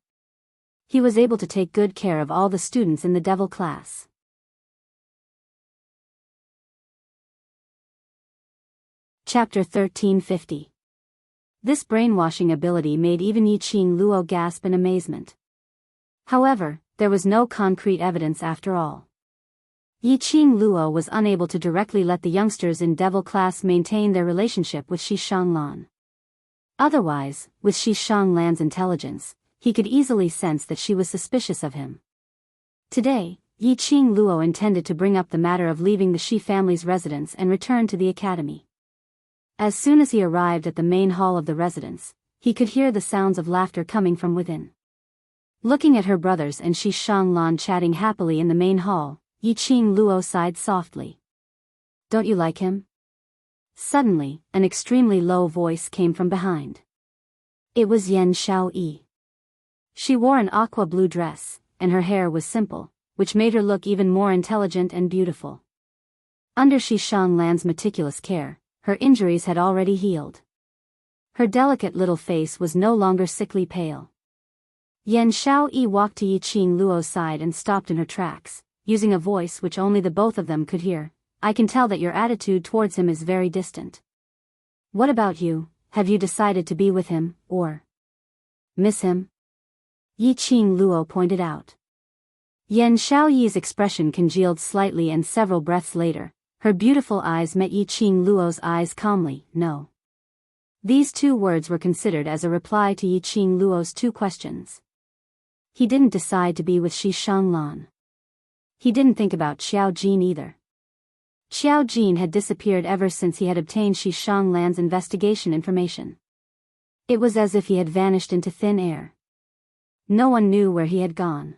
He was able to take good care of all the students in the devil class. Chapter 1350. This brainwashing ability made even Yiqing Luo gasp in amazement. However, there was no concrete evidence after all. Yiqing Luo was unable to directly let the youngsters in Devil class maintain their relationship with Shi Shanglan. Otherwise, with Shi Shanglan's intelligence, he could easily sense that she was suspicious of him. Today, Yiqing Luo intended to bring up the matter of leaving the Shi family's residence and return to the academy. As soon as he arrived at the main hall of the residence, he could hear the sounds of laughter coming from within. Looking at her brothers and Shi Shanglan chatting happily in the main hall, Yiqing Luo sighed softly. "Don't you like him?" Suddenly, an extremely low voice came from behind. It was Yan Xiaoyi. She wore an aqua blue dress, and her hair was simple, which made her look even more intelligent and beautiful. Under Shi Shanglan's meticulous care, her injuries had already healed. Her delicate little face was no longer sickly pale. Yan Xiaoyi walked to Yiqing Luo's side and stopped in her tracks, using a voice which only the both of them could hear. "I can tell that your attitude towards him is very distant. What about you? Have you decided to be with him, or miss him?" Yiqing Luo pointed out. Yan Xiaoyi's expression congealed slightly, and several breaths later, her beautiful eyes met Yiqing Luo's eyes calmly. "No." These two words were considered as a reply to Yiqing Luo's two questions. He didn't decide to be with Shi Shanglan. He didn't think about Xiao Jin either. Xiao Jin had disappeared ever since he had obtained Shi Shanglan's investigation information. It was as if he had vanished into thin air. No one knew where he had gone.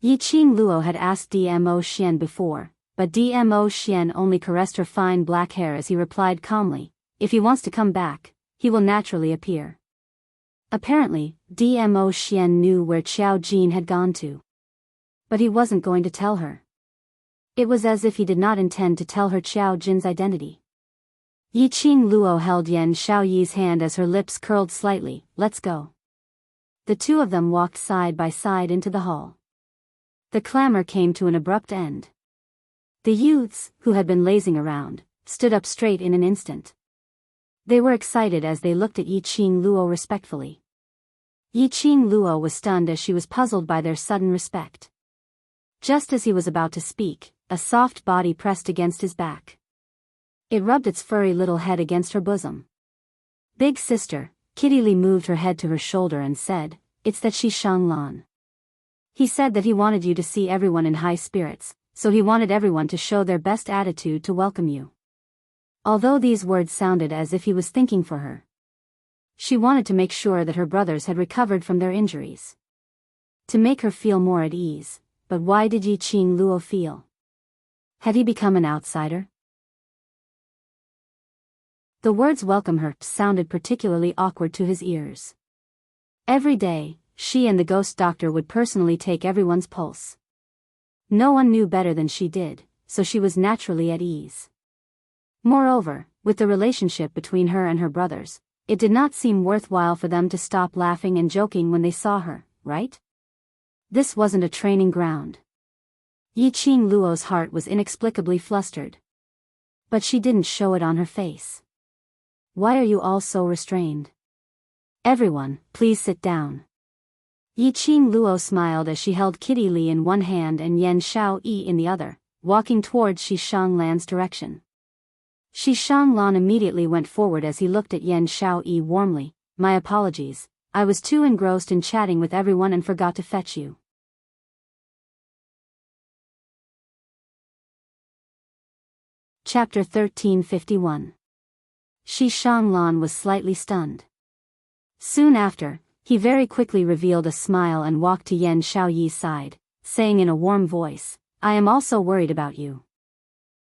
Yiqing Luo had asked Dmo Xian before, but Dmo Xian only caressed her fine black hair as he replied calmly, "If he wants to come back, he will naturally appear." Apparently, Dmo Xian knew where Xiao Jin had gone to. But he wasn't going to tell her. It was as if he did not intend to tell her Xiao Jin's identity. Yiqing Luo held Yan Xiaoyi's hand as her lips curled slightly. "Let's go." The two of them walked side by side into the hall. The clamor came to an abrupt end. The youths, who had been lazing around, stood up straight in an instant. They were excited as they looked at Yiqing Luo respectfully. Yiqing Luo was stunned as she was puzzled by their sudden respect. Just as he was about to speak, a soft body pressed against his back. It rubbed its furry little head against her bosom. "Big sister," Kitty Lee moved her head to her shoulder and said, "It's that Shi Shanglan. He said that he wanted you to see everyone in high spirits, so he wanted everyone to show their best attitude to welcome you." Although these words sounded as if he was thinking for her, she wanted to make sure that her brothers had recovered from their injuries. To make her feel more at ease. But why did Yiqing Luo feel? Had he become an outsider? The words "welcome her" sounded particularly awkward to his ears. Every day, she and the ghost doctor would personally take everyone's pulse. No one knew better than she did, so she was naturally at ease. Moreover, with the relationship between her and her brothers, it did not seem worthwhile for them to stop laughing and joking when they saw her, right? This wasn't a training ground. Yiqing Luo's heart was inexplicably flustered. But she didn't show it on her face. "Why are you all so restrained? Everyone, please sit down." Yiqing Luo smiled as she held Kitty Lee in one hand and Yan Xiaoyi in the other, walking towards Shi Shanglan's direction. Shi Shanglan immediately went forward as he looked at Yan Xiaoyi warmly. "My apologies. I was too engrossed in chatting with everyone and forgot to fetch you." Chapter 1351. Shi Shanglan was slightly stunned. Soon after, he very quickly revealed a smile and walked to Yan Xiaoyi's side, saying in a warm voice, "I am also worried about you.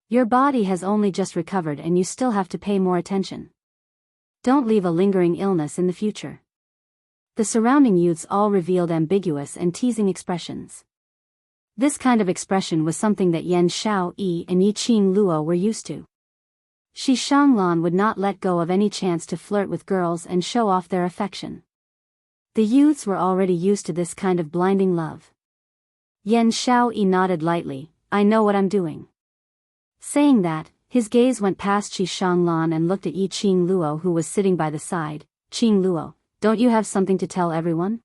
Your body has only just recovered and you still have to pay more attention. Don't leave a lingering illness in the future." The surrounding youths all revealed ambiguous and teasing expressions. This kind of expression was something that Yan Xiaoyi and Yiqing Luo were used to. Shi Shanglan would not let go of any chance to flirt with girls and show off their affection. The youths were already used to this kind of blinding love. Yan Xiaoyi nodded lightly. "I know what I'm doing." Saying that, His gaze went past Shi Shanglan and looked at Yi Qing Luo, who was sitting by the side. Qing Luo, don't you have something to tell everyone?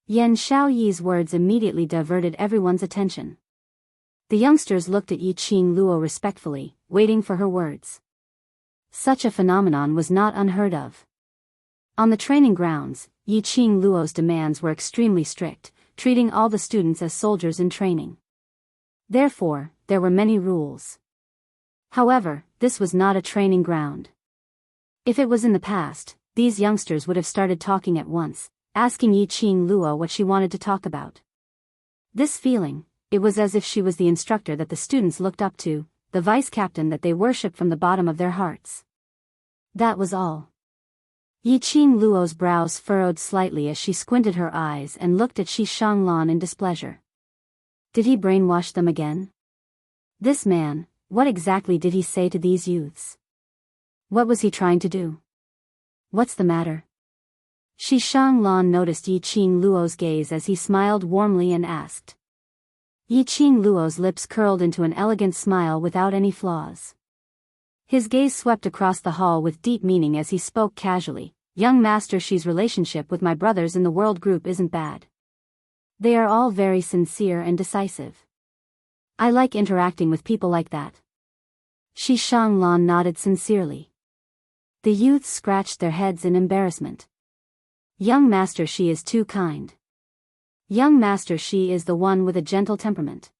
Yan Xiaoyi's words immediately diverted everyone's attention. The youngsters looked at Yi Qing Luo respectfully, waiting for her words. Such a phenomenon was not unheard of. On the training grounds, Yi Qing Luo's demands were extremely strict, treating all the students as soldiers in training. Therefore, there were many rules. However, this was not a training ground. If it was in the past, these youngsters would have started talking at once, asking Yi Qing Luo what she wanted to talk about. This feeling, it was as if she was the instructor that the students looked up to, the vice captain that they worshipped from the bottom of their hearts. That was all. Yi Qing Luo's brows furrowed slightly as she squinted her eyes and looked at Shi Shanglan in displeasure. Did he brainwash them again? This man, what exactly did he say to these youths? What was he trying to do? What's the matter? Shi Shanglan noticed Yi Qing Luo's gaze as he smiled warmly and asked. Yi Qing Luo's lips curled into an elegant smile without any flaws. His gaze swept across the hall with deep meaning as he spoke casually. Young Master Shi's relationship with my brothers in the world group isn't bad. They are all very sincere and decisive. I like interacting with people like that. Shi Shanglan nodded sincerely. The youths scratched their heads in embarrassment. Young Master Shi is too kind. Young Master Shi is the one with a gentle temperament.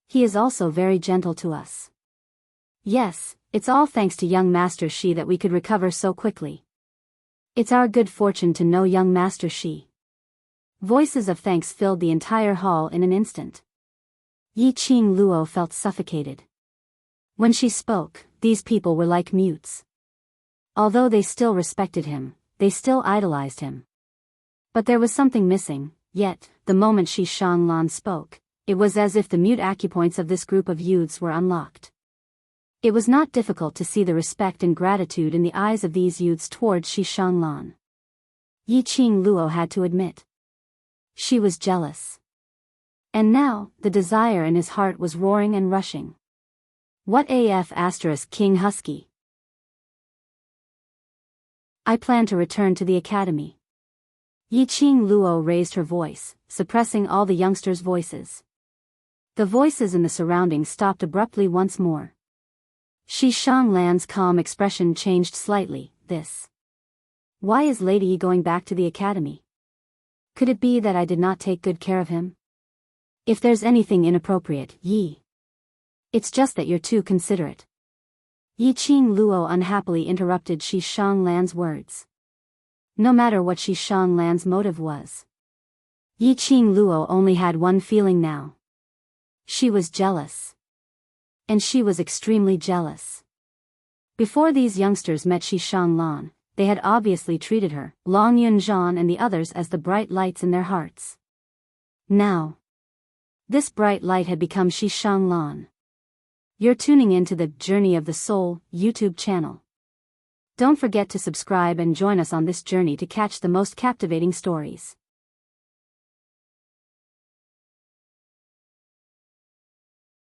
He is also very gentle to us. Yes, it's all thanks to young Master Shi that we could recover so quickly. It's our good fortune to know young Master Shi. Voices of thanks filled the entire hall in an instant. Yi Qing Luo felt suffocated. When she spoke, these people were like mutes. Although they still respected him, they still idolized him. But there was something missing, yet, the moment Shi Shanglan spoke, it was as if the mute acupoints of this group of youths were unlocked. It was not difficult to see the respect and gratitude in the eyes of these youths towards Shi Shanglan. Yi Qing Luo had to admit. She was jealous. And now, the desire in his heart was roaring and rushing. What AF * King Husky? I plan to return to the academy. Yi Qing Luo raised her voice, suppressing all the youngsters' voices. The voices in the surroundings stopped abruptly once more. Shi Shanglan's calm expression changed slightly. Why is Lady Yi going back to the academy? Could it be that I did not take good care of him? If there's anything inappropriate, Yi. It's just that you're too considerate. Yi Qing Luo unhappily interrupted Shi Shanglan's words. No matter what Shi Shanglan's motive was, Yi Qing Luo only had one feeling now. She was jealous. And she was extremely jealous. Before these youngsters met Shi Shanglan, they had obviously treated her, Long Yunzhan and the others as the bright lights in their hearts. Now, this bright light had become Shi Shanglan. You're tuning into the Journey of the Soul YouTube channel. Don't forget to subscribe and join us on this journey to catch the most captivating stories.